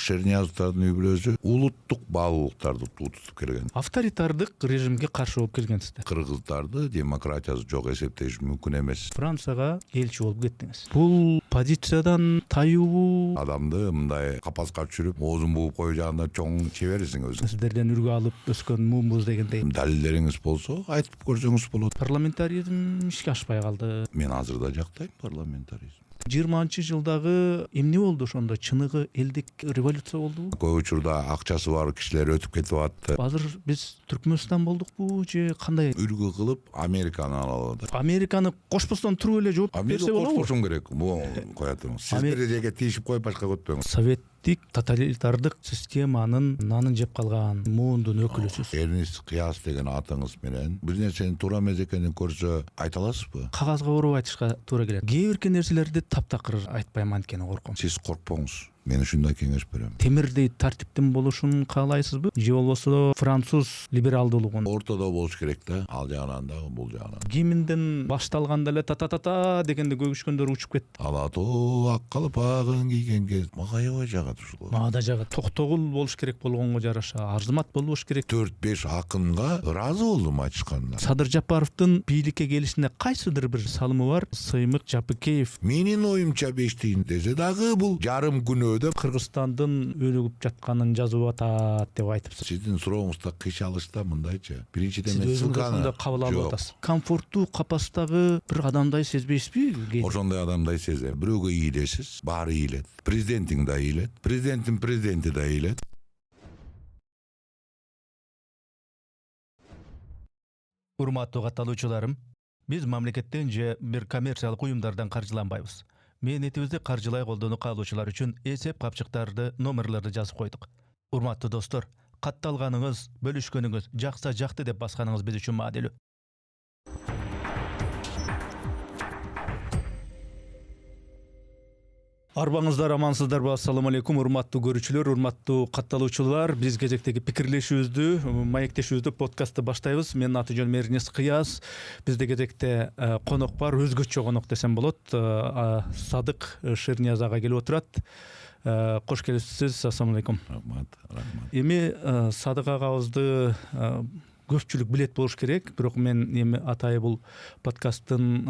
Шерниязовдун үй-бүлөсү улуттук баалуулуктарды тутуп келген. Авторитардык режимге каршы болуп келгенсиздер. Кыргыздарды демократиясы жок эсептеш мүмкүн эмес. Францияга элчи болуп кеттиңиз. Бул позициядан таюубу? Адамды мындай капаска түшүрүп, оозун бууп кое жагында чоң чеберсиң өзүң. Сиздерден үлгү алып өскөн муумбуз дегендей. Далилдериңиз болсо айтып көрсөңүз болот. Парламентаризм ишке ашпай калды. Мен азыр да жактайм парламентаризм. 20-жылдагы эмне болду ошондо? Чыныгы элдик революция болдубу? Көп учурда акчасы бар кишилер өтүп кетип атты. Азыр биз Түркмөнстан болдукпу же кандай? Үлгү кылып Американы алалы. Американы кошпостон туруп эле жооп берсе болобу? Кошпошум керек. Бул кое туруңуз. Сиз жерге тийишип коюп башка көтпөңүз. Советтик тоталитардык системанын нанын жеп калган муундун өкүлүсүз. Эрнест Кыяс деген атыңыз менен бир нерсенин туура эмес экенин көрсө айта аласызбы? Кагазга ороп айтышка туура келет. Кээ бир нерселерди таптакыр айтпайм анткени корком. Сиз коркпоңуз. Мен ушундай кеңеш берем. Темирдей тартиптин болушун каалайсызбы? Же болбосо француз либералдуулугун? Ортодо болуш керек да, ал жагынан да, бул жагынан. Гимнден башталганда эле та дегенде көгүшкөндөр учуп кетти. Алатоо ак калпагын кийгенге мага аябай жагат ушул. Мага да жагат. Токтогул болуш керек болгонго жараша Арзымат болбош керек. 4-5 акынга ыраазы болдум айтышканына. Садыр Жапаровдун бийликке келишинде кайсыдыр бир салымы бар. Сыймык Жапыкеев Менин оюмча бештейин десе дагы бул жарым күнөө Кыргызстандын өлүгүп жатканын жазып атат деп айтыпсыз. Сиздин сурооңузда кыйшалышта мындайчы. Биринчиден Сиз мен өзүңүз ошондой кабыл алып атасыз. Комфорттуу капастагы бир адамдай сезбейсизби? Ошондой адамдай сезем. Бирөөгө ийилесиз, баары ийилет. Президентиң да ийилет. Президенттин президенти да ийилет. Урматтуу катталуучуларым, биз мамлекеттен же бир коммерциялык уюмдардан каржыланбайбыз. Мээнетибизди каржылай колдонуу каалоочулар үчүн эсеп капчыктарды, номерлерди жазып койдук. Урматтуу достор, катталганыңыз, бөлүшкөнүңүз, жакса жакты деп басканыңыз биз үчүн маанилүү. Арбаңыздар амансыздарбы? Ассаламу алейкум, урматтуу көрүүчүлөр, урматтуу катталуучулар. Биз кезектеги пикирлешүүбүздү, маектешүүбүздү, подкастты баштайбыз. Менин аты жөнүм Эрнест Кыяс. Бизде кезекте конок бар, өзгөчө конок десем болот. Садык Шернияз ага келип отурат. Кош келипсиз. Ассаламу алейкум. Рахмат. Эми Садык агабызды көпчүлүк билет болуш керек, бирок мен эми атайы бул подкасттын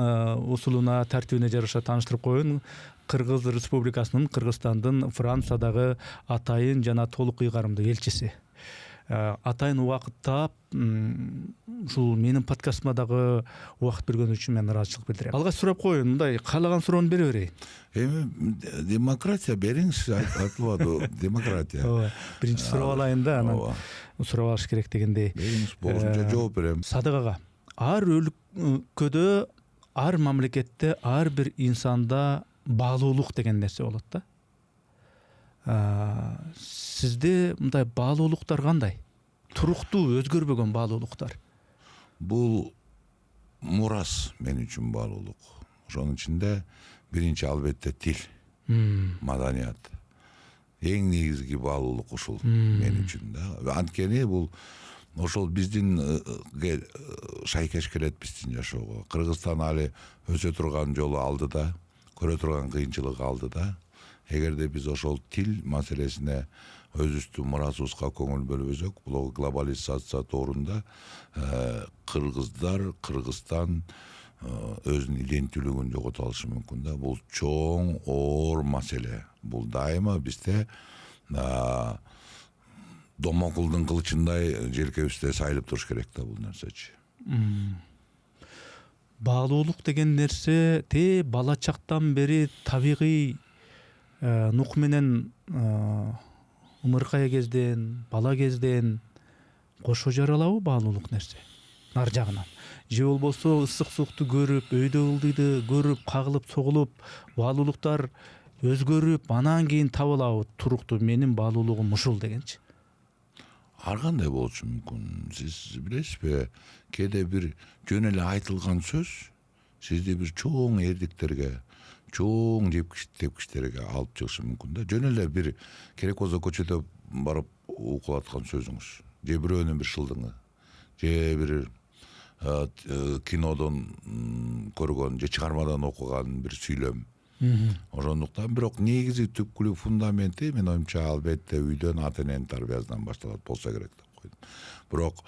усулуна, тартибине жараша тааныштырып коеюн. Кыргыз Республикасынын Кыргызстандын Франциядагы атайын жана толук ыйгарымдуу элчиси. Атайын убакыт таап, ушул менин подкастыма дагы убакыт бергөн үчүн мен ыраазычылык билдирем. Алгач сурап коеюн, мындай каалаган суроону бере берейин. Эми демократия бериңиз, айтылбады демократия. Ооба. Биринчи сурап алайын да, анан сурап алыш керек дегендей. Бериңиз, болушунча жооп берем. Садык ага, ар өлкөдө, ар мамлекетте, ар бир инсанда баалуулук деген нерсе болот да. Сизде мындай баалуулуктар кандай? Туруктуу, өзгөрбөгөн баалуулуктар. Бул мурас мен үчүн баалуулук. Ошонун ичинде биринчи албетте тил, маданият. Эң негизги баалуулук ушул мен үчүн да. Анткени бул ошол биздин шайкеш келет биздин жашоого. Кыргызстан али өсө турган жолу алдыда, көрө турган кыйынчылык алдыда. Эгерде биз ошол тил маселесине өзүбүздүн мурасыбызга көңүл бөлбөсөк, бул глобализация тоорунда кыргыздар, Кыргызстан өзүнүн иденттүүлүгүн жогото алышы мүмкүн да. Бул чоң, оор маселе. Бул дайыма бизде домокулдун кылычындай желкебизде сайылып туруш керек да бул нерсечи. Баалуулук деген нерсе бала чактан бери табигый нук менен ымыркай кезден, бала кезден кошо жаралабы баалуулук нерсе? Нар жагынан. Же болбосо ысык суукту көрүп, өйдө ылдыйды көрүп, кагылып, согулуп, баалуулуктар өзгөрүп, анан кийин табылабы туруктуу менин баалуулугум ушул дегенчи? Ар кандай болушу мүмкүн. Сиз билесизби, кээде бир жөн эле айтылган сөз сизди бир чоң эрдиктерге, чоң тепкичтерге алып чыгышы мүмкүн да. Жөн эле бир керек болсо көчөдө барып укулаткан сөзүңүз, же бирөөнүн бир шылдыңы, же бир кинодон көргөн же чыгармадан окуган бир сүйлөм Ошондуктан бирок негизи түпкүлүк фундаменти менин оюмча албетте үйдөн ата эненин тарбиясынан башталат болсо керек деп койдум. Бирок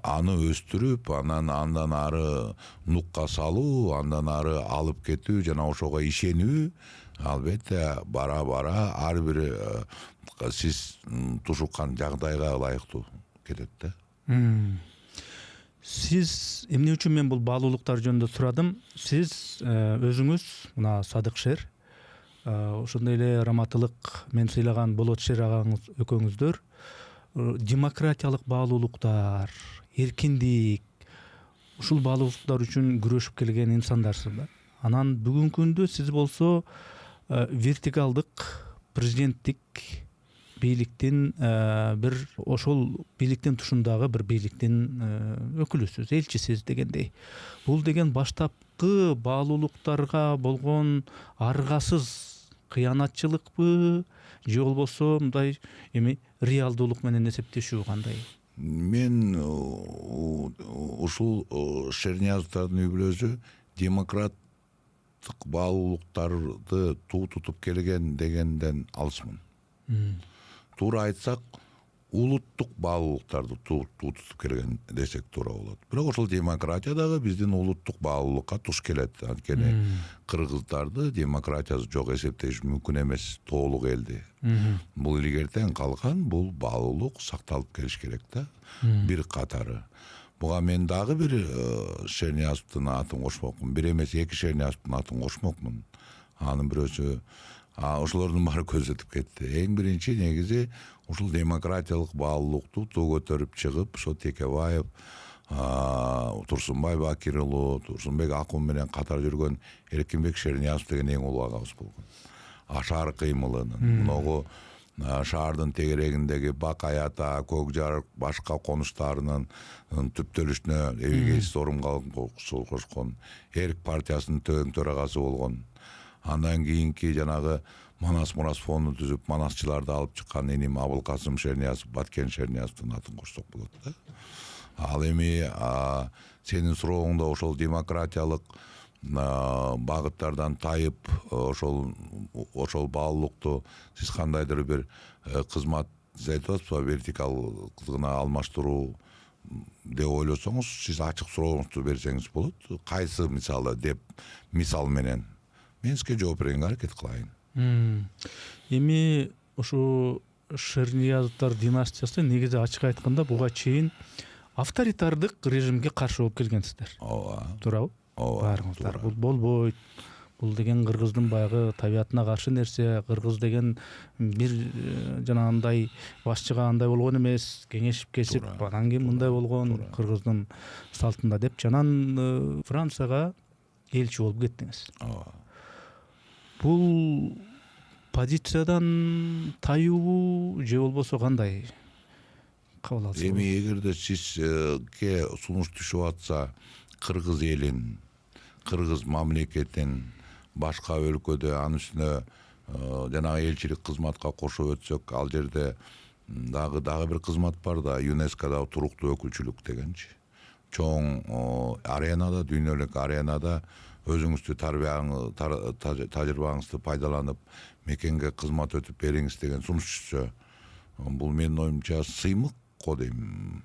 аны өстүрүп, андан ары нукка салуу, андан ары алып кетүү жана ошого ишенүү албетте бара бара ар бир сиз тушуккан жагдайга ылайыктуу кетет да. Сиз эмне үчүн мен бул баалуулуктар жөнүндө сурадым? Сиз өзүңүз мына Садык Шер, ошондой эле Раматылык мен сыйлаган Болот Шер агаңыз экөөңүздөр демократиялык баалуулуктар, эркиндик ушул баалуулуктар үчүн күрөшүп келген инсандарсыздар. Анан бүгүнкү күндө сиз болсо вертикалдык президенттик бийликтин бир ошол бийликтин тушундагы бир бийликтин өкүлүсүз, элчисиз дегендей. Бул деген баштапкы баалуулуктарга болгон аргасыз кыянатчылыкпы же болбосо мындай эми реалдуулук менен эсептешүү кандай? Мен ушул Шерниязовдун үй бүлөсү демократтык баалуулуктарды туу тутуп келген дегенден алысмын. Туура айтсак, улуттук баалуулуктарды туу тутуп келген десек туура болот. Бирок ошол демократия дагы биздин улуттук баалуулукка туш келет. Анткени кыргыздарды демократиясы жок эсептеш мүмкүн эмес, тоолук элди. Бул илгертен калган, бул баалуулук сакталып келиш керек да. Бир катары. Буга мен дагы бир Шерниязовдун атын кошмокмун. Бир эмес, эки Шерниязовдун атын кошмокмун. Анын бирөөсү ошолордун баары көзөтүп кетти. Эң биринчи негизи ушул демократиялык баалуулукту туу көтөрүп чыгып, ошо Текебаев, Турсунбай Бакир уулу, Турсунбек Акун менен катар жүргөн Эркинбек Шерниязов деген эң улуу агабыз болгон. Ашар кыймылынын, муногу шаардын тегерегиндеги Бак Аята, Көк Жарык, башка конуштарынын түптөлүшүнө эбегейсиз орунга кошкон, Эрк партиясынын төң төрагасы болгон. Андан кийинки жанагы Манас Мурас фондун түзүп, манасчыларды алып чыккан эним Абылкасым Шерниязов, Баткен Шерниязовдун атын кошсок болот да. Ал эми сенин сурооңдо ошол демократиялык багыттардан тайып, ошол баалуулукту сиз кандайдыр бир кызмат айтып атпайсызбы, вертикалдыгына алмаштыруу деп ойлосоңуз, сиз ачык сурооңузду берсеңиз болот. Кайсы мисалы деп мисал менен мен сизге жооп беренге аракет кылайын. Эми ушу Шерниязовдор династиясы негизи ачык айтканда буга чейин авторитардык режимге каршы болуп келгенсиздер. Ооба. Туурабы? Ооба. Баарыңыздар бул болбойт. Бул деген кыргыздын баягы табиятына каршы нерсе. Кыргыз деген бир жанагындай башчыга андай болгон эмес, кеңешип кесип, анан кийин мындай болгон кыргыздын салтында деп жанан Францияга элчи болуп кеттиңиз. Ооба. Бул позициядан таюу же болбосо кандай кабыл алсаңыз? Эми эгерде сизге сунуш түшүп атса, кыргыз элин, кыргыз мамлекетин башка өлкөдө анын үстүнө жанагы элчилик кызматка кошуп өтсөк, ал жерде дагы бир кызмат бар да, ЮНЕСКОда туруктуу өкүлчүлүк дегенчи. Чоң аренада, дүйнөлүк аренада өзүңүздү тажрыйбаңызды пайдаланып мекенге кызмат өтүп бериңиз деген сунуш түшсө, бул менин оюмча сыймык го дейм.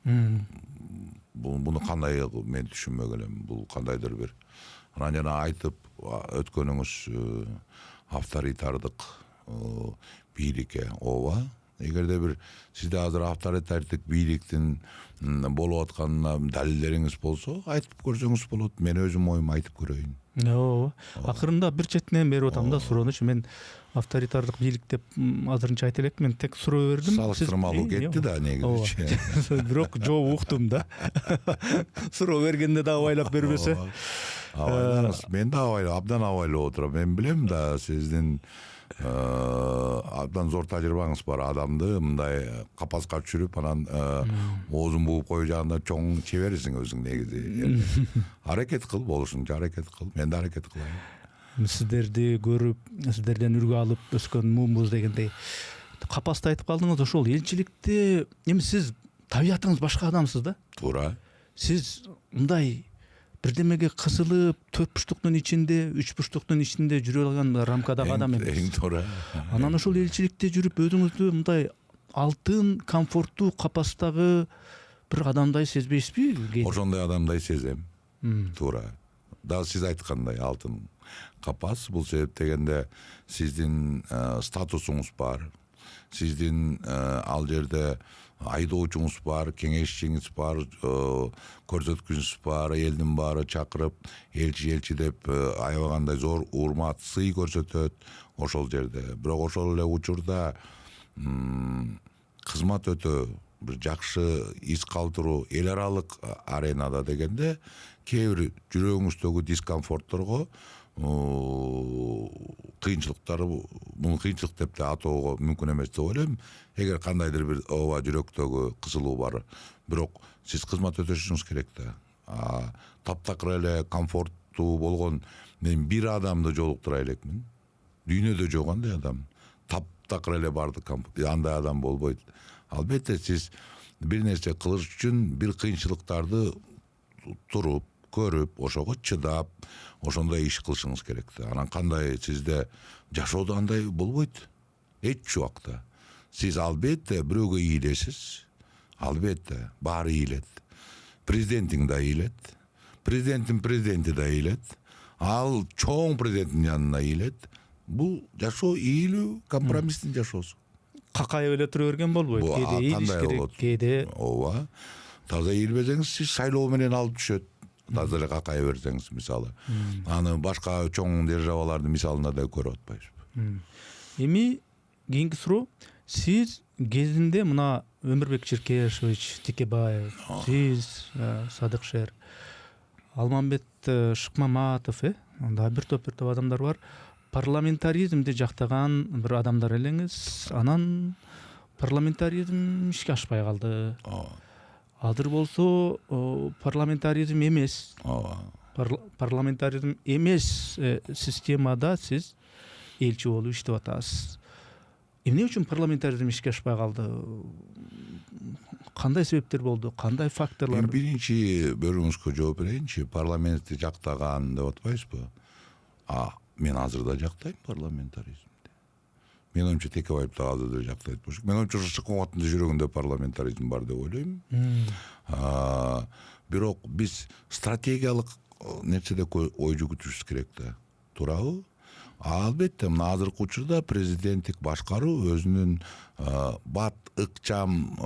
Буну кандай мен түшүнбөк элем. Бул кандайдыр бир анан жана айтып өткөнүңүз авторитардык бийликке. Ооба. Эгерде бир сизде азыр авторитардык бийликтин болуп атканына далилдериңиз болсо, айтып көрсөңүз болот. Мен өзүм оюмду айтып көрөйүн. Ооба. Акырында бир четинен берип атам да суроонучу. Мен авторитардык бийлик деп азырынча айта элекмин. Мен тек суроо бердим. Салыштырмалуу кетти да негизи. Бирок жооп уктум да. Суроо бергенде да абайлап бербесе. Абайлаңыз. Мен да абдан абайлап отурам. Мен билем да сиздин абдан зор тажрыйбаңыз бар. Адамды мындай капаска түшүрүп, анан оозун бууп коюу жагында чоң чеберсиң өзүң негизи. Аракет кыл, болушунча аракет кыл. Мен да аракет кылайын. Сиздерди көрүп, сиздерден үлгү алып өскөн муумбуз дегендей капаста айтып калдыңыз. Ошол элчиликте эми сиз табиятыңыз башка адамсыз да? Туура. Сиз мындай бирдемеге кысылып 4 бурчтуктун ичинде 3 бурчтуктун ичинде жүрө алган рамкадагы адам эмес. Эң туура. Анан ошол элчиликте жүрүп өзүңүздү мындай алтын комфорттуу капастагы бир адамдай сезбейсизби? Ошондой адамдай сезем. Туура. Дагы сиз айткандай алтын капас. Бул себеп дегенде сиздин статусуңуз бар. Сиздин ал жерде айдоочуңуз бар, кеңешчиңиз бар, көрсөткүчүңүз бар, элдин баары чакырып, элчи деп аябагандай зор урмат, сый көрсөтөт ошол жерде. Бирок ошол эле учурда кызмат өтө бир жакшы из калтыруу эл аралык аренада дегенде кээ бир жүрөгүңүздөгү дискомфортторго кыйынчылыктары муну кыйынчылык деп да атоого мүмкүн эмес деп ойлойм. Эгер кандайдыр бир ооба жүрөктөгү кысылуу бар, бирок сиз кызмат өтөшүңүз керек да. Таптакыр эле комфорттуу болгон мен бир адамды жолуктура элекмин. Дүйнөдө жок андай адам. Таптакыр эле барды андай адам болбойт. Албетте сиз бир нерсе кылыш үчүн бир кыйынчылыктарды туруп, көрүп, ошого чыдап, ошондой иш кылышыңыз керек да. Анан кандай сизде жашоодо андай болбойт. Эч убакта. Сиз албетте бирөөгө ийилесиз. Албетте баары ийилет. Президентиң да ийилет. Президенттин президенти да ийилет. Ал чоң президенттин янына ийилет. Бул жашоо ийилүү, компромисстин жашоосу. Какайып эле тура берген болбойт. Кээде ийилиш керек, кээде ооба. Таза ийилбесеңиз сиз шайлоо менен алып түшөт. Таза эле какая берсеңиз мисалы. Аны башка чоң державалардын мисалында да көрүп атпайсызбы? Эми кийинки суроо, сиз кезинде мына Өмүрбек Черкешевич, Текебаев, сиз, Садыкшер, Алмамбет Шыкмаматов, анда бир топ адамдар бар. Парламентаризмди жактаган бир адамдар элеңиз. Анан парламентаризм ишке ашпай калды. Азыр болсо парламентаризм эмес. Парламентаризм эмес системада сиз элчи болуп иштеп атасыз. Эмне үчүн парламентаризм ишке ашпай калды? Кандай себептер болду? Кандай факторлор? Биринчи бөлүңүзгө жооп берейинчи. Парламентти жактаган деп атпайсызбы? Мен азыр да жактайм парламентаризмди. Мен оюмча Текебаев да азыр да жактайт болчу. Мен оюмча Шыкмаматтын жүрөгүндө парламентаризм бар деп ойлойм. Бирок биз стратегиялык нерседе ой жүгүтүшүбүз керек да. Туурабы? Албетте мына азыркы учурда президенттик башкаруу өзүнүн бат ыкчам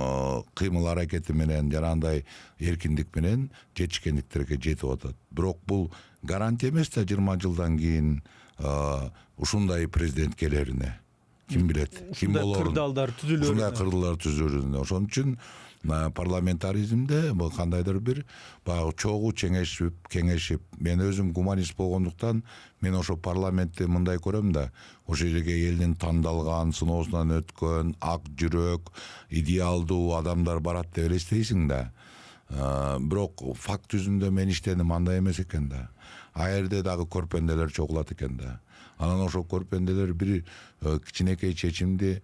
кыймыл аракети менен жанагындай эркиндик менен жетишкендиктерге жетип атат. Бирок бул гарантия эмес да 20 жылдан кийин ушундай президент келерине. Ким билет? Ким болорун? Ушундай кырдаалдар түзүлөрүнө. Ошон үчүн парламентаризмде бул кандайдыр бир баягы чогуу кеңешип, мен өзүм гуманист болгондуктан мен ошо парламентти мындай көрөм да, ошол жерге элдин тандалган, сыноосунан өткөн, ак жүрөк, идеалдуу адамдар барат деп элестейсиң да. Бирок факт жүзүндө мен иштеним андай эмес экен да. Жерде дагы көрпенделер чогулат экен да. Анан ошол көрпенделер бир кичинекей чечимди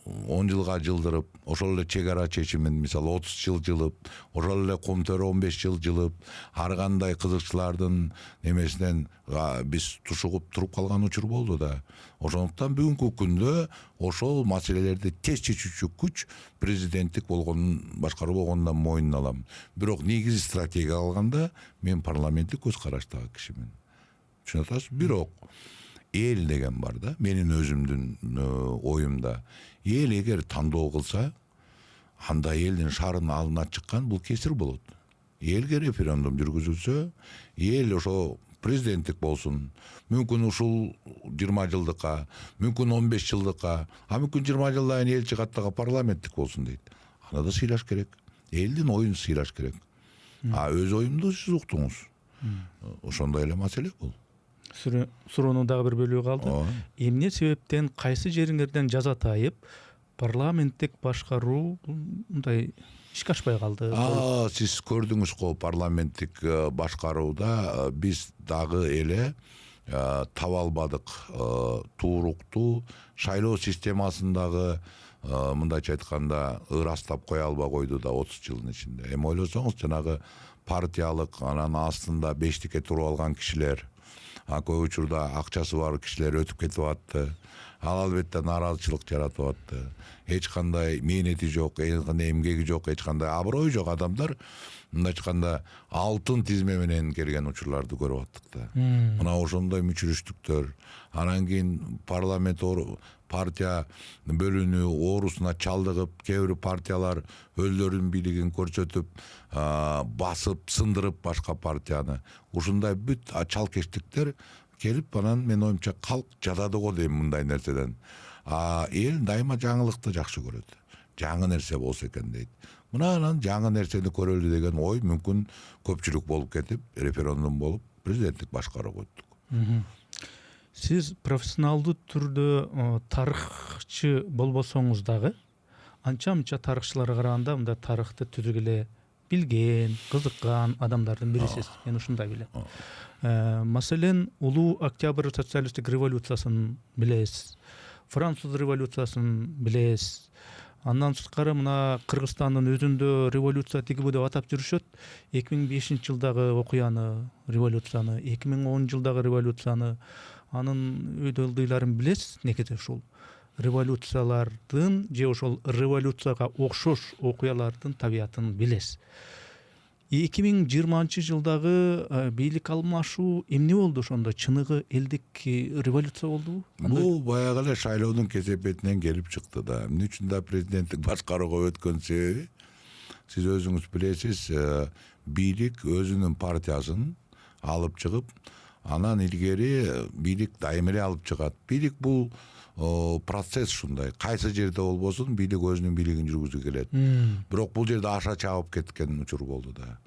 10 жылга жылдырып, ошол эле чек ара чечимин мисалы 30 жыл жылып, ошол эле Кумтөр 15 жыл жылып, ар кандай кызыкчылардын немесинен биз тушугуп туруп калган учур болду да. Ошондуктан бүгүнкү күндө ошол маселелерди тез чечүүчү күч президенттик болгонун башкаруу болгонунан мойнуна алам. Бирок негизи стратегия алганда мен парламенттик көз караштагы кишимин. Түшүнүп атасыз? Бирок эл деген бар да, менин өзүмдүн оюмда. Эл эгер тандоо кылса, анда элдин шаарынын алдына чыккан бул кесир болот. Элге референдум жүргүзүлсө, эл ошо президенттик болсун. Мүмкүн ушул 20 жылдыкка, мүмкүн 15 жылдыкка, мүмкүн 20 жылдан кийин эл чыгат дагы парламенттик болсун дейт. Аны да сыйлаш керек. Элдин оюн сыйлаш керек. Өз оюмду сиз уктуңуз. Ошондой эле маселе бул. Суроонун дагы бир бөлүгү калды. Эмне себептен кайсы жериңерден жазатайып парламенттик башкаруу мындай ишке ашпай калды? Сиз көрдүңүз го парламенттик башкарууда биз дагы эле таба албадык. Тууруктуу шайлоо системасындагы мындайча айтканда ырастап кое албай койду да 30 жылдын ичинде. Эми ойлосоңуз жанагы партиялык анан астында бештикке туруп алган кишилер, көп учурда акчасы бар кишилер өтүп кетип атты. Ал албетте нааразычылык жаратып атты. Эч кандай мээнети жок, эч кандай эмгеги жок, эч кандай аброю жок адамдар мындайча айтканда алтын тизме менен келген учурларды көрүп аттык да. Мына ошондой мүчүрүштүктөр, анан кийин парламент партия бөлүнүү оорусуна чалдыгып, кээ бир партиялар өздөрүнүн бийлигин көрсөтүп, басып, сындырып башка партияны. Ушундай бүт чалкештиктер келип, анан мен оюмча калк жадады го дейм мындай нерседен. Эл дайыма жаңылыкты жакшы көрөт. Жаңы нерсе болсо экен дейт. Мына анан жаңы нерсени көрөлү деген ой мүмкүн көпчүлүк болуп кетип, референдум болуп, президенттик башкаруу койдук. Сиз профессионалдуу түрдө тарыхчы болбосоңуз дагы анча-мынча тарыхчыларга караганда мындай тарыхты түзүп эле билген, кызыккан адамдардын бирисиз. Мен ушундай билем. Маселен, улуу Октябрь социалисттик революциясын билесиз. Француз революциясын билесиз. Андан сырткары мына Кыргызстандын өзүндө революция тигиби деп атап жүрүшөт. 2005 жылдагы окуяны, революцияны, 2010 жылдагы революцияны, анын өйдөлдүйларын билесиз. Негизи ушул революциялардын же ошол революцияга окшош окуялардын табиятын билесиз. 2020 жылдагы бийлик алмашуу эмне болду ошондо? Чыныгы элдик революция болдубу? Бул баягы эле шайлоонун кесепетинен келип чыкты да. Эмне үчүн да президенттик башкарууга өткөн себеби, сиз өзүңүз билесиз, бийлик өзүнүн партиясын алып чыгып, анан илгери бийлик дайым эле алып чыгат. Бийлик бул процесс ушундай. Кайсы жерде болбосун бийлик өзүнүн бийлигин жүргүзүп келет. Бирок бул жерде аша чабып кеткен учур болду да.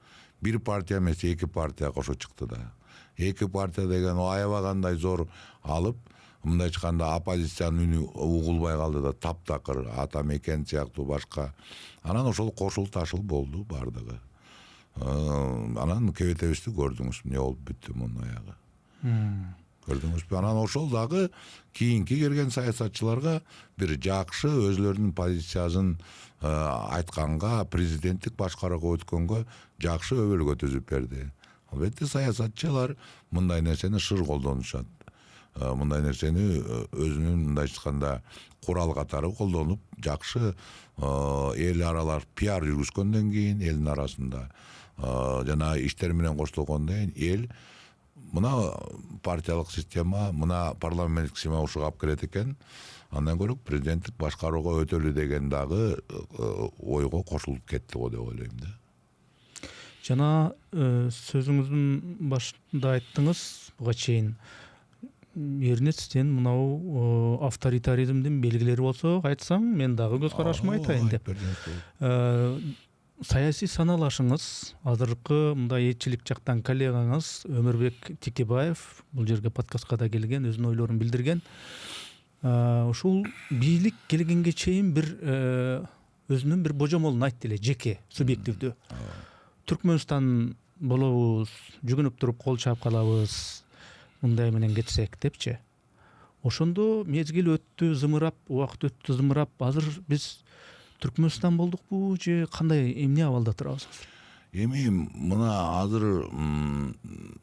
Бир партия эмес, эки партия кошо чыкты да. Эки партия деген аябагандай зор алып, мындай айтканда оппозициянын үнү угулбай калды да, таптакыр ата мекен сыяктуу башка. Анан ошол кошул ташыл болду бардыгы. Анан кебетебизди көрдүңүз, эмне болуп бүттү мунун аягы. Көрдүңүзбү? Анан ошол дагы кийинки келген саясатчыларга бир жакшы өзлөрүнүн позициясын айтканга, президенттик башкарууга өткөнгө жакшы өбөлгө түзүп берди. Албетте саясатчылар мындай нерсени шыр колдонушат. Мындай нерсени өзүнүн мындай айтканда курал катары колдонуп, жакшы эл аралар пиар жүргүзгөндөн кийин элдин арасында жана иштер менен коштолгондон кийин эл мына партиялык система, мына парламенттик система ушуга алып келет экен. Андан көрө президенттик башкарууга өтөлү деген дагы ойго кошулуп кетти го деп ойлойм да. Жана сөзүңүздүн башында айттыңыз, буга чейин Эрнест, сен мынау авторитаризмдин белгилери болсо айтсаң, мен дагы көз карашымды айтайын деп. Саясий саналашыңыз, азыркы мындай этчилик жактан коллегаңыз Өмүрбек Текебаев бул жерге подкастка да келген, өзүнүн ойлорун билдирген. Ушул бийлик келгенге чейин бир өзүнүн бир божомолун айтты эле, жеке, субъективдүү. Түркмөнстан болобуз, жүгүнүп туруп кол чаап калабыз, мындай менен кетсек депчи. Ошондо мезгил өттү, зымырап, убакыт өттү, зымырап, азыр биз Түркмөнстан болдукпу же кандай, эмне абалда турабыз? Эми мына азыр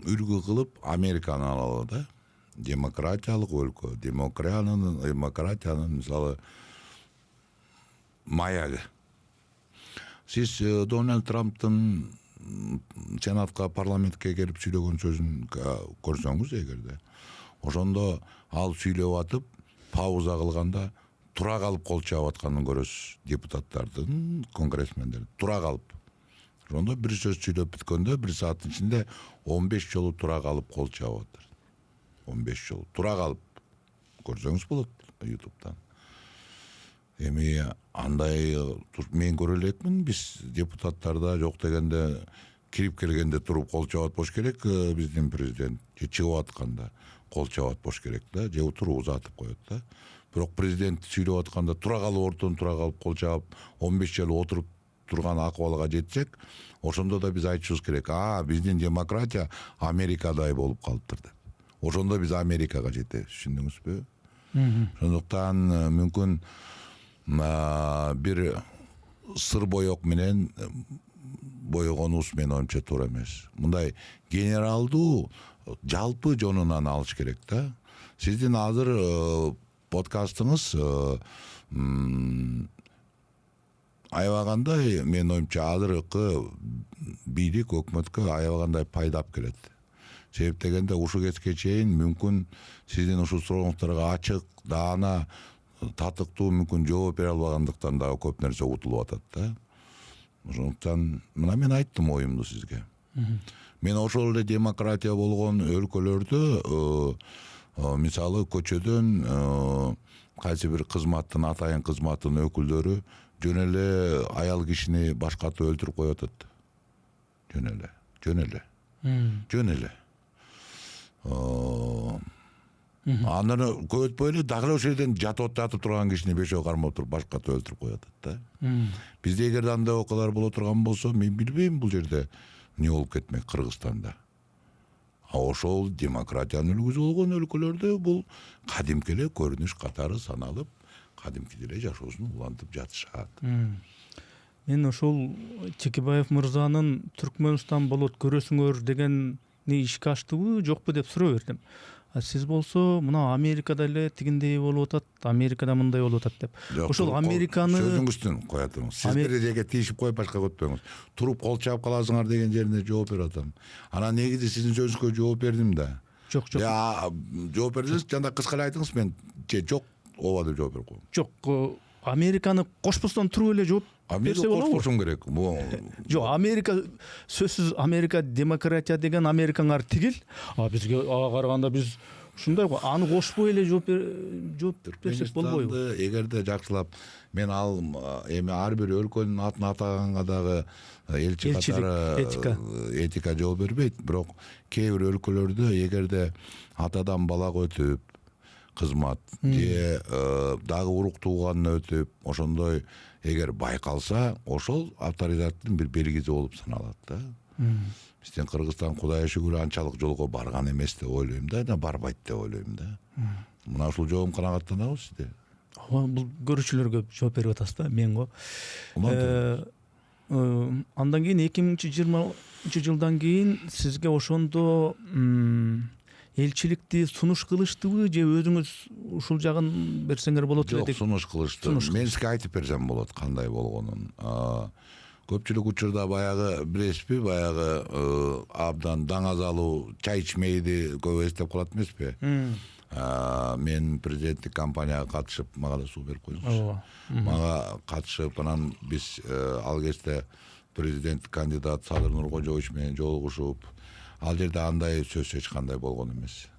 үлгү кылып Американы алалы да. Демократиялык өлкө, демократиянын мисалы маягы. Сиз Дональд Трамптын сенатка, парламентке келип сүйлөгөн сөзүн көрсөңүз эгерде, ошондо ал сүйлөп атып, пауза кылганда тура калып кол чаап атканын көрөсүз, депутаттардын, конгрессмендердин тура калып. Ошондо бир сөз сүйлөп бүткөндө 1 сааттын ичинде 15 жолу тура калып кол чаап атат. 15 жолу тура калып. Көрсөңүз болот YouTube'дан. Эми андай мен көрө элекмин, биз депутаттарда жок дегенде кирип келгенде туруп кол чаап атпош керек, биздин президент же чыгып атканда кол чаап атпош керек да, же туруп узатып коет да. Бирок президент сүйлөп атканда тура калып, ортон тура калып кол чаап 15 жыл отуруп турган акыбалга жетсек, ошондо да биз айтышыбыз керек. Биздин демократия Америкадай болуп калыптыр деп. ошондо биз Америкага жетебиз, түшүндүңүзбү? Ошондуктан мүмкүн бир сыр боек менен боегонубуз менин оюмча туура эмес. Мындай генералдуу жалпы жонунан алыш керек да. Сиздин азыр подкастыңыз аябагандай менин оюмча азыркы бийлик өкмөткө аябагандай пайдап келет. Себеп дегенде ушул кезге чейин мүмкүн сиздин ушул сурооңуздарга ачык, даана, татыктуу мүмкүн жооп бере албагандыктан дагы көп нерсе утулуп атат да. Ошондуктан мына мен айттым оюмду сизге. Мен ошол эле демократия болгон өлкөлөрдө мисалы көчөдөн кайсы бир кызматтын, атайын кызматтын өкүлдөрү жөн эле аял кишини башкатып өлтүрүп коюп атат. Жөн эле. Андан көп өтпөй эле дагы ошол жерден жатып турган кишини бешөө кармап туруп башкатып өлтүрүп коюп атат да. Бизде эгерде андай окуялар боло турган болсо, мен билбейм бул жерде эмне болуп кетмек Кыргызстанда. Ошол демократиянын үлгүсү болгон өлкөлөрдө бул кадимки эле көрүнүш катары саналып, кадимки эле жашоосун улантып жатышат. Мен ошол Чекебаев мырзанын Түркмөнстан болот көрөсүңөр дегени ишке аштыбы, жокпу деп суроо бердим. Сиз болсо мына Америкада эле тигиндей болуп атат, Америкада мындай болуп атат деп. Ошол Американы сөзүңүздүн кое атыңыз. Сиз бир жерге тийишип коюп башка өтпөңүз. Туруп кол чаап каласыңар деген жерине жооп берип атам. Анан негизи сиздин сөзүңүзгө жооп бердим да. Жок. Жооп бердиңиз, жанда кыска эле айтыңыз, мен жок, ооба деп жооп берип коем. Жок, Американы кошпостон туруп эле жооп берсе болобу? Кошпошум керек. Жок, Америка сөзсүз Америка демократия деген Америкаңар тигил. Бизге караганда биз ушундай го, аны кошпой эле жооп берсек болбойбу? Эгерде жакшылап мен ал эми ар бир өлкөнүн атын атаганга дагы элчи катары этика жооп бербейт, бирок кээ бир өлкөлөрдө эгерде атадан балага өтүп кызмат же дагы урук тууганына өтүп ошондой эгер байкалса, ошол авторитеттин бир белгиси болуп саналат да. Биздин Кыргызстан Кудайга шүгүр анчалык жолго барган эмес деп ойлойм да, барбайт деп ойлойм да. Мына ушул жоом канагаттанабы сизде? Бул көрүүчүлөргө жооп берип атасыз да, мен го. Андан кийин 2020 жылдан кийин сизге ошондо элчиликти сунуш кылыштыбы же өзүңүз ушул жагын берсеңер болот эле деп? Жок, сунуш кылышты. Мен сизге айтып берсем болот кандай болгонун. Көпчүлүк учурда баягы билесизби, баягы абдан даңазалуу чай ичмейди көп эстеп калат эмеспи? Мен президенттик кампанияга катышып, мага да суу берип коюңуз. Мага катышып, анан биз ал кезде президент кандидат Садыр Нуркожоевич менен жолугушуп, ал жерде андай сөз эч кандай болгон эмес.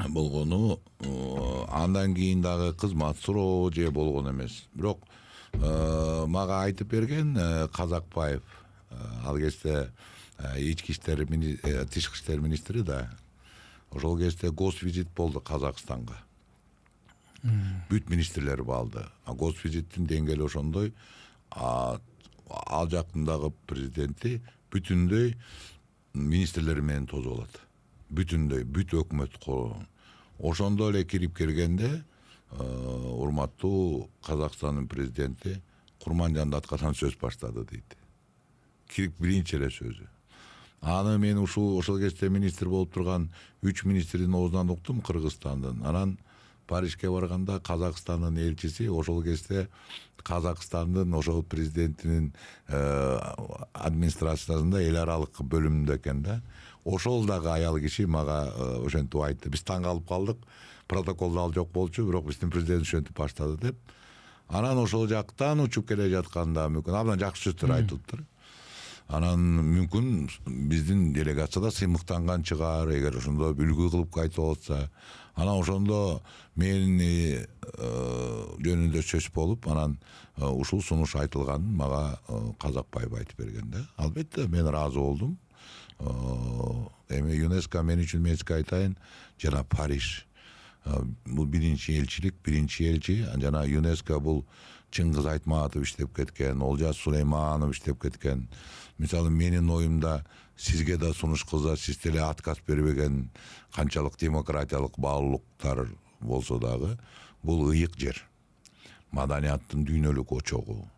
Болгону андан кийин дагы кызмат суроо же болгон эмес. Бирок мага айтып берген Казакбаев, ал кезде тышкы иштер министри да. Ошол кезде госвизит болду Казакстанга. Бүт министрлер барды. Госвизиттин деңгээли ошондой, ал жактындагы президенти бүтүндөй министрлер менен тосуп алат. Бүтүндөй, бүт өкмөт ошондо эле кирип келгенде урматтуу Казакстандын президенти Курманжанды аткардан сөз баштады дейт. Кирип биринчи эле сөзү. Аны мен ошол кезде министр болуп турган 3 министрдин оозунан уктум Кыргызстандын. Анан Парижге барганда Казакстандын элчиси ошол кезде Казакстандын ошол президентинин администрациясында эл аралык бөлүмүндө экен да. Ошол дагы аял киши мага ошентип айтты. Биз таң калып калдык. Протоколдо ал жок болчу, бирок биздин президент ошентип баштады деп. Анан ошол жактан учуп келе жатканда мүмкүн абдан жакшы сөздөр айтылыптыр. Анан мүмкүн биздин делегацияда сыймыктанган чыгар, эгер ошондо үлгү кылып кайтып атса. Анан ошондо мени жөнүндө сөз болуп, анан ушул сунуш айтылганын мага Казакбаев айтып берген да. Албетте мен ыраазы болдум. Эми ЮНЕСКО мен үчүн мен сизге айтайын, жана Париж бул биринчи элчи жана ЮНЕСКО бул Чыңгыз Айтматов иштеп кеткен, Олжас Сулейманов иштеп кеткен. Мисалы менин оюмда сизге да сунуш кылса, сиз деле отказ бербеген канчалык демократиялык баалуулуктар болсо дагы бул ыйык жер. Маданияттын дүйнөлүк очогу.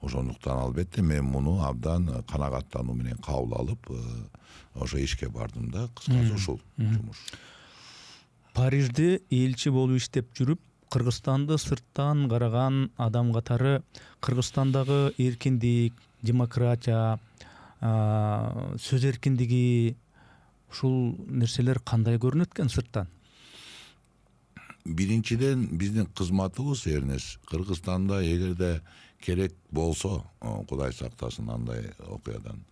Ошондуктан албетте мен муну абдан канагаттануу менен кабыл алып, ошо ишке бардым да. Кыскасы ушул жумуш. Парижде элчи болуп иштеп жүрүп, Кыргызстанды сырттан караган адам катары Кыргызстандагы эркиндик, демократия, сөз эркиндиги ушул нерселер кандай көрүнөт экен сырттан? Биринчиден биздин кызматыбыз Эрнес Кыргызстанда эгерде керек болсо, Кудай сактасын андай окуядан,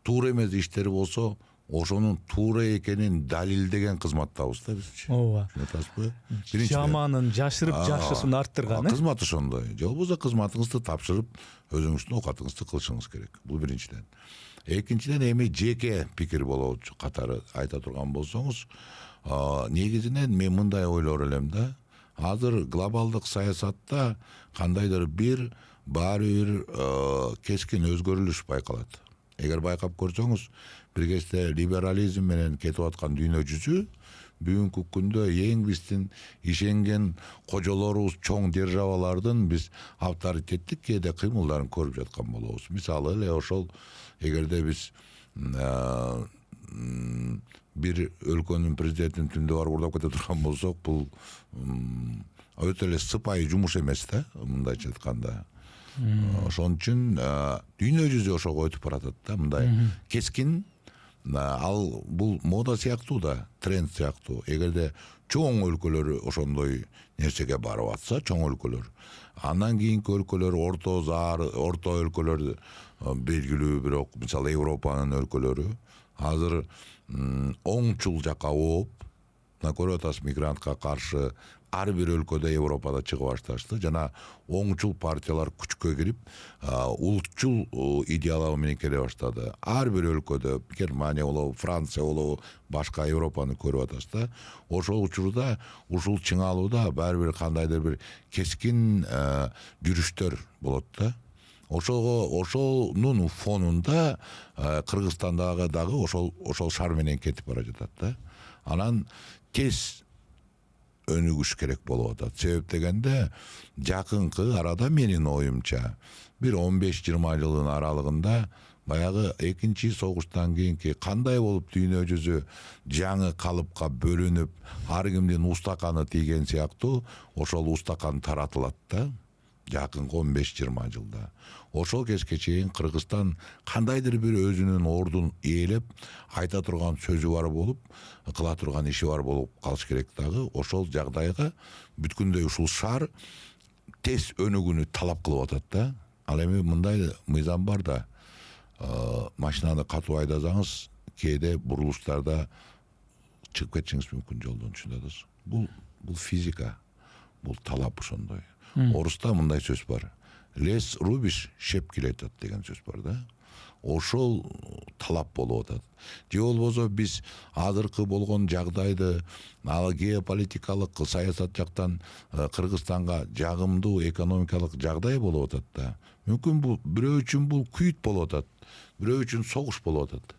туура эмес иштери болсо, ошонун туура экенин далилдеген кызматтабыз да биз. Ооба. Түшүнөтасызбы? Жаманын жашырып, жакшысын арттырган. Кызмат ошондой. Же болбосо кызматыңызды тапшырып, өзүңүздүн оокатыңызды кылышыңыз керек. Бул биринчиден. Экинчиден эми жеке пикир болот катары айта турган болсоңуз, негизинен мен мындай ойлор элем да. Азыр глобалдык саясатта кандайдыр баары бир кескин өзгөрүлүш байкалат. Эгер байкап көрсөңүз, бир кезде либерализм менен кетип аткан дүйнө жүзү бүгүнкү күндө эң биздин ишенген кожолорубуз, чоң державалардын биз авторитеттик кээде кыймылдарын көрүп жаткан болобуз. Мисалы эле ошол эгерде биз бир өлкөнүн президентин түндө барып уурдап кете турган болсок, бул өтө эле сыпайы жумуш эмес да, мындайча айтканда. Ошон үчүн дүйнө жүзү ошого өтүп баратат да, мындай кескин. Ал бул мода сыяктуу да, тренд сыяктуу. Эгерде чоң өлкөлөр ошондой нерсеге барып атса, чоң өлкөлөр, андан кийинки өлкөлөр, орто өлкөлөр белгилүү, бирок мисалы Европанын өлкөлөрү азыр оңчул жакка ооп, көрүп атасыз, мигрантка каршы ар бир өлкөдө Европада чыгып башташты жана оңчул партиялар күчкө кирип, улутчул идеялар менен келе баштады. Ар бир өлкөдө, Германия болобу, Франция болобу, башка Европаны көрүп атасыз да. Ошол учурда ушул чыңалууда баары бир кандайдыр бир кескин жүрүштөр болот да. Ошонун фонунда Кыргызстандагы дагы ошол шар менен кетип бара жатат да. Анан тез өнүгүш керек болуп атат. Себеп дегенде жакынкы арада менин оюмча бир 15-20 жылдын аралыгында баягы экинчи согуштан кийинки кандай болуп дүйнө жүзү жаңы калыпка бөлүнүп, ар кимдин устаканы тийген сыяктуу ошол устакан таратылат да. Жакынкы 15-20 жылда. Ошол кезге чейин Кыргызстан кандайдыр бир өзүнүн ордун ээлеп, айта турган сөзү бар болуп, кыла турган иши бар болуп калыш керек дагы. Ошол жагдайга бүткүндөй ушул шаар тез өнүгүүнү талап кылып атат да. Ал эми мындай мыйзам бар да, машинаны катуу айдасаңыз, кээде бурулуштарда чыгып кетишиңиз мүмкүн жолдон, түшүнөсүз. Бул физика, бул талап ошондой. Оруста мындай сөз бар. Лес рубиш, шеп келетат деген сөз бар да. Ошол талап болуп атат. Же болбосо биз азыркы болгон жагдайды, ал геополитикалык саясат жактан Кыргызстанга жагымдуу экономикалык жагдай болуп атат да. Мүмкүн бул бирөө үчүн бул күйүт болуп атат, бирөө үчүн согуш болуп атат.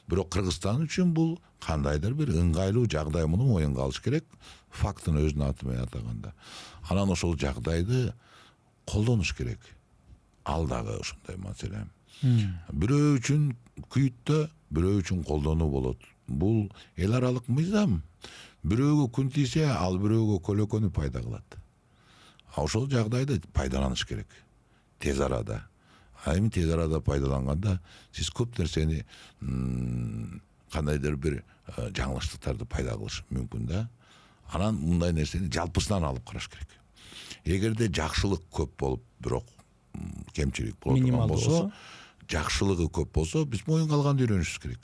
Бирок Кыргызстан үчүн бул кандайдыр бир ыңгайлуу жагдай, муну моюнга алыш керек, фактын өзүнүн аты менен атаганда. Анан ошол жагдайды колдонуш керек. Ал дагы ошондой маселе. Бирөө үчүн күйүттө, бирөө үчүн колдонуу болот. Бул эл аралык мыйзам. Бирөөгө күн тийсе, ал бирөөгө көлөкөнү пайда кылат. Ошол жагдайды пайдаланыш керек. Тез арада. Эми тез арада пайдаланганда сиз көп нерсени кандайдыр бир жаңылыштыктарды пайда кылыш мүмкүн да. Анан мындай нерсени жалпысынан алып караш керек. Эгерде жакшылык көп болуп, бирок кемчилик болот болсо, жакшылыгы көп болсо, биз моюнга алганды үйрөнүшүбүз керек.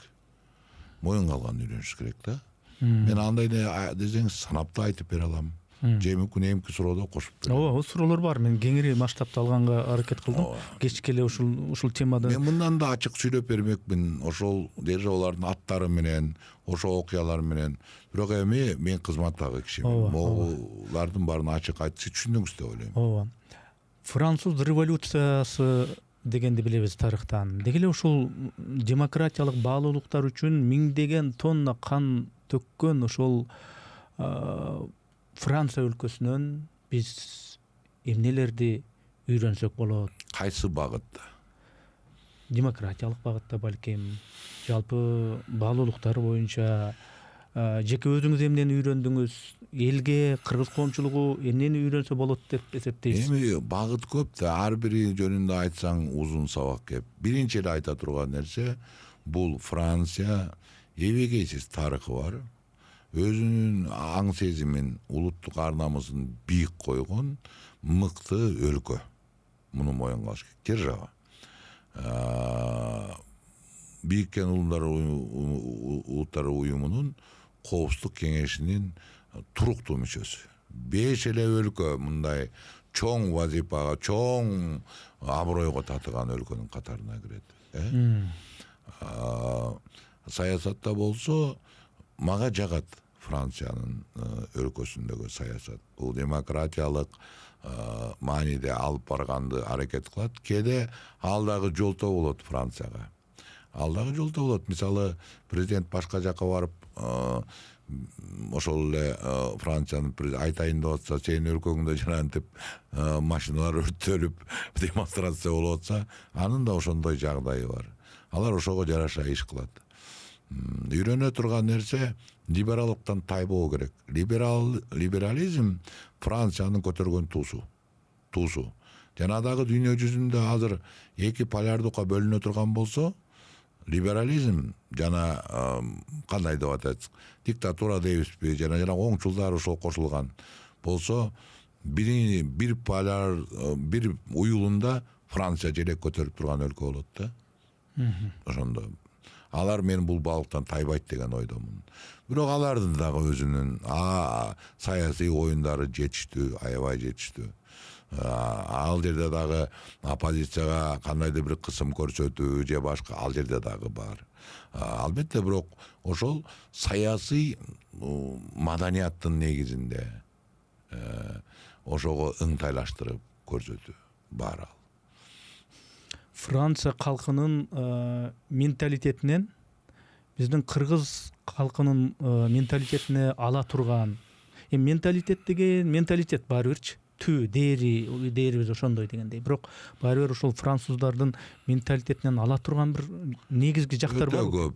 Моюнга алганды үйрөнүшүбүз керек да. Мен андай десеңиз санап да айтып бере алам. же мүмкүн эмки суроодо кошуп берем. ооба суроолор бар, мен кеңири масштабта алганга аракет кылдым. Кечке эле ушул темада Мен мындан да ачык сүйлөп бермекмин, ошол деже алардын аттары менен, ошол окуялар менен. Бирок эми мен кызматтагы кишимин. Могулардын баарын ачык айтып сиз түшүндүңүз деп ойлойм. ооба. Француз революциясы дегенди билебиз тарыхтан. Деги эле ушул демократиялык баалуулуктар үчүн миңдеген тонна кан төккөн ошол Франция өлкөсүнөн биз эмнелерди үйрөнсөк болот? Кайсы багытта? Демократиялык багытта балким, жалпы баалуулуктар боюнча жеке өзүңүз эмнени үйрөндүңүз? Элге, кыргыз коомчулугу эмнени үйрөнсө болот деп эсептейсиз? Эми багыт көп да, ар бири жөнүндө айтсаң узун сабак кеп. Биринчи эле айта турган нерсе бул Франция эбегейсиз тарыхы бар. Өзүнүн аң сезимин, улуттук ар намысын бийик койгон мыкты өлкө. Муну моюнга алыш керек. Держава. Бириккен Улуттар Уюмунун Коопсуздук кеңешинин туруктуу мүчөсү. 5 эле өлкө мындай чоң вазипага, чоң абройго татыган өлкөнүн катарына кирет. Саясатта болсо мага жагат Франциянын өлкөсүндөгү саясат. Бул демократиялык мааниде алып барганды аракет кылат. Кээде ал дагы жолтоо болот Францияга. Ал дагы жолтоо болот. Мисалы, президент башка жака барып, ошол эле Франциянын айтайын деп атса, сенин өлкөңдө жанантип машиналар өрттөлүп, демонстрация болуп атса, анын да ошондой жагдайы бар. Алар ошого жараша иш кылат. Үйрөнө турган нерсе либералдыктан тайбоо керек. Либерализм Франциянын көтөргөн туусу. Жана дагы дүйнө жүзүндө азыр эки полярдукка бөлүнө турган болсо, либерализм жана кандай деп атат, диктатура дейбизби, жана оңчулдар ошол кошулган болсо, бир поляр, бир уюлунда Франция желек көтөрүп турган өлкө болот да. Ошондо алар мен бул балыктан тайбайт деген ойдомун. Бирок алардын дагы өзүнүн саясий оюндары жетиштүү, аябай жетиштүү. Ал жерде дагы оппозицияга кандайдыр бир кысым көрсөтүү же башка ал жерде дагы бар. Албетте, бирок ошол саясий маданияттын негизинде ошого ыңтайлаштырып көрсөтүү бар ал. Франция калкынын менталитетинен биздин кыргыз калкынын менталитетине ала турган. Менталитет деген менталитет баары бирчи. Дээрибиз ошондой дегендей. Бирок баары бир ошол француздардын менталитетинен ала турган бир негизги жактар бар.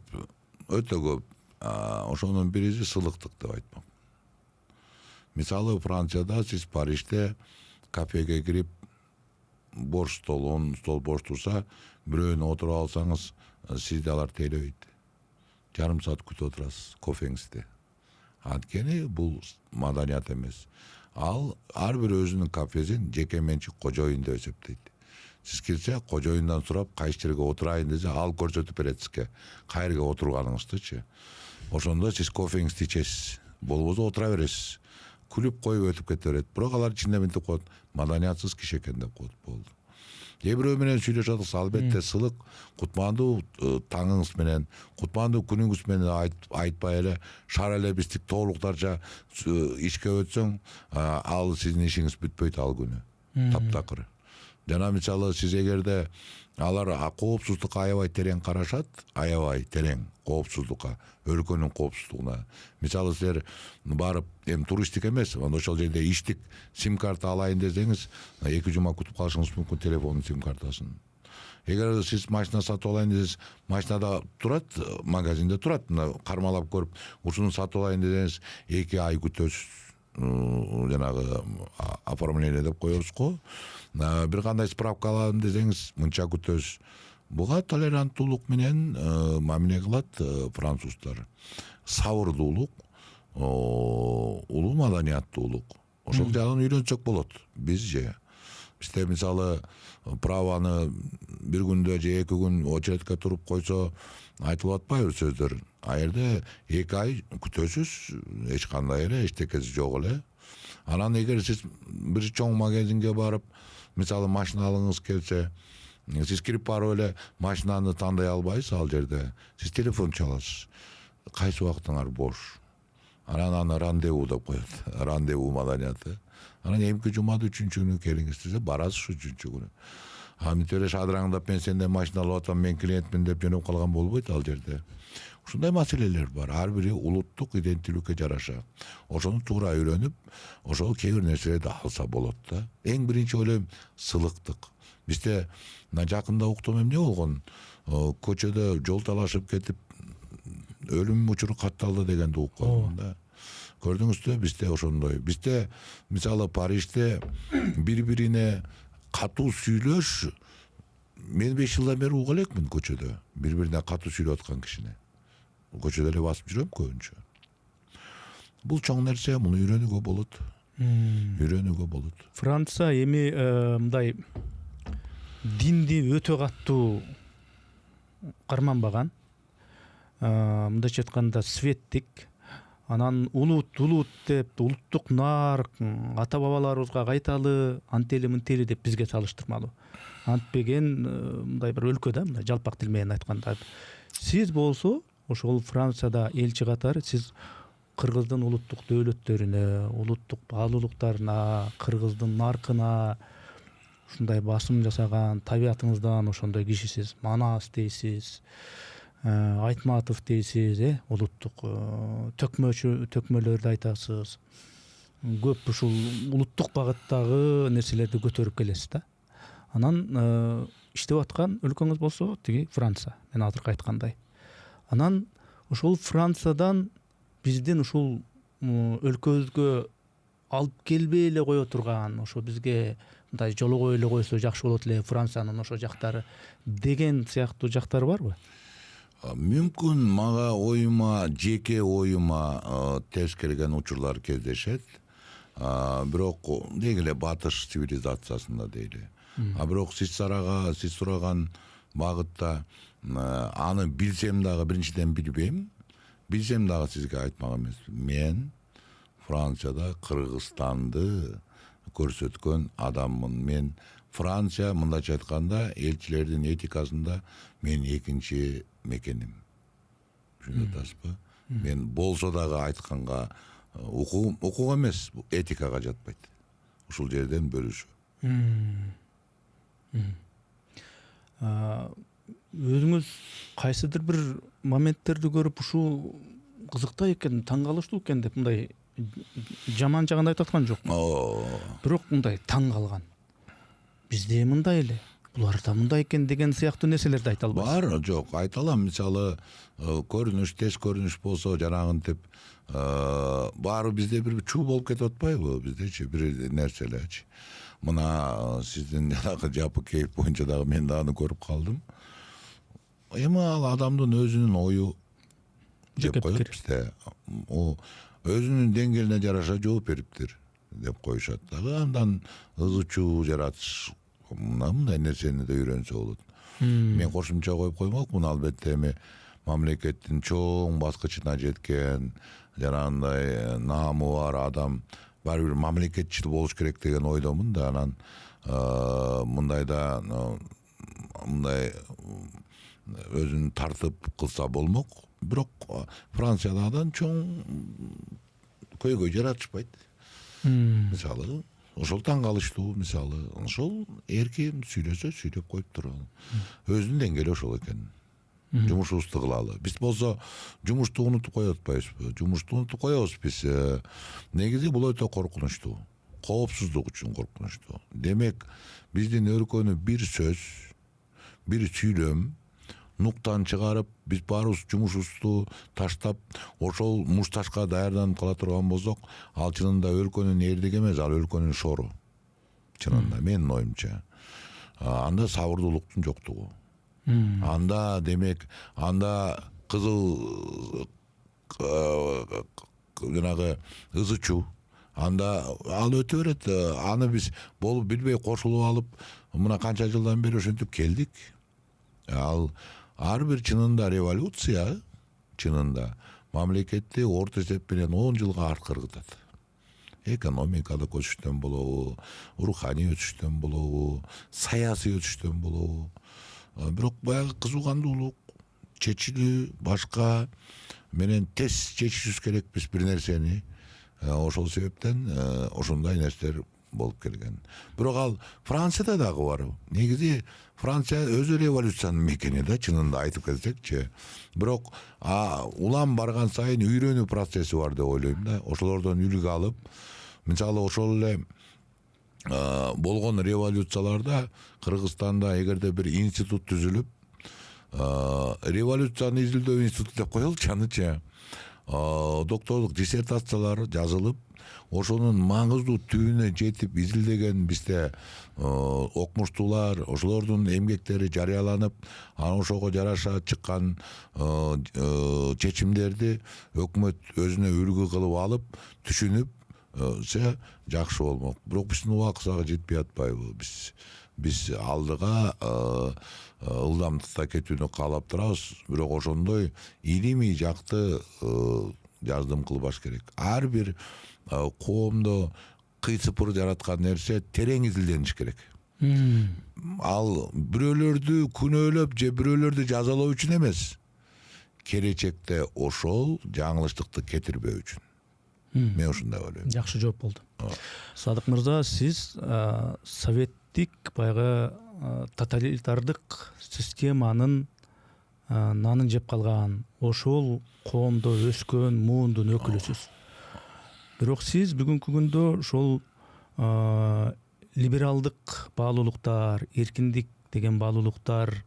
Өтө көп. Ошонун бириси сылыктык деп айтмак. Мисалы, Францияда сиз Парижде кафеге кирип, стол бош турса, бирөөнө отуруп алсаңыз, сизди алар тейлебейт. Жарым саат күтүп отурасыз кофеңизди. Анткени бул маданият эмес. Ал ар бир өзүнүн кафесин жеке менчик кожоюн деп эсептейт. Сиз кирсе, кожоюндан сурап, кайсы жерге отурайын десе, ал көрсөтүп берет сизге, кай жерге отурганыңыздычы. Ошондо сиз кофеңизди ичесиз, болбосо отура бересиз. Күлүп коюп өтүп кете берет. Бирок алар ичинде мынтип коет, маданиятсыз киши экен деп коет, болду. Бирөө менен сүйлөшүп атсак, албетте сылык, кутмандуу таңыңыз менен, кутмандуу күнүңүз менен айтпай эле шар эле биздик тоолуктарча ишке өтсөң, ал сиздин ишиңиз бүтпөйт ал күнү. Таптакыр. Жана мисалы, сиз эгерде алар коопсуздукка аябай терең карашат, аябай терең коопсуздукка, өлкөнүн коопсуздугуна. Мисалы, силер барып, туристтик эмес, ошол жерде иштик сим карта алайын десеңиз, 2 жума күтүп калышыңыз мүмкүн телефондун сим картасын. Эгер сиз машина сатып алайын десеңиз, машинада турат, магазинде турат, кармалап көрүп, ушуну сатып алайын десеңиз, 2 ай күтөсүз. Жанагы оформление деп коебуз го. Бир кандай справка алам десеңиз, мынча күтөсүз. Буга толеранттуулук менен мамиле кылат француздар. Сабырдуулук, улуу маданияттуулук. Ошол жагын үйрөнсөк болот. Бизде мисалы праваны бир күндө же 2 күн очередке туруп койсо, айтылып атпайбы сөздөр. А жерде 2 ай күтөсүз, эч кандай эле эчтекеси жок эле. Анан эгер сиз бир чоң магазинге барып, мисалы машина алыңыз келсе, сиз кирип барып эле машинаны тандай албайсыз ал жерде. Сиз телефон чаласыз. Кайсы убактыңар бош? Анан аны рандеву деп коет. Рандеву маданияты. Анан эмки жумада 3-күнү келиңиз десе, барасыз ушу 3-күнү. Аны төле шадыраңдап мен сенден машина алып атам, мен клиентмин деп жөнөп калган болбойт ал жерде. Ушундай маселелер бар. Ар бири улуттук иденттүүлүккө жараша. Ошону туура үйрөнүп, ошол кээ бир нерселерди алса болот да. Эң биринчи ойлойм сылыктык. Бизде мына жакында уктум эмне болгон? Көчөдө жол талашып кетип өлүм учуру катталды дегенди угуп калдым да. Көрдүңүзбү, бизде ошондой. Бизде мисалы Парижде бири-бирине катуу сүйлөш, мен 5 жылдан бери уга элекмин көчөдө. Бири-бирине катуу сүйлөп аткан кишини. Көчөдө эле басып жүрөм көбүнчө. Бул чоң нерсе, муну үйрөнүүгө болот. Үйрөнүүгө болот. Франция эми мындай динди өтө катуу карманбаган. Мындайча айтканда светтик, анан улут деп улуттук нарк, ата бабаларыбызга кайталы, антели мынтели деп бизге салыштырмалуу. Антпеген мындай бир өлкө да, мындай жалпак тил менен айтканда. Сиз болсо ошол Францияда элчи катары сиз кыргыздын улуттук дөөлөттөрүнө, улуттук баалуулуктарына, кыргыздын наркына ушундай басым жасаган, табиятыңыздан ошондой кишисиз. Манас дейсиз, Айтматов дейсиз, улуттук төкмөлөрдү айтасыз. Көп ушул улуттук багыттагы нерселерди көтөрүп келесиз да. Анан иштеп аткан өлкөңүз болсо тиги Франция, мен азыркы айткандай. Анан ошол Франциядан биздин ушул өлкөбүзгө алып келбей эле кое турган, ошо бизге мындай жолугой эле койсо жакшы болот эле Франциянын ошо жактары деген сыяктуу жактары барбы? Мүмкүн мага оюма, жеке оюма терс келген учурлар кездешет. Бирок деги эле батыш цивилизациясында дейли. Бирок сиз сураган багытта аны билсем дагы биринчиден билбейм. Билсем дагы сизге айтмак эмесмин. Мен Францияда Кыргызстанды көрсөткөн адаммын. Мен Франция, мындайча айтканда, элчилердин этикасында мен экинчи мекеним. Түшүнүп атасызбы? Мен болсо дагы айтканга укук эмес, этикага жатпайт. Ушул жерден бөлүшүү. Өзүңүз кайсыдыр бир моменттерди көрүп ушул кызыктай экен, таң калыштуу экен деп мындай жаман жагын айтып аткан жок. Бирок мындай таң калган. Бизде мындай эле, буларда мындай экен деген сыяктуу нерселерди айта албайсыз? Бар, жок, айта алам. Мисалы, көрүнүш, тез көрүнүш болсо, жанагынтип баары бизде бир чуу болуп кетип атпайбы? Биздечи бир нерселерчи. Мына сиздин жанагы жапы кейп боюнча дагы мен дагы көрүп калдым. Эми ал адамдын өзүнүн ою деп коет бизде. Өзүнүн деңгээлине жараша жооп бериптир деп коюшат дагы. Андан ызычуу жаратыш мындай нерсени да үйрөнсө болот. Мен кошумча коюп коймокмун, албетте эми мамлекеттин чоң баскычына жеткен, жанагындай наамы бар адам баары бир мамлекетчил болуш керек деген ойдомун да. Анан мындайда мындай өзүн тартып кылса болмок. Бирок Франциядагыдан чоң көйгөй жаратышпайт. Мисалы, ошол таң калыштуу, мисалы, ошол эркин сүйлөсө сүйлөп коюп туралы. Өзүнүн деңгээли ошол экен. Жумушубузду кылалы. Биз болсо жумушту унутуп коюп атпайбызбы? Жумушту унутуп коебуз биз. Негизи бул өтө коркунучтуу. Коопсуздук үчүн коркунучтуу. Демек, биздин өлкөнү бир сөз, бир сүйлөм нуктан чыгарып, биз баарыбыз жумушубузду таштап, ошол мушташка даярданып кала турган болсок, ал чынында өлкөнүн эрдиги эмес, ал өлкөнүн шору. Чынында, менин оюмча. Анда сабырдуулуктун жоктугу. Анда демек, анда кызыл жанагы ызычуу, анда ал өтө берет. Аны биз болуп билбей кошулуп алып, мына канча жылдан бери ошентип келдик. Ал ар бир чынында революция, чынында мамлекетти орто эсеп менен 10 жылга арткы ыргытат. экономикалык өсүштөн болобу, руханий өсүштөн болобу, саясий өсүштөн болобу. Бирок баягы кызуугандуулук, чечилүү, башка менен тез чечишибиз керекпиз бир нерсени. Ошол себептен ошондой нерселер болуп келген. Бирок ал Францияда дагы бар. Негизи Франция өзү революциянын мекени да, чынында айтып кетсекчи. Бирок улам барган сайын үйрөнүү процесси бар деп ойлойм да. Ошолордон үлгү алып, мисалы ошол эле болгон революцияларда Кыргызстанда эгерде бир институт түзүлүп, революцияны изилдөө институту деп коелучу анычы. Докторлук диссертациялар жазылып, ошонун маңыздуу түбүнө жетип изилдеген бизде окумуштуулар, ошолордун эмгектери жарыяланып, анан ошого жараша чыккан чечимдерди өкмөт өзүнө үлгү кылып алып, түшүнүп жакшы болмок. Бирок биздин убакытыбызга жетпей атпайбы? Биз алдыга ылдамдыкта кетүүнү каалап турабыз, бирок ошондой илимий жакты жардым кылбаш керек. Ар бир коомдо кыйсыпыр жараткан нерсе терең изилдениш керек. Ал бирөөлөрдү күнөөлөп же бирөөлөрдү жазалоо үчүн эмес, келечекте ошол жаңылыштыкты кетирбөө үчүн. Мен ушундай ойлойм. Жакшы жооп болду. Садык мырза, сиз советтик баягы тоталитардык системанын нанын жеп калган, ошол коомдо өскөн муундун өкүлүсүз. Бирок сиз бүгүнкү күндө ошол либералдык баалуулуктар, эркиндик деген баалуулуктар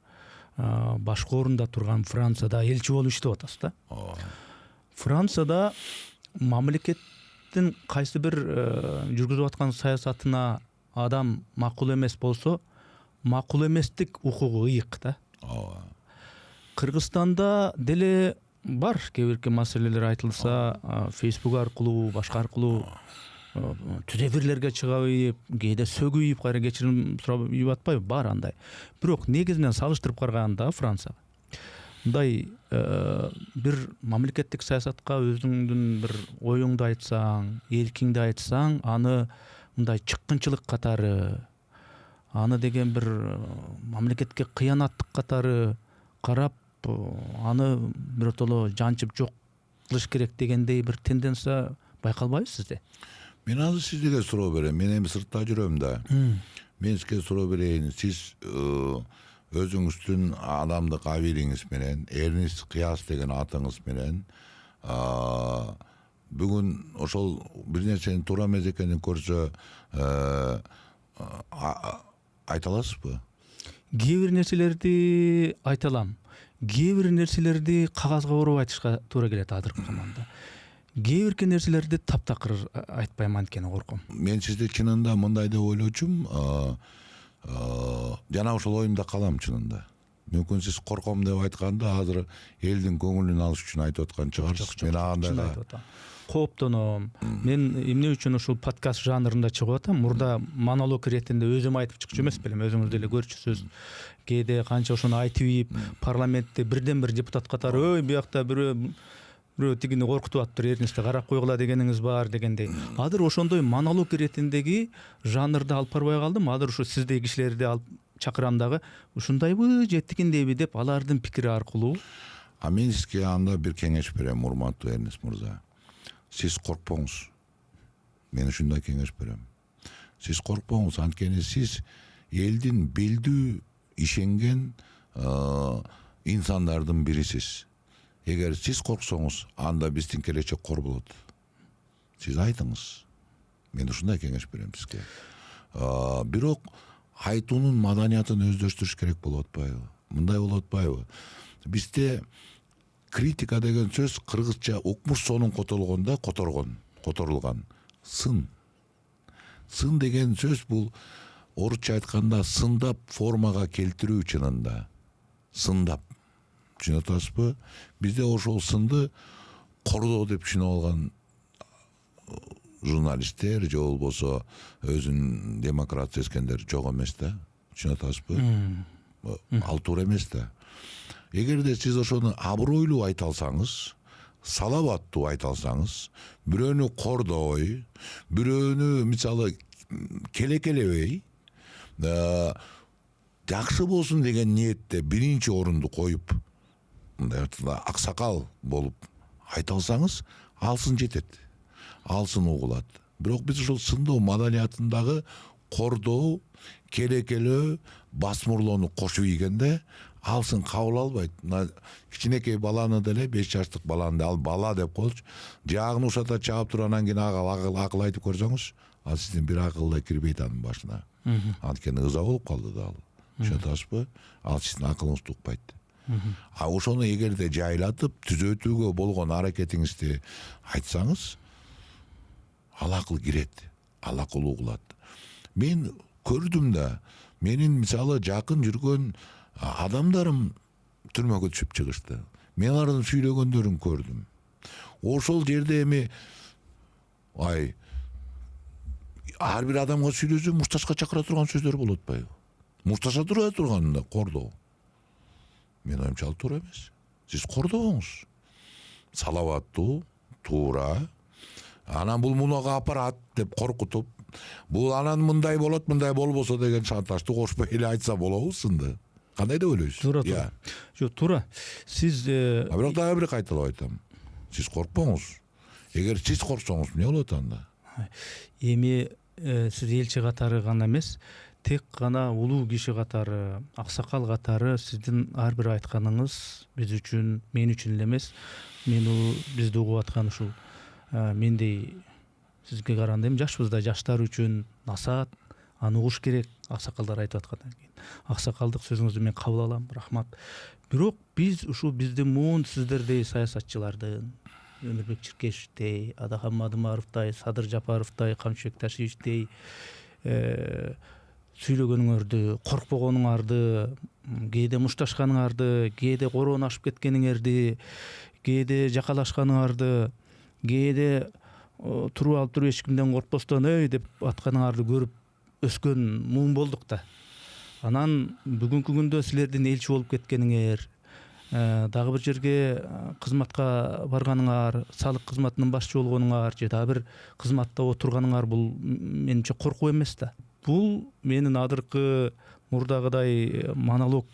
башкы орунда турган Францияда элчи болуп иштеп атасыз да. Францияда мамлекеттин кайсы бир жүргүзүп аткан саясатына адам макул эмес болсо, макул эместик укугу ыйык да. Кыргызстанда деле бар кээ бирки маселелер айтылса, Facebook аркылуу, башка аркылуу түзө бирлерге чыгып, кээде сөгүп, кайра кечирим сурап ийип атпайбы? Бар андай. Бирок негизинен салыштырып караганда Францияга мындай бир мамлекеттик саясатка өзүңдүн бир оюңду айтсаң, эркиңди айтсаң, аны мындай чыккынчылык катары, аны деген бир мамлекетке кыянаттык катары карап, аны биротоло жанчып жок кылыш керек дегендей бир тенденция байкалбайбы сизде? Мен азыр сизге суроо берем. Мен эми сыртта жүрөм да. Мен сизге суроо берейин. Сиз өзүңүздүн адамдык абийириңиз менен, Эрнест Кыяс деген атыңыз менен бүгүн ошол бир нерсенин туура эмес экенин көрсө айта аласызбы? Кээ бир нерселерди айта алам. Кээ бир нерселерди кагазга ороп айтышка туура келет азыркы заманда. Кээ бирки нерселерди таптакыр айтпайм, анткени корком. Мен сизди чынында мындай деп ойлочумун, жана ошол оюмда калам чынында. Мүмкүн сиз корком деп айтканда азыр элдин көңүлүн алыш үчүн айтып аткан чыгарсыз. Мен андай кооптоном. Мен эмне үчүн ушул подкаст жанрында чыгып атам? Мурда монолог иретинде өзүм айтып чыкчу эмес белем, өзүңүз деле көрчүсүз. Кээде канча ошону айтып ийип, парламентте бирден бир депутат катары, ой, биякта бирөө тигини коркутуп атыптыр, Эрнестти карап койгула дегениңиз бар дегендей. Азыр ошондой монолог иретиндеги жанрды алып барбай калдым. Азыр ушу сиздей кишилерди алып чакырам дагы, ушундайбы же тигиндейби деп алардын пикири аркылуу. Мен сизге анда бир кеңеш берем, урматтуу Эрнест мырза. Сиз коркпоңуз. Мен ушундай кеңеш берем. Сиз коркпоңуз, анткени сиз элдин белдүү ишенген инсандардын бирисиз. Эгер сиз корксоңуз, анда биздин келечек кор болот. Сиз айтыңыз. Мен ушундай кеңеш берем сизге. Бирок айтуунун маданиятын өздөштүрүш керек болуп атпайбы? Мындай болуп атпайбы? Бизде критика деген сөз кыргызча укмуш сонун которулган. Сын. Сын деген сөз бул орусча айтканда сындап формага келтирүү чынында. Сындап. Түшүнүп атасызбы? Бизде ошол сынды кордоо деп түшүнүп алган журналисттер же болбосо өзүн демократ сезгендер жок эмес да. Түшүнүп атасызбы? Ал туура эмес да. Эгерде сиз ошону абройлуу айта алсаңыз, салаваттуу айта алсаңыз, бирөөнү кордобой, бирөөнү мисалы келекелебей, жакшы болсун деген ниетте биринчи орунду коюп, аксакал болуп айта алсаңыз, алсын жетет, алсын угулат. Бирок биз ушул сындоо маданиятындагы кордоо, келекелөө, басмырлоону кошуп ийгенде алсын кабыл албайт. Кичинекей баланы деле 5 жаштык баланы ал бала деп коелучу. Жаагын ушата чаап туруп анан кийин акыл айтып көрсөңүз, ал сиздин бир акыл да кирбейт анын башына. Анткени ыза болуп калды да ал. Түшүнүп атасызбы? Ал сиздин акылыңызды укпайт. А ошону эгерде жайлатып түзөтүүгө болгон аракетиңизди айтсаңыз, ал акыл кирет, ал акыл угулат. Мен көрдүм да, менин мисалы жакын жүргөн адамдарым түрмөгө түшүп чыгышты. Мен алардын сүйлөгөндөрүн көрдүм. Ошол жерде эми ар бир адамга сүйлөсө мушташка чакыра турган сөздөр болуп атпайбы? Мушташа тура турганында кордоо. Мен оюмча ал туура эмес. Сиз кордобоңуз. Салаваттуу, туура. Анан бул мунага апарат деп коркутуп, бул анан мындай болот, мындай болбосо деген шантажды кошпой эле айтса болобу сынды? Кандай деп ойлойсуз? Туура. Жок, туура. Сиз бирок дагы бир кайталап айтам. Сиз коркпоңуз. Эгер сиз корксоңуз эмне болот анда? Эми сиз элчи катары гана эмес, тек гана улуу киши катары, аксакал катары сиздин ар бир айтканыңыз биз үчүн, мен үчүн эле эмес, бизди угуп аткан ушул мендей сизге караганда эми жашпыз да, жаштар үчүн насаат, аны угуш керек. Аксакалдар айтып аткандан кийин аксакалдык сөзүңүздү мен кабыл алам, рахмат. Бирок биз ушул биздин муун сиздердей саясатчылардын, Өмүрбек Чиркешевдей, Адахан Мадымаровдой, Садыр Жапаровдой, Камчыбек Ташиевичтей сүйлөгөнүңөрдү, коркпогонуңарды, кээде мушташканыңарды, кээде короону ашып кеткениңерди, кээде жакалашканыңарды, кээде туруп алып туруп эч кимден коркпостон деп атканыңарды көрүп өскөн муун болдук да. Анан бүгүнкү күндө силердин элчи болуп кеткениңер, дагы бир жерге кызматка барганыңар, салык кызматынын башчы болгонуңар же дагы бир кызматта отурганыңар бул менимче коркуу эмес да. Бул менин адыркы мурдагыдай монолог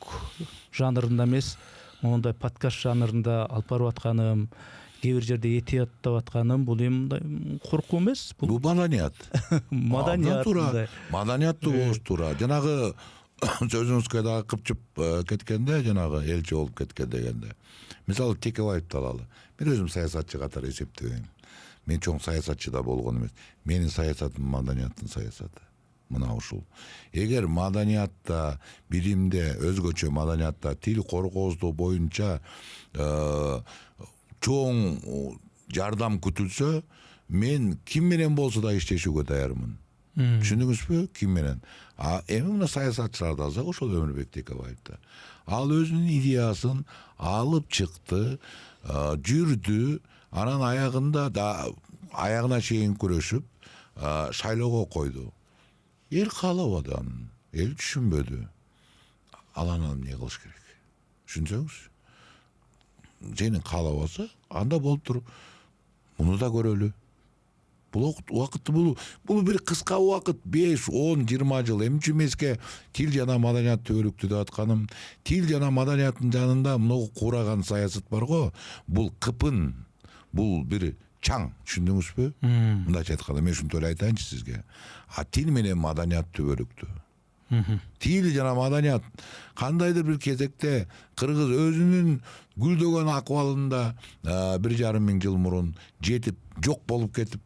жанрында эмес, мондай подкаст жанрында алып барып атканым, кээ бир жерде этияттап атканым бул эми коркуу эмес, бул маданият. маданият. Маданияттуу болуш туура. Жанагы сөзүңүзгө дагы кыпчып кеткенде, жанагы элчи болуп кеткен дегенде. Мисалы Текебаевди алалы. Мен өзүм саясатчы катары эсептебейм. Мен чоң саясатчы да болгон эмес. Менин саясатым маданияттын саясаты. Мына ушул. Эгер маданиятта, билимде, өзгөчө маданиятта тил коргооздоо боюнча чоң жардам күтүлсө, мен ким менен болсо да иштешүүгө даярмын. Түшүндүңүзбү? Ким менен? Эми мына саясатчыларды алсак, ошол Өмүрбек Текебаевди. Ал өзүнүн идеясын алып чыкты, жүрдү, анан аягына чейин күрөшүп, шайлоого койду. Эл каалабады анын, эл түшүнбөдү. Ал анан эмне кылыш керек? Түшүнсөңүз? Сенин каалабаса, анда болуп туруп, муну да көрөлү. Бул убакытты бул бир кыска убакыт, 5, 10, 20 жыл. Эмне үчүн эмеске тил жана маданият түбөлүктү деп атканым? Тил жана маданияттын жанында мына кураган саясат барго, бул кыпын, бул бир чаң, түшүндүңүзбү? Мындайча айтканда, мен ушинтип эле айтайынчы сизге. Тил менен маданият түбөлүктү. Тил жана маданият кандайдыр бир кезекте кыргыз өзүнүн гүлдөгөн акыбалында 1,5 миң жыл мурун жетип, жок болуп кетип,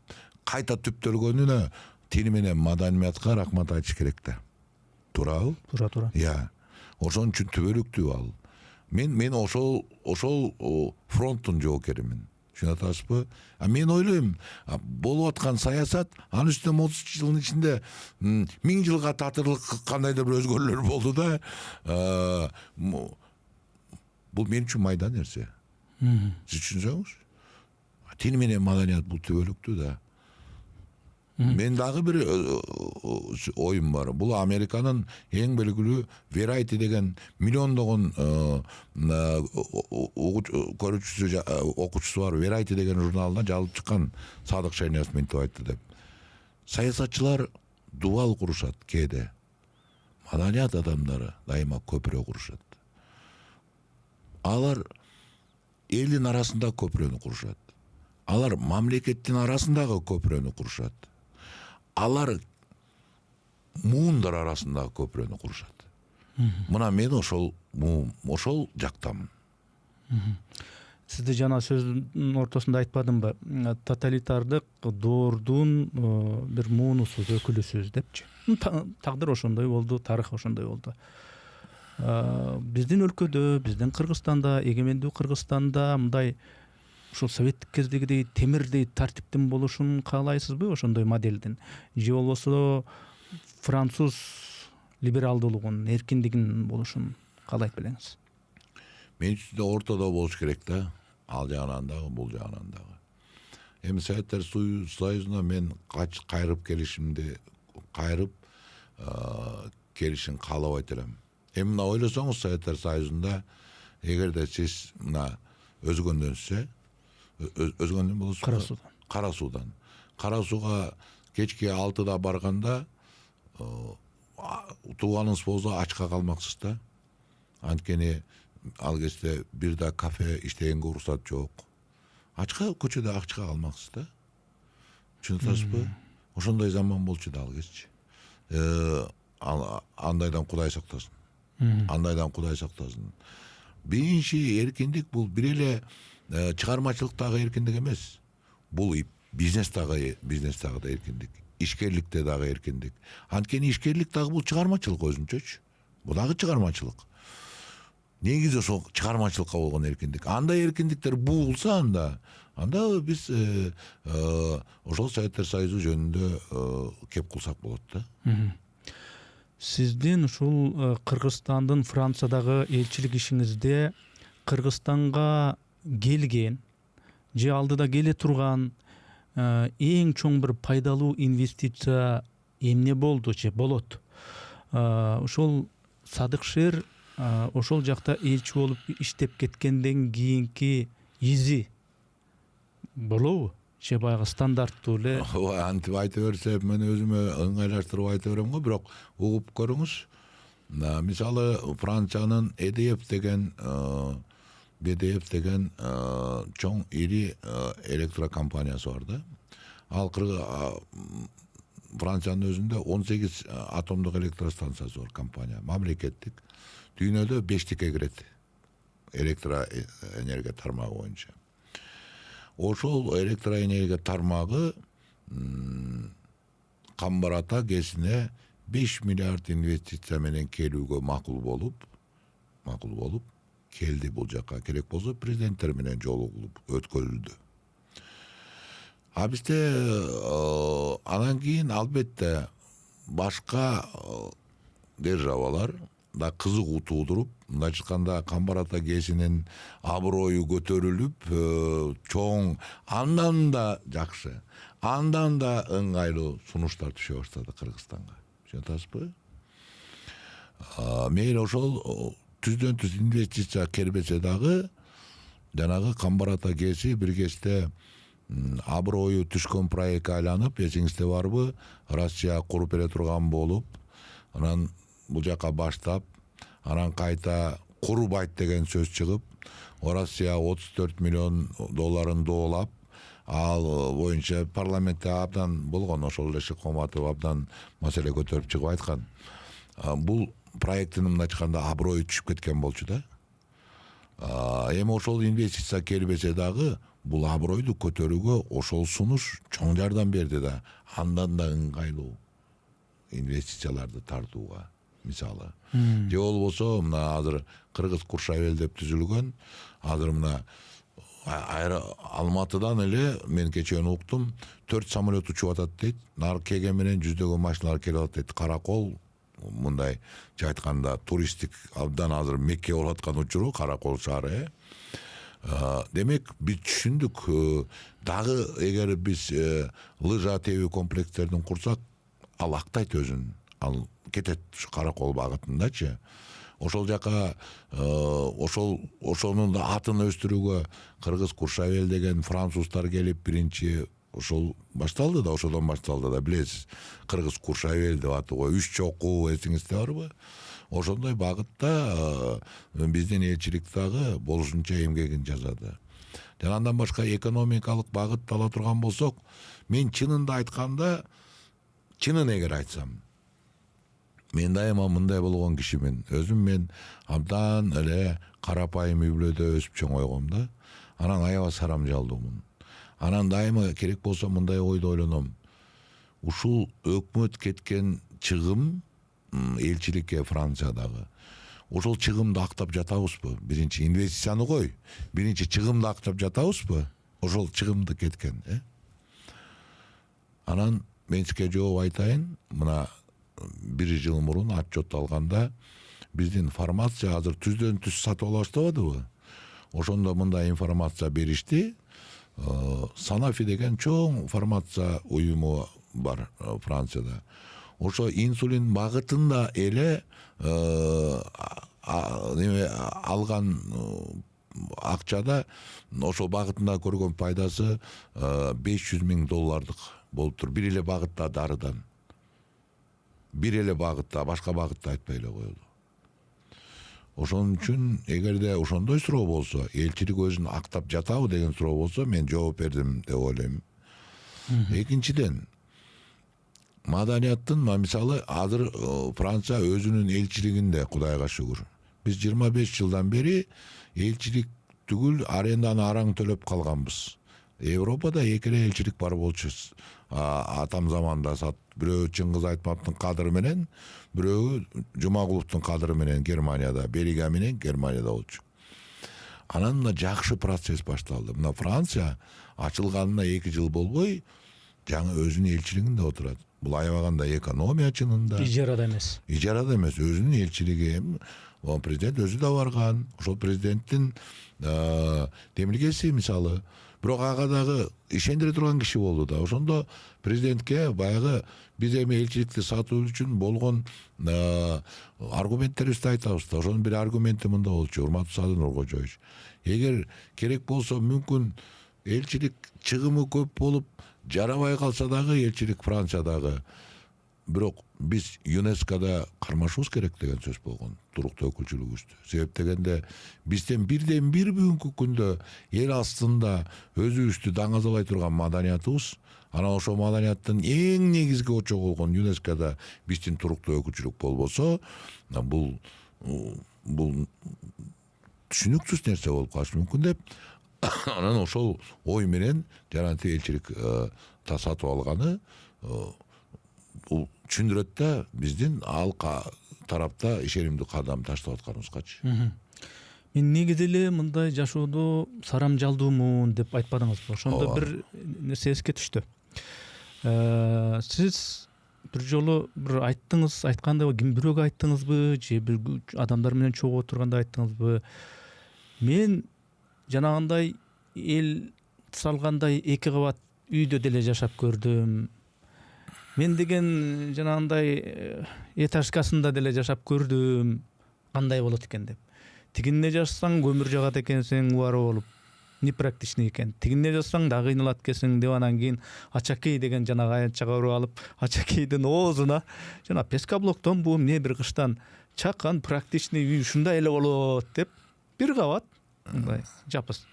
кайта түптөлгөнүнө тил менен маданиятка рахмат айтыш керек да. Туурабы? Туура. Ошон үчүн түбөлүктүү ал. Мен ошол фронттун жоокеримин. Түшүнүп атасызбы? Мен ойлойм, болуп аткан саясат, анын үстүнө 30 жылдын ичинде 1000 жылга татырлык кандайдыр бир өзгөрүүлөр болду да, бул мен үчүн майда нерсе. Сиз түшүнсөңүз? Тил менен маданият бул түбөлүктүү да. Мен дагы бир оюм бар. Бул Американын эң белгилүү Variety деген миллиондогон көрүүчүсү окуучусу бар Variety деген журналына жазып чыккан Садык Шайниязов мынтип айтты деп. Саясатчылар дубал курушат кээде. Маданият адамдары дайыма көпүрө курушат. Алар элдин арасында көпүрөнү курушат. Алар мамлекеттин арасындагы көпүрөнү курушат. Алар муундар арасындагы көпүрөнү курушат. Мына мен ошол жактамын. Сизди жана сөздүн ортосунда айтпадымбы? Тоталитардык доордун бир муунусуз, өкүлүсүз депчи. Тагдыр ошондой болду, тарых ошондой болду. Биздин өлкөдө, биздин Кыргызстанда, эгемендүү Кыргызстанда мындай ушул советтик кездегидей темирдей тартиптин болушун каалайсызбы, ошондой моделдин? Же болбосо француз либералдуулугун, эркиндигин болушун каалайт белеңиз? Менчү ортодо болуш керек да. Ал жагынан дагы, бул жагынан дагы. Эми Советтер Союзуна мен кайрып келишимди келишин каалабайт элем. Эми мына ойлосоңуз, Советтер Союзунда эгерде сиз мына өзгөндөнсө, өзгөндөн болосузбу? Кара Суудан. Кара Сууга кечки 6-да барганда тууганыңыз болсо ачка калмаксыз да. Анткени ал кезде бир да кафе иштегенге уруксат жок. Көчөдө ачка калмаксыз да. Түшүнүп атасызбы? Ошондой заман болчу да ал кезчи. Андайдан Кудай сактасын. Андайдан Кудай сактасын. Биринчи эркиндик бул бир эле чыгармачылыктагы эркиндик эмес. Бул бизнестагы да эркиндик. Ишкерликте дагы эркиндик. Анткени ишкерлик дагы бул чыгармачылык өзүнчөчү. Бул дагы чыгармачылык. Негизи ошол чыгармачылыкка болгон эркиндик. Андай эркиндиктер буулса анда биз ошол Советтер Союзу жөнүндө кеп кылсак болот да. Сиздин ушул Кыргызстандын Франциядагы элчилик ишиңизде Кыргызстанга келген же алдыда келе турган эң чоң бир пайдалуу инвестиция эмне болду же болот? Ошол Садыкшер ошол жакта элчи болуп иштеп кеткенден кийинки изи болобу? Же баягы стандарттуу эле? Антип айта берсе мен өзүмө ыңгайлаштырып айта берем го, бирок угуп көрүңүз. Мисалы Франциянын EDF деген чоң ири электрокомпаниясы бар да. Ал Франциянын өзүндө 18 атомдук электростанциясы бар компания, мамлекеттик. Дүйнөдө 5-тикке кирет электроэнергия тармагы боюнча. Ошол электроэнергия тармагы Камбар Ата КЭСине 5 миллиард инвестиция менен келүүгө макул болуп келди бул жакка. Керек болсо президенттер менен жолугулуп өткөрүлдү. Бизде анан кийин албетте башка державалар да кызыгуу туудуруп, мындайча айтканда Камбар Ата КЭСинин аброю көтөрүлүп, чоң, андан да жакшы, андан да ыңгайлуу сунуштар түшө баштады Кыргызстанга. Түшүнүп атасызбы? Мейли ошол түздөн түз инвестиция келбесе дагы, жанагы Камбар Ата КЭСи бир кезде аброю түшкөн проектке айланып, эсиңизде барбы, Россия куруп бере турган болуп, анан бул жака баштап, анан кайта курбайт деген сөз чыгып, Россия 34 миллион долларын доолап, ал боюнча парламентте абдан болгон, ошол эле Шыкмаматов абдан маселе көтөрүп чыгып айткан. Бул проекттин мындайча айтканда аброю түшүп кеткен болчу да. Эми ошол инвестиция келбесе дагы, бул абройду көтөрүүгө ошол сунуш чоң жардам берди да. Андан да ыңгайлуу инвестицияларды тартууга. Мисалы. Же болбосо мына азыр Кыргыз Куршавел деп түзүлгөн, азыр мына Алматыдан эле мен кечен уктум, 4 самолет учуп атат дейт. Нар келген менен жүздөгөн машиналар келип атат дейт. Каракол мындай айтканда туристтик абдан азыр Мекке болуп аткан учуру Каракол шаары. Демек биз түшүндүк, дагы эгер биз лыжа тебүү комплекстерин курсак, ал актайт өзүн, ал кетет Каракол багытындачы. Ошол жака ошонун да атын өстүрүүгө кыргыз Куршавел деген француздар келип биринчи ошол башталды да, ошодон башталды да, билесиз. Кыргыз Куршавел деп атыгы, 3 чокуу эсиңизде барбы? Ошондой багытта биздин элчилик дагы болушунча эмгегин жасады. Жана андан башка экономикалык багыт ала турган болсок, мен чынында айтканда, чынын эгер айтсам, мен дайыма мындай болгон кишимин. Өзүм мен абдан эле карапайым үй бүлөдө өсүп чоңойгом да. Анан аябай сарамжалдуумун. Анан дайыма керек болсо мындай ойду ойлоном. Ушул өкмөт кеткен чыгым элчиликке Франциядагы. Ошол чыгымды актап жатабызбы? Биринчи инвестицияны кой. Биринчи чыгымды актап жатабызбы? Ошол чыгымды кеткен, Анан мен сизге жооп айтайын. Мына 1 жыл мурун отчет алганда биздин формация азыр түздөн түз сатып ала баштабадыбы? Ошондо мындай информация беришти. Санафи деген чоң фармация уюму бар Францияда. Ошо инсулин багытында эле алган акчада ошол багытында көргөн пайдасы $500,000 болуп тур. Бир эле багытта дарыдан. Бир эле багытта, башка багытта айтпай эле коелу. Ошон үчүн эгерде ошондой суроо болсо, элчилик өзүн актап жатабы деген суроо болсо, мен жооп бердим деп ойлойм. Экинчиден, маданияттын, мисалы, азыр Франция өзүнүн элчилигинде, Кудайга шүгүр. Биз 25 жылдан бери элчилик түгүл аренданы араң төлөп калганбыз. Европада эки эле элчилик бар болчу. Атам заманда бирөө Чыңгыз Айтматовдун кадыры менен, бирөө Жумагуловдун кадыры менен Германияда, Берига менен Германияда болчу. Анан мына жакшы процесс башталды. Мына Франция ачылганына 2 жыл болбой, жаңы өзүнүн элчилигинде отурат. Бул аябаганда экономия чынында. Ижарада эмес. Ижарада эмес, өзүнүн элчилиги. Президент өзү да барган. Ошол президенттин демилгеси мисалы. Бирок ага дагы ишендире турган киши болду да. Ошондо президентке баягы биз эми элчиликти сатуу үчүн болгон аргументтерибизди айтабыз да. Ошонун бир аргументи мында болчу, урматтуу Садыр Нуркожоевич. Эгер керек болсо мүмкүн элчилик чыгымы көп болуп жарабай калса дагы элчилик Франциядагы, бирок биз ЮНЕСКОда кармашыбыз керек деген сөз болгон, туруктуу өкүлчүлүгүбүздү. Себеп дегенде бизден бирден бир бүгүнкү күндө эл астында өзүбүздү даңазалай турган маданиятыбыз, анан ошол маданияттын эң негизги очогу болгон ЮНЕСКОда биздин туруктуу өкүлчүлүк болбосо, бул түшүнүксүз нерсе болуп калышы мүмкүн деп, анан ошол ой менен жанагы элчилик сатып алганы бул түшүндүрөт да биздин ал тарапта ишенимдүү кадам таштап атканыбызгачы. Мен негизи эле мындай жашоодо сарамжалдуумун деп айтпадыңызбы? Ошондо бир нерсе эске түштү. Сиз бир жолу бир айттыңыз, айтканда ким бирөөгө айттыңызбы, же бир адамдар менен чогуу отурганда айттыңызбы? Мен жанагындай эл салгандай 2 кабат үйдө деле жашап көрдүм. Мен деген жанагындай этажкасында деле жашап көрдүм. Кандай болот экен деп. Тигине жашсаң көмүр жагат экенсиң, убары болуп, непрактичный экен. Тигине жашсаң да кыйналат экенсиң деп, анан кийин ачакей деген жанагы аянтчага уруп алып, ачакейдин оозуна жана пескоблоктон бу эмне бир кыштан чаккан практичный үй ушундай эле болот деп, 1 кабат мындай жапыс.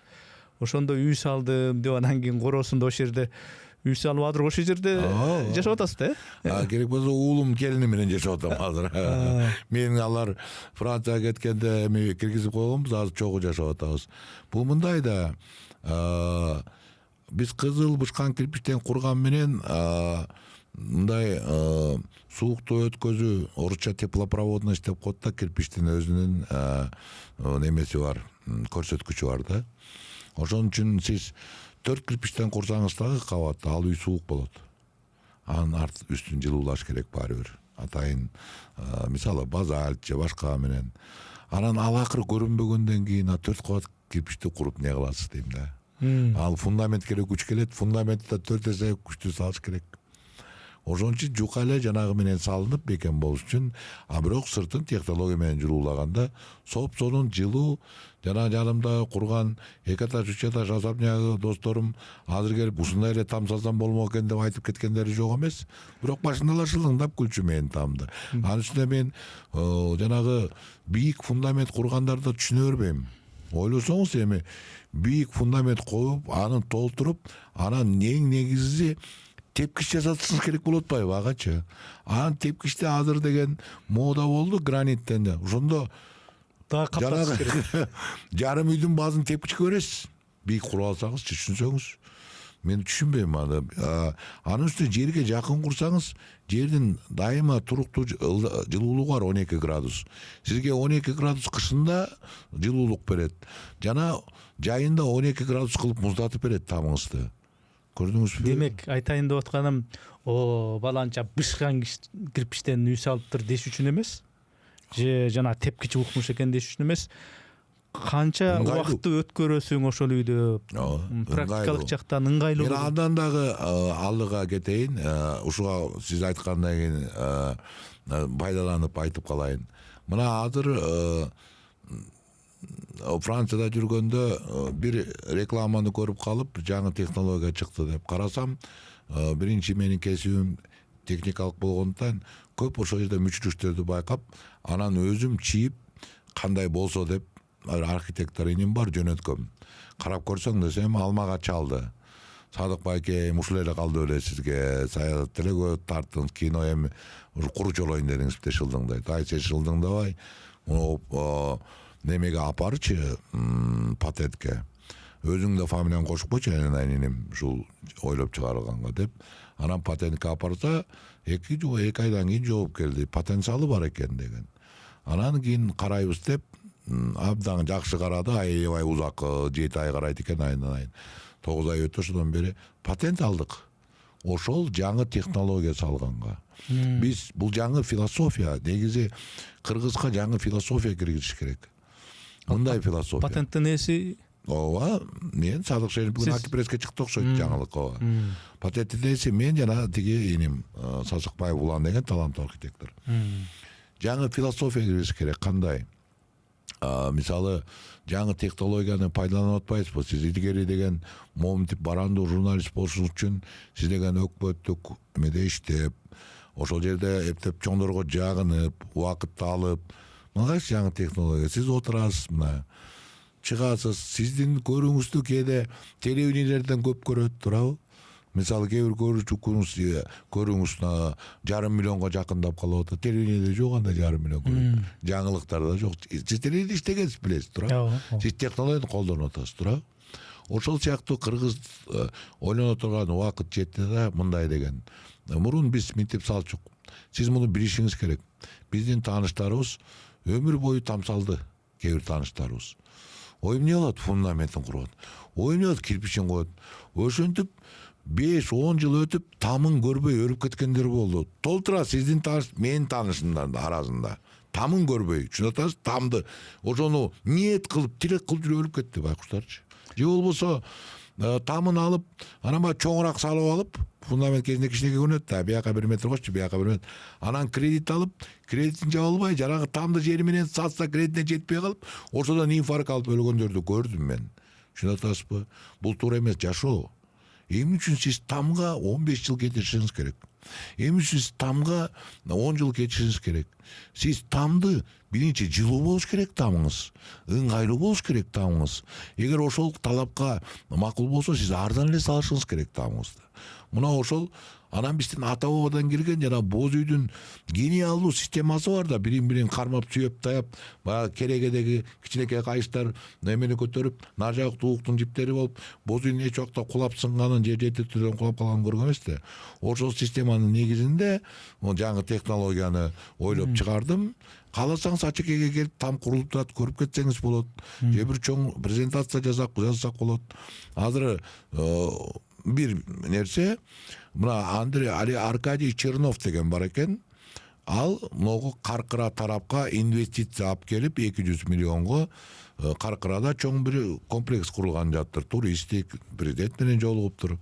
Ошондо үй салдым деп, анан кийин короосунда ошол жерде үй салып азыр ошол жерде жашап атасыз да? Керек болсо уулум келини менен жашап атам азыр. Мен алар Францияга кеткенде эми киргизип койгонбуз, азыр чогуу жашап атабыз. Бул мындай да, биз кызыл бышкан кирпичтен курган менен мындай суукту өткөзүү, орусча теплопроводность деп коет да, кирпичтин өзүнүн немеси бар, көрсөткүчү бар да. Ошон үчүн сиз 4 кирпичтен курсаңыз дагы кабатта ал үй суук болот. Анын үстүн жылуулаш керек баары бир. Атайын мисалы базальт же башка менен. Анан ал акыры көрүнбөгөндөн кийин 4 кабат кирпичти куруп не кыласыз дейм да. Ал фундамент керек күч келет, фундаментте 4 эсе күчтүү салыш керек. Ошон үчүн жука эле жанагы менен салынып бекем болуш үчүн, а бирок сыртын технология менен жылуулаганда соп-сонун жылуу жана жанымда курган 2 этаж 3 этаж особнягы досторум азыр келип ушундай эле там салсам болмок экен деп айтып кеткендери жок эмес. Бирок башында эле шылыңдап күлчү менин тамды. Анын үстүнө мен жанагы бийик фундамент кургандарды түшүнө бербейм. Ойлосоңуз эми бийик фундамент коюп, аны толтуруп, анан эң негизи тепкич жасатышыңыз керек болуп атпайбы агачы. Анан тепкичте азыр деген мода болду граниттен. Ошондо дагы каптатыш керек. Жарым үйдүн базын тепкичке бересиз. Бийик куруп алсаңыз, түшүнсөңүз. Мен түшүнбөйм аны. Анын үстүнө жерге жакын курсаңыз, жердин дайыма туруктуу жылуулугу бар 12 градус. Сизге 12 градус кышында жылуулук берет. Жана жайында 12 градус кылып муздатып берет тамыңызды. Көрдүңүзбү? Демек айтайын деп атканым, баланча бышкан кирпичтен үй салыптыр деш үчүн эмес, же жана тепкичи укмуш экен деш үчүн эмес, канча убакытты өткөрөсүң ошол үйдө практикалык жактан ыңгайлуу. Мен андан дагы алдыга кетейин, ушуга сиз айткандан кийин пайдаланып айтып калайын. Мына азыр Францияда жүргөндө бир рекламаны көрүп калып, жаңы технология чыкты деп карасам, биринчи менин кесибим техникалык болгондуктан көп ошол жерде мүчүрүштөрдү байкап, анан өзүм чийип кандай болсо деп архитектор иним бар жөнөткөм. Карап көрсөң десем алмага чалды. Садык байкем ушул эле калды беле сизге, саят эле көп тарттыңыз, кино эми куруч олоюн дедиңиз бите шылдыңдайт. Ай сен шылдыңдабай, немеге апарчы патентке. Өзүң да фамилияң кошуп койчу, иним ушул ойлоп чыгарылганга деп. Анан патентке апарса, 2 айдан кийин жооп келди. Потенциалы бар экен деген. Анан кийин карайбыз деп, абдан жакшы карады, аябай узак 7 ай карайт экен айдан айын. 9 ай өтө ошондон бери патент алдык. Ошол жаңы технология салганга. Биз бул жаңы философия, негизи кыргызга жаңы философия киргизиш керек. Мындай философия. Патенттин ээси ооба, мен Садык Шерип бүгүн Акипреске чыкты окшойт жаңылык ооба. Патенттин ээси мен жана тиги иним Сасыкбаев Улан деген таланттуу архитектор. Жаңы философия киргизиш керек. Кандай? Мисалы, жаңы технологияны пайдаланып атпайсызбы? Сиз илгери деген моминтип барандуу журналист болушуңуз үчүн сиз деген өкмөттүк эмеде иштеп, ошол жерде эптеп чоңдорго жагынып, убакытты алып, мына жаңы технология. Сиз отурасыз мына, чыгасыз, сиздин көрүүңүздү кээде телевидениелерден көп көрөт, туурабы? Мисалы, кээ бир көрүүңүз жарым миллионго жакындап калып атат. Телевидениеде жок анда жарым миллион көрүү. Жаңылыктарда жок. Сиз телевидениеде иштегенсиз, билесиз, туурабы? Сиз технологияны колдонуп атасыз, туурабы? Ошол сыяктуу кыргыз ойлоно турган убакыт жетти да, мындай деген. Мурун биз минтип салчук. Сиз муну билишиңиз керек. Биздин тааныштарыбыз өмүр бою тамсалды, кээ бир тааныштарыбыз. Ой эмне болот? Фундаментин курат. Ой эмне болот? Кирпичин коет. Ошентип 5-10 жыл өтүп тамын көрбөй өлүп кеткендер болду. Толтура сиздин тааныш, менин таанышымдардын арасында. Тамын көрбөй, түшүнөтсүз, тамды ошону ниет кылып, тилек кылып жүрүп өлүп кетти байкуштарчы. Же болбосо тамын алып, анан чоңураак салып алып, фундамент кезинде кичинекей көрүнөт да, бияка 1 метр койчу, бияка 1 метр. Анан кредит алып, кредитин жаба албай, жанагы тамды жери менен сатса кредитине жетпей калып, ошодон инфаркт алып өлгөндөрдү көрдүм мен. Түшүнүп атасызбы? Бул туура эмес жашоо. Эмне үчүн сиз тамга 15 жыл кетиришиңиз керек? Эмне үчүн сиз тамга 10 жыл кетиришиңиз керек? Сиз тамды биринчи жылуу болуш керек тамыңыз, ыңгайлуу болуш керек тамыңыз. Эгер ошол талапка макул болсо, сиз арзан эле салышыңыз керек тамыңызды. Мына ошол анан биздин ата бабадан келген жана боз үйдүн гениалдуу системасы бар да, бирин кармап сүйөп таяп, баягы керегедеги кичинекей кайыштар немени көтөрүп, нар жак тууктун жиптери болуп, боз үйдүн эч убакта кулап сынганын, же жетектүүдөн кулап калганын көргөн эмес да. Ошол системанын негизинде жаңы технологияны ойлоп чыгардым. Кааласаңыз ачекеге келип там курулуп турат, көрүп кетсеңиз болот. Же бир чоң презентация жасасак болот. Азыр бир нерсе, мына Аркадий Чернов деген бар экен. ал могу Каркыра тарапка инвестиция алып келип 200 миллионго Каркырада чоң бир комплекс курулган жатыр. Туристтик, президент менен жолугуптур.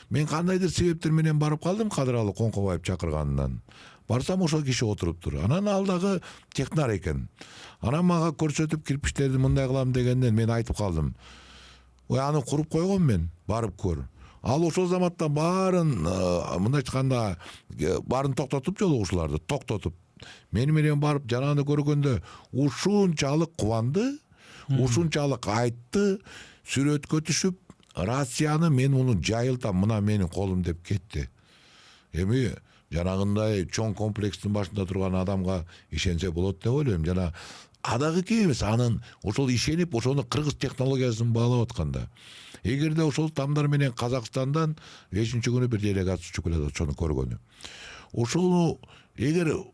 Мен кандайдыр себептер менен барып калдым Кадыралы Коңкобаев чакырганынан. Барсам ошол киши отуруптур. Анан ал дагы технар экен. Анан мага көрсөтүп кирпичтерди мындай кылам дегенден мен айтып калдым. Ой, аны куруп койгом мен, барып көр. Ал ошол заматта баарын мындай айтканда баарын токтотуп жолугушууларды токтотуп мени менен барып жанаганы көргөндө ушунчалык кубанды, ушунчалык айтты, сүрөткө түшүп Россияны мен муну жайылтам, мына менин колум деп кетти. Эми жанагындай чоң комплекстин башында турган адамга ишенсе болот деп ойлойм. Жана адагы кем эмес, анын ошол ишенип, ошону кыргыз технологиясын баалап атканда. Эгерде ошол тамдар менен Казакстандан 5-күнү бир делегация учуп келет, ошону көргөнү. Ошону эгер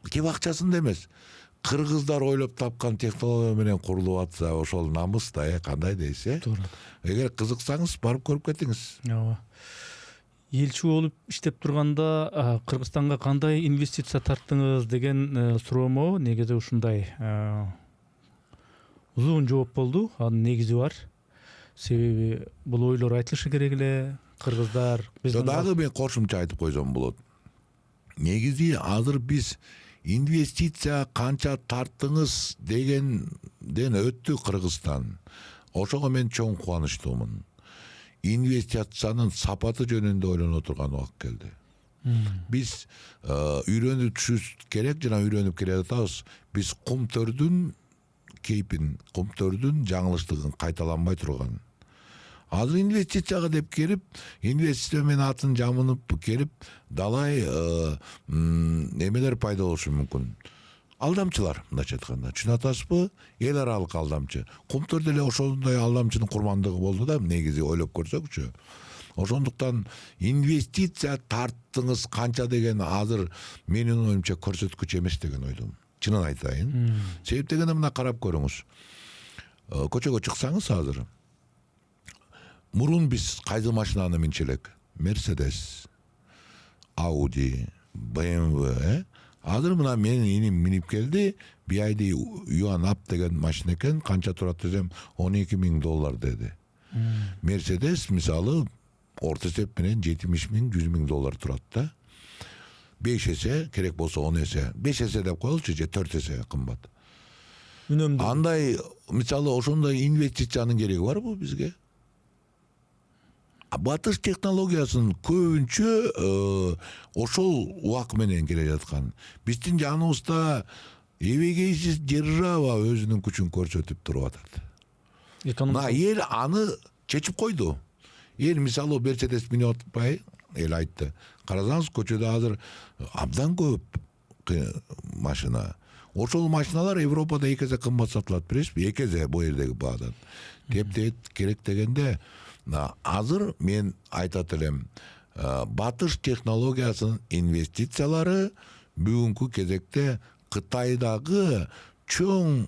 кеп акчасында эмес, кыргыздар ойлоп тапкан технология менен курулуп атса, ошол намыс да, кандай дейсе. Туура. Эгер кызыксаңыз, барып көрүп кетиңиз. Ооба. Элчи болуп иштеп турганда Кыргызстанга кандай инвестиция тарттыңыз деген суроомо негизи ушундай узун жооп болду. Анын негизи бар. Себеби бул ойлор айтылышы керек эле. Кыргыздар Жо дагы мен кошумча айтып койсом болот. Негизи азыр биз инвестиция канча тарттыңыз дегенден өттү Кыргызстан. Ошого мен чоң кубанычтуумун. Инвестициянын сапаты жөнүндө ойлоно турган убакыт келди. Биз үйрөнүп түшүш керек, жана үйрөнүп келе жатабыз. Биз кумтөрдүн кейпин, кумтөрдүн жаңылыштыгын кайталанбай турган. Азыр инвестицияга деп келип, инвестиция менен атын жамынып келип, далай немелер пайда болушу мүмкүн. Алдамчылар, мындайча айтканда, түшүнүп атасызбы? Эл аралык алдамчы. Кумтөр деле ошондой алдамчынын курмандыгы болду да, негизи ойлоп көрсөкчү. Ошондуктан инвестиция тарттыңыз канча деген азыр менин оюмча көрсөткүч эмес деген ойдум. Чынын айтайын. Себеп дегенде мына карап көрүңүз. Көчөгө чыксаңыз азыр. Мурун биз кайсы машинаны минче элек? Mercedes, Audi, BMW, Азыр мына менин иним минип келди. BYD Yuan Up деген машина экен. Канча турат десем, $12,000 деди. Mercedes мисалы орто эсеп менен $70,000-$100,000 турат да. 5 эсе, керек болсо 10 эсе. 5 эсе деп коелучу, же 4 эсе кымбат. үнөмдүү. Андай мисалы ошондой инвестициянын кереги барбы бизге? Батыш технологиясын көбүнчө ошол убак менен келе жаткан. Биздин жаныбызда эбегейсиз держава өзүнүн күчүн көрсөтүп туруп атат. Мына эл аны чечип койду. Эл мисалы Mercedes минип атпай, эл айтты. Карасаңыз көчөдө азыр абдан көп машина. Ошол машиналар Европада 2 эсе кымбат сатылат, билесизби? 2 эсе бу жердеги баадан. Деп керек дегенде азыр мен айтат элем, батыш технологиясынын инвестициялары бүгүнкү кезекте Кытайдагы чоң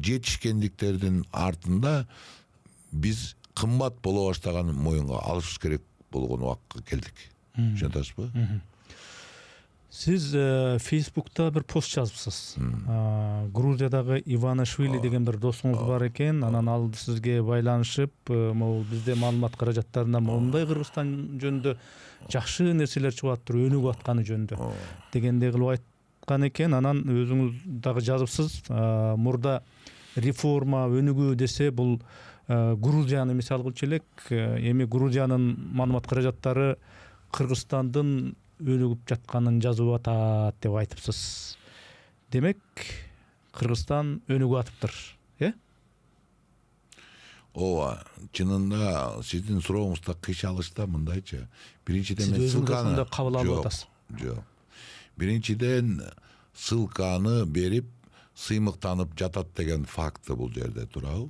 жетишкендиктердин артында биз кымбат боло баштаганын моюнга алышыбыз керек болгон убакка келдик. Түшүнүп атасызбы? Сиз Facebook'та bir пост жазыпсыз. Грузиядагы Иванишвили деген bir досуңуз бар экен. Анан ал сизге байланышып, могул бизде маалымат каражаттарында мондай Кыргызстан жөнүндө жакшы нерселер чыгып атыр, өнүгүп атканы жөнүндө дегендей кылып айткан экен. Анан өзүңүз дагы жазыпсыз. Мурда реформа, өнүгүү десе бул Грузияны мисал кылчу элек. Эми Грузиянын маалымат каражаттары Кыргызстандын өнүгүп жатканын жазып атат деп айтыпсыз. Демек, Кыргызстан өнүгүп атыптыр, Ооба, чынында сиздин сурооңузда кыйшалышта мындайча. Биринчиден мен ссылканы кабыл алып атасыз. Жок. Биринчиден ссылканы берип, сыймыктанып жатат деген факты бул жерде турабы?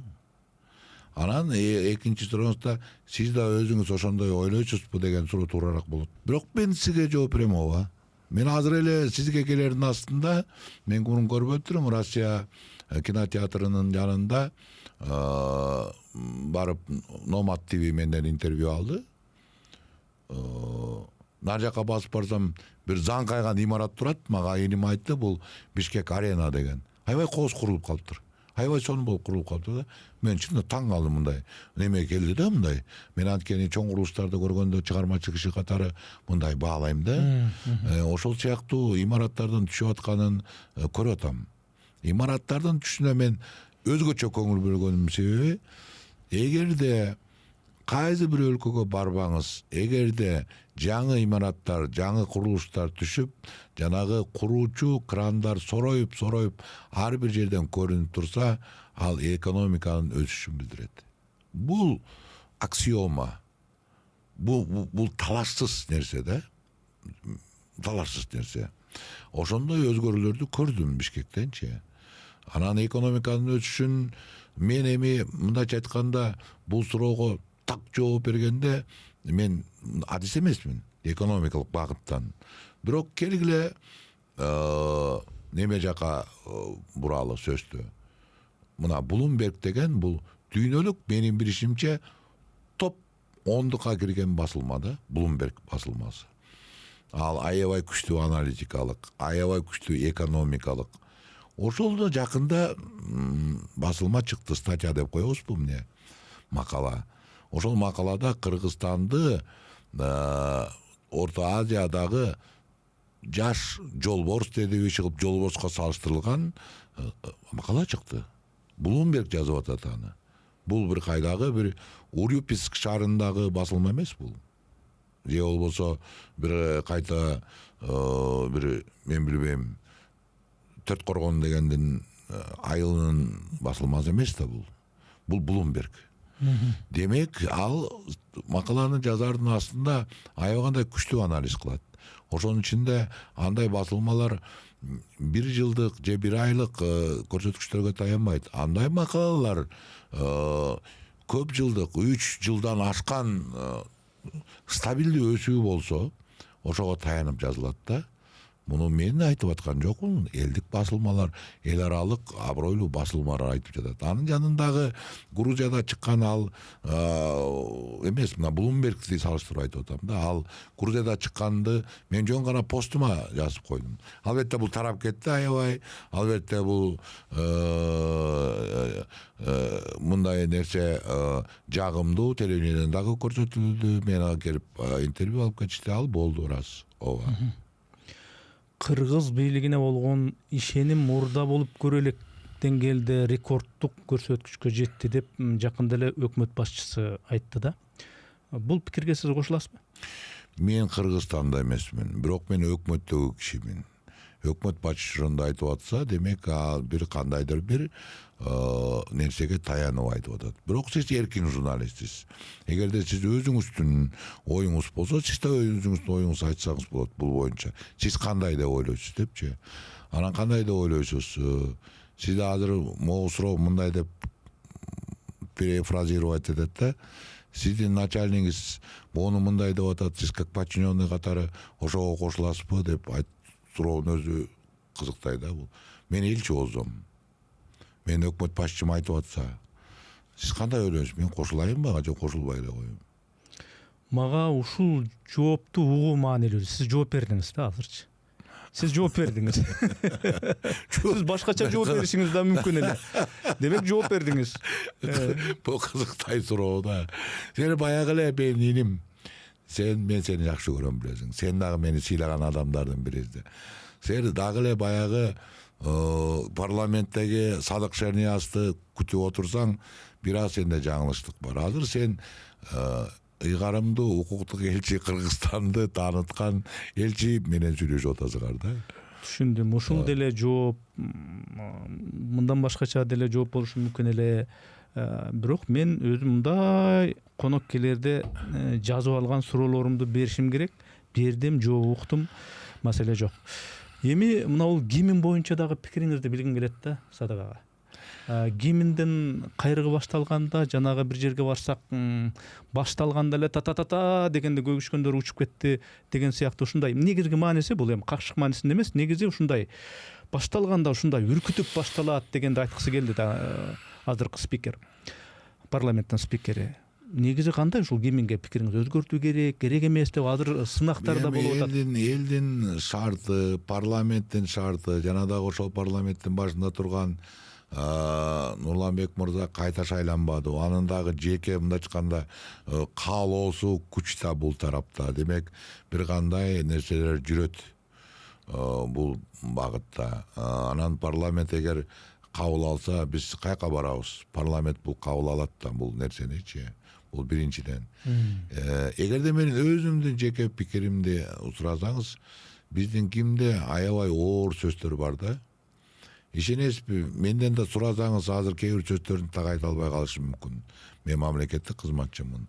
Анан экинчи сурооңузда сиз да өзүңүз ошондой ойлойсузбу деген суроо туурараак болот. Бирок мен сизге жооп берем ооба. Мен азыр эле сизге келердин астында мен мурун көрүп өттүм, Россия кинотеатрынын жанында барып Nomad TV менден интервью алды. Нар жака басып барсам бир заңкайган имарат турат. Мага эним айтты, бул Бишкек арена деген. Аябай кооз курулуп калыптыр. Аябай сонун болуп курулуп калыптыр да. Мен чын таң калдым мындай. Неме келди да мындай. Мен анткени чоң курулуштарды көргөндө чыгармачылык иши катары мындай баалайм да. Ошол сыяктуу имараттардын түшүп атканын көрүп атам. Имараттардын түшүнө мен өзгөчө көңүл бөлгөнүм себеби, эгерде кайсы бир өлкөгө барбаңыз, эгерде жаңы имараттар, жаңы курулуштар түшүп, жанагы куруучу крандар сороюп ар бир жерден көрүнүп турса, ал экономиканын өсүшүн билдирет. Бул аксиома. Бул талашсыз нерсе да. Талашсыз нерсе. Ошондой өзгөрүүлөрдү көрдүм Бишкектенчи. Анан экономиканын өсүшүн мен эми мындайча айтканда бул суроого так жооп бергенде мен адис эмесмин экономикалык багыттан. Бирок келгиле неме жака буралы сөздү. Мына Bloomberg деген бул дүйнөлүк менин билишимче топ 10-ка кирген басылма да, Bloomberg басылмасы. Ал аябай күчтүү аналитикалык, аябай күчтүү экономикалык. Ошолдо жакында басылма чыкты, статья деп коебузбу эмне? Макала. Ошол макалада Кыргызстанды Орто Азиядагы жаш жолборс деди чыгып, жолборска салыштырылган макала чыкты. Bloomberg жазып атат аны. Бул бир кайдагы бир Урюпинск шаарындагы басылма эмес бул. Же болбосо бир кайта бир мен билбейм Төрт Коргон дегендин айылынын басылмасы эмес да бул. Бул Bloomberg. Демек, ал макаланы жазардын астында аябагандай күчтүү анализ кылат. Ошонун ичинде андай басылмалар бир жылдык же бир айлык көрсөткүчтөргө таянбайт. Андай макалалар көп жылдык, 3 жылдан ашкан стабилдүү өсүү болсо, ошого таянып жазылат да. Муну мен айтып аткан жокмун. Элдик басылмалар, эл аралык абройлуу басылмалар айтып жатат. Анын жанындагы Грузияда чыккан ал эмес, мына Bloomberg'ти салыштырып айтып атам да. Ал Грузияда чыкканды мен жөн гана постума жазып койдум. Албетте бул тарап кетти аябай. Албетте бул мындай нерсе жагымдуу телевидениеден дагы көрсөтүлдү. Мен ага келип интервью алып кетишти. Ал болду рас. Ооба. Кыргыз бийлигине болгон ишеним мурда болуп көрө элек деңгээлде рекорддук көрсөткүчкө жетти деп жакында эле өкмөт башчысы айтты да. Бул пикирге сиз кошуласызбы? Мен Кыргызстанда эмесмин, бирок мен өкмөттөгү кишимин. Өкмөт башчысы ошондо айтып атса, демек ал бир кандайдыр бир нерсеге таянып айтып атат. Бирок сиз эркин журналистсиз. Эгерде сиз өзүңүздүн оюңуз болсо, сиз да өзүңүздүн оюңузду айтсаңыз болот бул боюнча. Сиз кандай деп ойлойсуз депчи. Анан кандай деп ойлойсуз? Сиз азыр могу суроо мындай деп перефразировать этет да. Сиздин начальнигиз мону мындай деп атат, сиз как подчиненный катары ошого кошуласызбы деп суроонун өзү кызыктай да бул. Мен элчи болсом, мен өкмөт башчым айтып атса, сиз кандай ойлойсуз? Мен кошулайынбы же кошулбай эле коеюн? Мага ушул жоопту угуу маанилүү. Сиз жооп бердиңиз да азырчы. Сиз жооп бердиңиз. Сиз башкача жооп беришиңиз да мүмкүн эле. Демек жооп бердиңиз. Бул кызыктай суроо да. Сен баягы эле менин иним. Мен сени жакшы көрөм билесиң. Сен дагы мени сыйлаган адамдардын бириси. Сен дагы эле баягы парламенттеги Садык Шерниязды күтүп отурсаң, бир аз сенде жаңылыштык бар. Азыр сен ыйгарымдуу укуктук элчи, Кыргызстанды тааныткан элчи менен сүйлөшүп атасыңар да. Түшүндүм. Ушул деле жооп мындан башкача деле жооп болушу мүмкүн эле. Бирок мен өзүм мындай коноккелерде жазып алган суроолорумду беришим керек. Бердим, жооп уктум. Маселе жок. Эми мына бул гимн боюнча дагы пикириңизди билгим келет да, Садык ага. Гимндин кайрыгы башталганда, жанагы бир жерге барсак, башталганда эле та-та-та дегенде көгүшкөндөр учуп кетти деген сыяктуу ушундай. Негизги мааниси бул эми какшык маанисинде эмес, негизи ушундай башталганда ушундай үркүтүп башталат дегенди айткысы келди да азыркы спикер, парламенттин спикери. негизи кандай ушул кеминге пикириңизди өзгөртүү керек эмес деп азыр сынактар да болуп атат. Элдин шарты, парламенттин шарты, жана дагы ошол парламенттин башында турган Нурланбек мырза кайта шайланбады. Анын дагы жеке мындай айтканда каалоосу күч да бул тарапта. Демек бир кандай нерселер жүрөт бул багытта. Анан парламент эгер кабыл алса, биз каяка барабыз? Парламент бул кабыл алат да бул нерсеничи. Бул биринчиден. Эгерде менин өзүмдүн жеке пикиримди сурасаңыз, биздин кимде аябай оор сөздөр бар да. Ишенесизби, менден да сурасаңыз, азыр кээ бир сөздөрдү так айта албай калышым мүмкүн. Мен мамлекеттик кызматчымын.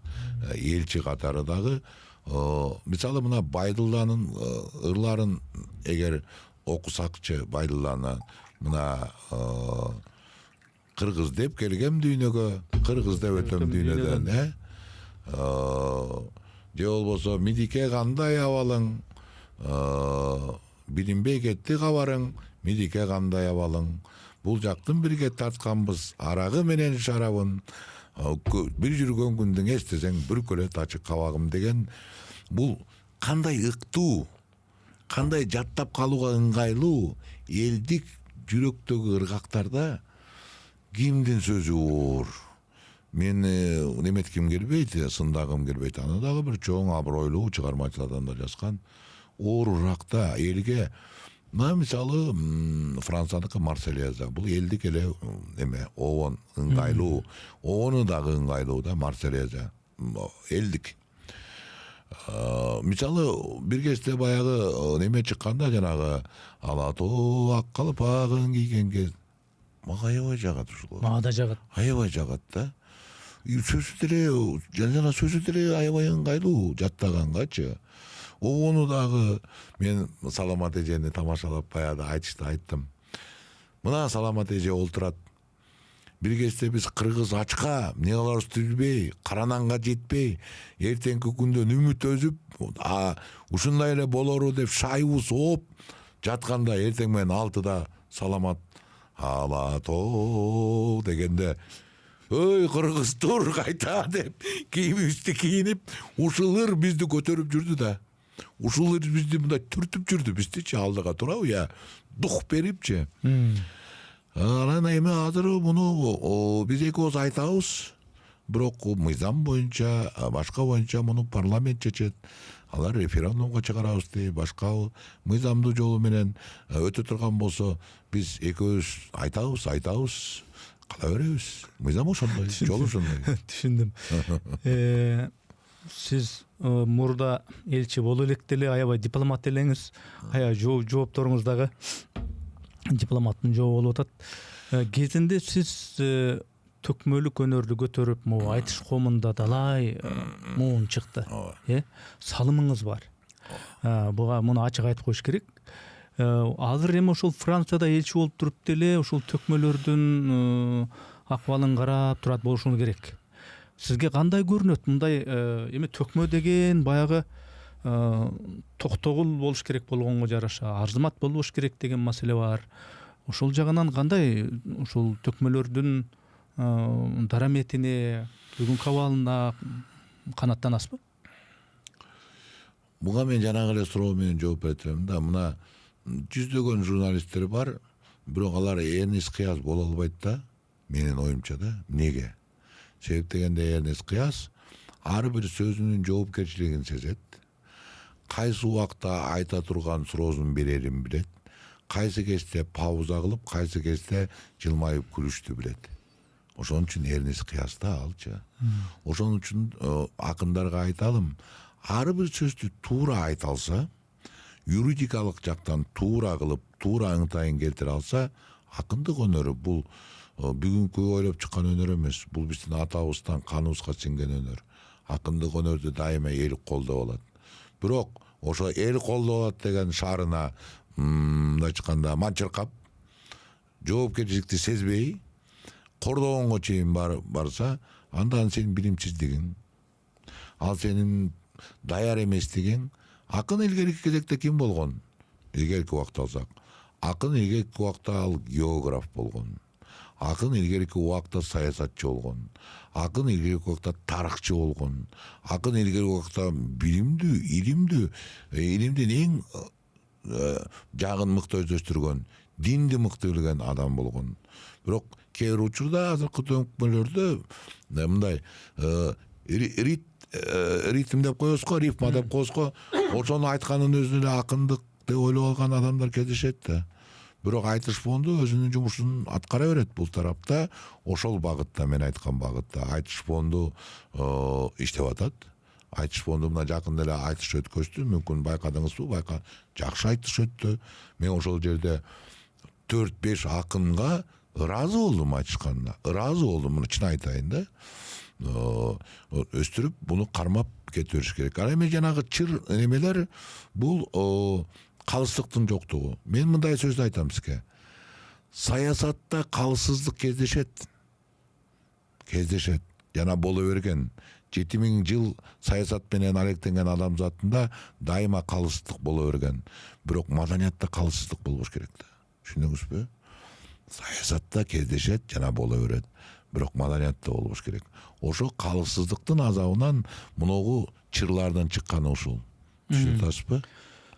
Элчи катары дагы мисалы мына Байдылланын ырларын эгер окусакчы, Байдылланы мына кыргыз деп келгем дүйнөгө, кыргыз деп өтөм дүйнөдөн, же болбосо Мидике кандай абалың, билинбей кетти кабарың, Мидике кандай абалың, бул жактын бирге тартканбыз, арагы менен шарабын, бир жүргөн күндүн эстесең бүркөлөт ачык кабагым деген, бул кандай ыктуу, кандай жаттап калууга ыңгайлуу, элдик жүрөктөгү ыргактарда кимдин сөзү оор. Мен неметким келбейт, сындагым келбейт. Аны дагы бир чоң абройлуу чыгармачыл адамдар жазган. Оор ыракта элге, мына мисалы Францияныкы Марсельеза, бул элдик эле эме, обон ыңгайлуу. Обону дагы ыңгайлуу да Марсельеза. Элдик. Мисалы бир кезде баягы неме чыкканда жанагы ала тоо ак калпагын кийген кез мага аябай жагат ушул. Мага да жагат. Аябай жагат да. Сөзү деле, жана сөзү деле аябай ыңгайлуу жаттагангачы. Ону дагы мен Саламат эжени тамашалап баягы айтышты айттым. Мына Саламат эже олтурат. Бир кезде биз кыргыз ачка, эмне кыларыбызды билбей, карананга жетпей, эртеңки күндөн үмүт өзүп, ушундай эле болору деп шайыбыз ооп жатканда эртең менен 6-да Саламат ала тоо дегенде, ой кыргыз тур кайта деп кийимибизди кийинип, ушул ыр бизди көтөрүп жүрдү да. Ушул ыр бизди мындай түртүп жүрдү, биздичи алдыга турабы я, дух берипчи. Анан эми азыр муну биз экөөбүз айтабыз, бирок мыйзам боюнча, башка боюнча муну парламент чечет. Алар референдумга чыгарабыз дейт, башка мыйзамдуу жолу менен өтө турган болсо, биз экөөбүз айтабыз, кала беребиз. Мыйзам ошондой, жолу ошондой. Түшүндүм. Сиз мурда элчи боло элек деле аябай дипломат элеңиз, аябай жоопторуңуз дагы дипломаттын жообу болуп атат. Кезинде сиз төкмөлүк өнөрдү көтөрүп, могу айтыш комунда далай муун чыкты. Салымыңыз бар. Буга муну ачык айтып коюш керек. Азыр эми ошол Францияда элчи болуп туруп деле ошол төкмөлөрдүн акыбалын карап турат болушуңуз керек. Сизге кандай көрүнөт мындай эми төкмө деген баягы токтогул болуш керек болгонго жараша арзымат болбош керек деген маселе бар. Ошол жагынан кандай ушул төкмөлөрдүн дараметине, бүгүнкү абалына канаттанасызбы? Буга мен жанагы эле суроо менен жооп берем да. Мына жүздөгөн журналисттер бар, бирок алар Эрнест Кыяз боло албайт да, менин оюмча да. Эмнеге? Себеп дегенде Эрнест Кыяз ар бир сөзүнүн жоопкерчилигин сезет. Кайсы убакта айта турган суроосун берерин билет. Кайсы кезде пауза кылып, кайсы кезде жылмайып күлүштү билет. Ошон үчүн Эрнест Кыяз да алчы. Ошон үчүн акындарга айталым, ар бир сөздү туура айта алса, юридикалык жактан туура кылып, туура ыңтайын келтире алса, акындык өнөрү бул бүгүнкү ойлоп чыккан өнөр эмес. Бул биздин атабыздан, каныбызга сиңген өнөр. Акындык өнөрдү дайыма эл колдоп алат. Бирок ошо эл колдоп алат деген шаарына мындай айтканда манчыркап, жоопкерчиликти сезбей, кордогонго чейин барса, андан сенин билимсиздигиң, ал сенин даяр эместигиң. Акын илгерки кезекте ким болгон? Илгерки убакта алсак, акын илгерки убакта ал географ болгон. Акын илгерки убакта саясатчы болгон, акын илгерки убакта тарыхчы болгон, акын илгерки убакта билимдүү, илимдин эң жагын мыкты өздөштүргөн, динди мыкты билген адам болгон. Бирок кээ бир учурда азыркы төңкмөлөрдө мындай ритм деп коебуз го, рифма деп коебуз го, ошону айткандын өзүнө эле акындык деп ойлоп алган адамдар кездешет да. Бирок айтыш фонду өзүнүн жумушун аткара берет бул тарапта, ошол багытта, мен айткан багытта айтыш фонду иштеп атат. Айтыш фонду мына жакында эле айтыш өткөздү, мүмкүн байкадыңызбы, жакшы айтыш өттү. Мен ошол жерде 4-5 акынга ыраазы болдум айтышканына. Ыраазы болдум, муну чын айтайын да. Өстүрүп буну кармап кете бериш керек. Ана эми жанагы чыр немелер бул калыстыктын жоктугу. Мен мындай сөздү айтам сизге. Саясатта калыссыздык кездешет. Жана боло берген 7000 жыл саясат менен алектенген адамзатында дайыма калыстык боло берген. Бирок маданиятта калыссыздык болбош керек да. Түшүндүңүзбү? Саясатта кездешет жана боло берет. Бирок маданиятта болбош керек. Ошо калыссыздыктын азабынан муногу чырлардын чыкканы ушул. Түшүнүп атасызбы?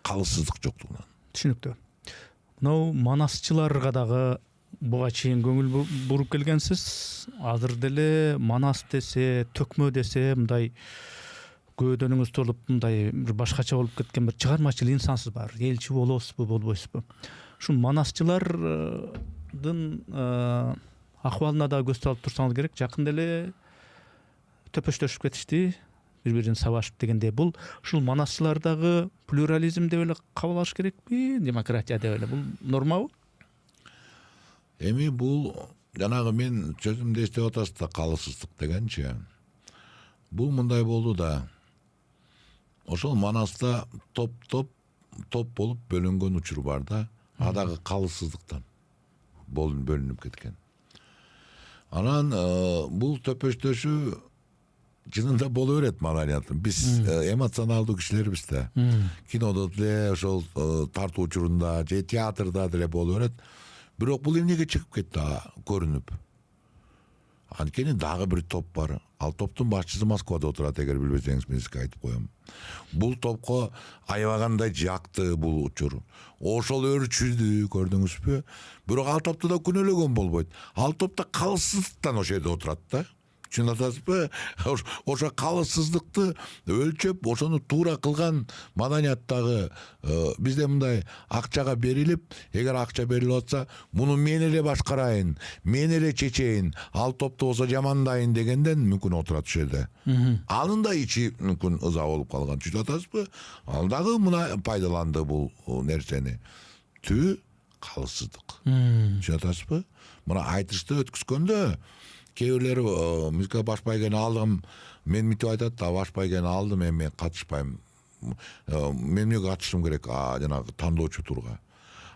Калыссыздык жоктугунан. Түшүнүктүү. Мынау манасчыларга дагы буга чейин көңүл буруп келгенсиз. Азыр деле манас десе, төкмө десе, мындай көөдөнүңүз толуп, мындай бир башкача болуп кеткен бир чыгармачыл инсансыз бар. Элчи болосузбу, болбойсузбу? Ушул манасчылардын акыбалына да көз салып турсаңыз керек. Жакында эле төпөштөшүп кетишти, бири-бирин сабашып дегенде. Бул ушул манасчылардагы плюрализм деп эле кабыл алыш керекпи? Демократия деп эле. Бул нормабы? Эми бул жанагы мен сөзүмдү эстеп атасыз да, калыссыздык дегенчи. Бул мындай болду да. Ошол манаста топ болуп бөлүнгөн учур бар да. Адагы калыссыздыктан бөлүнүп кеткен. Анан бул төпөштөшүү чынында боло берет маданияттын. Биз эмоционалдуу кишилербиз да. Кинодо деле, ошол тартуу учурунда же театрда деле боло берет. Бирок бул эмнеге чыгып кетти көрүнүп? Анткени дагы бир топ бар. Ал топтун башчысы Москвада отурат, эгер билбесеңиз мен сизге айтып коем. Бул топко аябагандай жакты бул учур. Ошол өрчүдү, көрдүңүзбү? Бирок ал топто да күнөөлөгөн болбойт. Ал топто калыссыздыктан ошол жерде отурат да. Түшүнүп атасызбы? Ошо калыссыздыкты өлчөп, ошону туура кылган маданияттагы бизде мындай акчага берилип, эгер акча берилип атса, муну мен эле башкарайын, мен эле чечейин, ал топто болсо жамандайын дегенден мүмкүн отурат ошол жерде. Анын да ичи мүмкүн ыза болуп калган. Түшүнүп атасызбы? Ал дагы мына пайдаланды бул нерсени. Түбү калыссыздык. Түшүнүп атасызбы? Мына айтышты өткүзгөндө кээ бирлери музыка баш байгени алдым, мен мынтип айтат да, баш байгени алдым, мен катышпайм. Мен эмнеге катышым керек, жанагы тандоочу турга.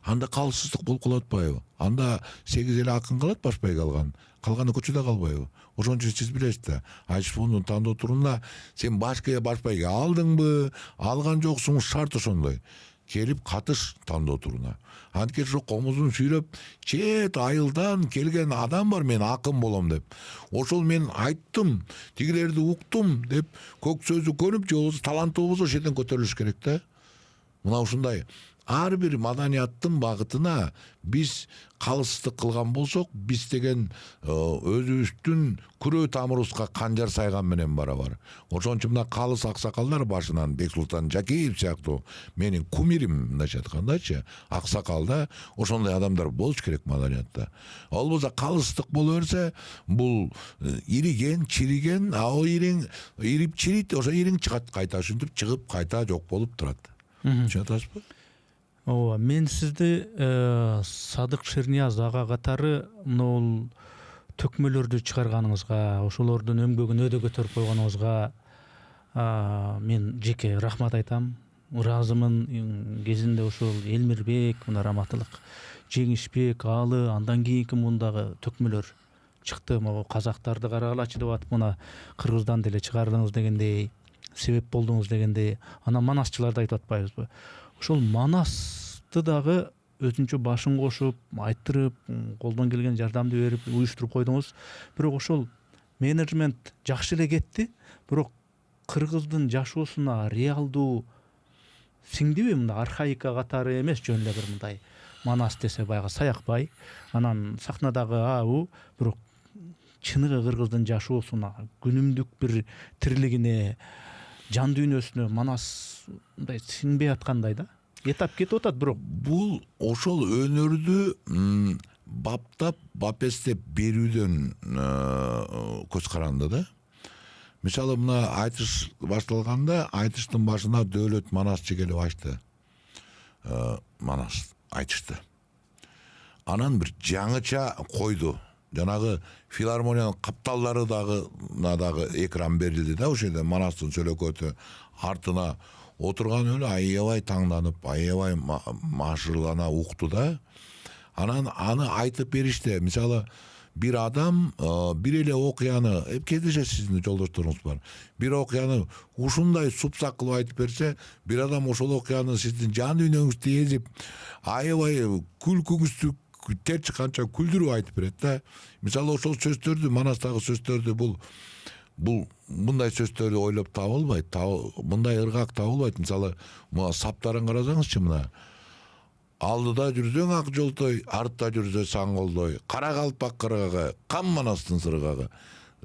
Анда калыссыздык болуп калып атпайбы? Анда 8 эле акын калат баш байга алган. Калганы көчөдө калбайбы? Ошон үчүн сиз билесиз да, айтыш фондунун тандоо турунда сен баш байга алдыңбы, алган жоксуңбу, шарт ошондой. Келип катыш тандоо туруна. Анткени ошо комузун сүйрөп, чет айылдан келген адам бар, мен акын болом деп. Ошол мен айттым, тигилерди уктум деп көк сөзү көнүп, же болбосо таланттуу болбосо ошол жерден көтөрүлүш керек да. Мына ушундай ар бир маданияттын багытына биз калыссыздык кылган болсок, биз деген өзүбүздүн күрөө тамырыбызга канжар сайган менен барабар. Ошон үчүн мына калыс аксакалдар башынан Бексултан Жакиев сыяктуу менин кумирим мындайча айткандачы, аксакалда ошондой адамдар болуш керек маданиятта. Ал болсо калыстык боло берсе, бул ириген, чириген, ал ирип чирийт, ошо ириң чыгат кайта, ушинтип чыгып кайта жок болуп турат. Түшүнүп атасызбы? Ооба, мен сизди Садык Шернияз ага катары мынул төкмөлөрдү чыгарганыңызга, ошолордун өмгөгүн өдө көтөрүп койгонуңузга мен жеке рахмат айтам. Ыраазымын. Кезинде ошол Элмирбек, мына Раматылык, Жеңишбек, Алы, андан кийинки мундагы төкмөлөр чыкты. Могу казактарды карагалачы деп атып, мына Кыргыздан деле чыгардыңыз дегендей, себеп болдуңуз дегендей. Анан манасчыларды айтып атпайбызбы? Ошол манасты дагы өзүнчө башын кошуп айттырып колдон келген жардамды берип уюштуруп койдуңуз. Бирок ошол менеджмент жакшы эле кетти, бирок кыргыздын жашоосуна реалдуу сиңдиби? Мындай архаика катары эмес, жөн эле бир мындай Манас десе баягы Саякбай, анан сахнадагы абу, бирок чыныгы кыргыздын жашоосуна, күнүмдүк бир тирилигине, жан дүйнөсүнө Манас мындай сиңбей аткандай да. Этап кетип атат, бирок бул ошол өнөрдү баптап бапестеп берүүдөн көз каранды да. Мисалы мына айтыш башталганда айтыштын башына Дөөлөт Манасчы келип ачты. Манас айтышты. Анан бир жаңыча койду. Жанагы филармониянын капталдары дагы экран берилди да, ошол жерде Манастын сөйлөкөтү артына отурган эле аябай таңданып, аябай машырлана укту да. Анан аны айтып беришти. Мисалы бир адам бир эле окуяны кездешет, сиздин жолдошторуңуз бар. Бир окуяны ушундай супсак кылып айтып берсе, бир адам ошол окуяны сиздин жан дүйнөңүздү эзип, аябай күлкүңүздү тер чыкканча күлдүрүп айтып берет да. Мисалы ошол сөздөрдү, Манастагы сөздөрдү бул мындай сөздөрдү ойлоп табылбайт, мындай ыргак табылбайт. Мисалы мына саптарын карасаңызчы, мына алдыда жүрсөң ак жолтой, артта жүрсө саң колдой, кара калпак кыргагы, кам Манастын сыргагы.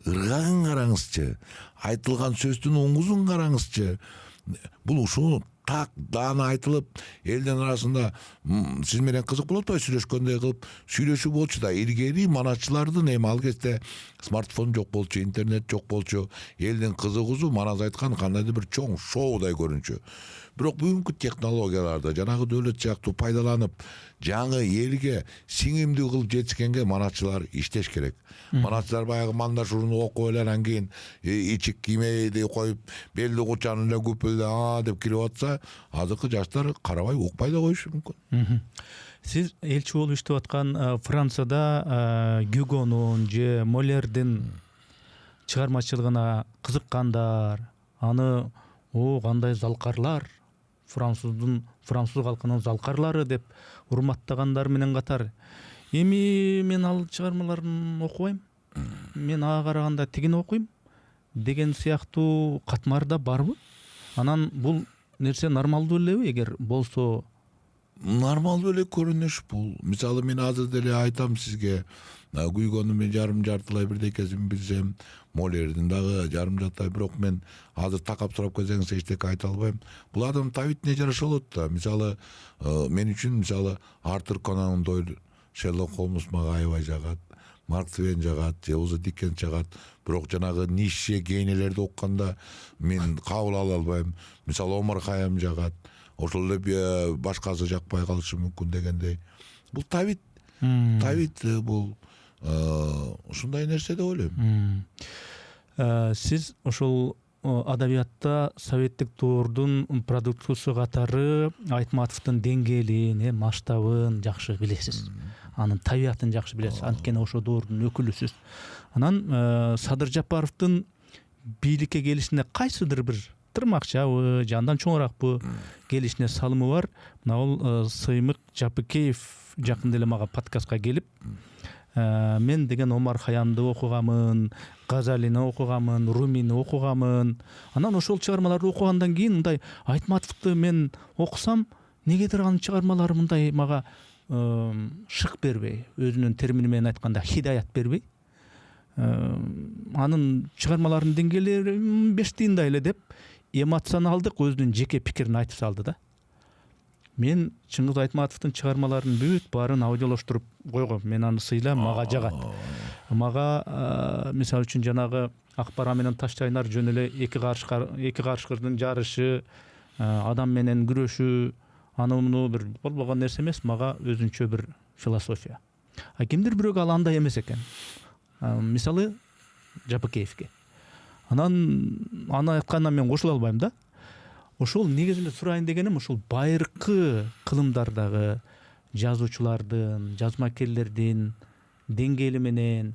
Ыргагын караңызчы, айтылган сөздүн оңузун караңызчы. Бул ушул так даана айтылып, элдин арасында сиз менен кызык болот атпайбы, сүйлөшкөндөй кылып сүйлөшүү болчу да. Илгери манатчылардын эми ал кезде смартфон жок болчу, интернет жок болчу, элдин кызыгуусу Манас айткан кандайдыр бир чоң шоудай көрүнчү. Бирок бүгүнкү технологияларды жанагы Дөөлөт сыяктуу пайдаланып, жаңы элге сиңимдүү кылып жетишкенге манатчылар иштеш керек. Манатчылар баягы мандашууну окуп эле, анан кийин ичик киймеди коюп, белди кучанын эле күпүлдө деп кирип атса, азыркы жаштар карабай укпай да коюшу мүмкүн. Сиз элчи болуп иштеп аткан Францияда Гюгонун же Молердин чыгармачылыгына кызыккандар, аны кандай залкарлар, француз калкынын залкарлары деп урматтагандар менен катар, эми мен ал чыгармаларын окубайм, мен ага караганда тигини окуйм деген сыяктуу катмар да барбы? Анан бул нерсе нормалдуу элеби? Эгер болсо нормалдуу эле көрүнүш бул. Мисалы мен азыр деле айтам сизге, Гүйгөнүн мен жартылай бирдекесин билсем, Молердин дагы жарымжаттай, бирок мен азыр такап сурап келсеңиз эчтеке айта албайм. Бул адам табитине жараша болот да. Мисалы мен үчүн мисалы Артур Конан Дойль, Шерлок Холмс мага аябай жагат, Марк Твен жагат, же болбосо Диккенс жагат. Бирок жанагы Ницше, Гейнелерди окуганда мен кабыл ала албайм. Мисалы Омар Хайям жагат. Ошол эле башкасы жакпай калышы мүмкүн дегендей. Бул табит бул ушундай нерсе деп ойлойм. Сиз ошол адабиятта советтик доордун продуктусу катары Айтматовдун деңгээлин, масштабын жакшы билесиз. Анын табиятын жакшы билесиз. Анткени ошол доордун өкүлүсүз. Анан Садыр Жапаровдун бийликке келишине кайсыдыр бир тырмакчабы, жандан чоңураакпы келишине салымы бар. Мына ал Сыймык Жапыкеев жакында эле мага подкастка келип, мен деген Омар Хаямды окугамын, Газалини окугамын, Румини окугамын. Анан ошол чыгармаларды окугандан кийин мындай Айтматовду мен окусам, негедир анын чыгармалары мындай мага шык бербей, өзүнүн термини менен айтканда хидаят бербей. Анын чыгармаларынын деңгээлери 5 тыйындай эле деп эмоционалдык өзүнүн жеке пикирин айтып салды да. Мен Чыңгыз Айтматовдун чыгармаларынын бүт баарын аудиолоштуруп койгом. Мен аны сыйлам, мага жагат. Мага мисалы үчүн жанагы Акбара менен Ташчайнар жөн эле эки карышкырдын жарышы, адам менен күрөшүү, аны муну бир болбогон нерсе эмес, мага өзүнчө бир философия. Кимдир бирөөгө ал андай эмес экен. Мисалы Жапыкеевге. Анан аны айткандан мен кошула албайм да. Ошол негизи эле сурайын дегеним, ошол байыркы кылымдардагы жазуучулардын, жазмакерлердин деңгээли менен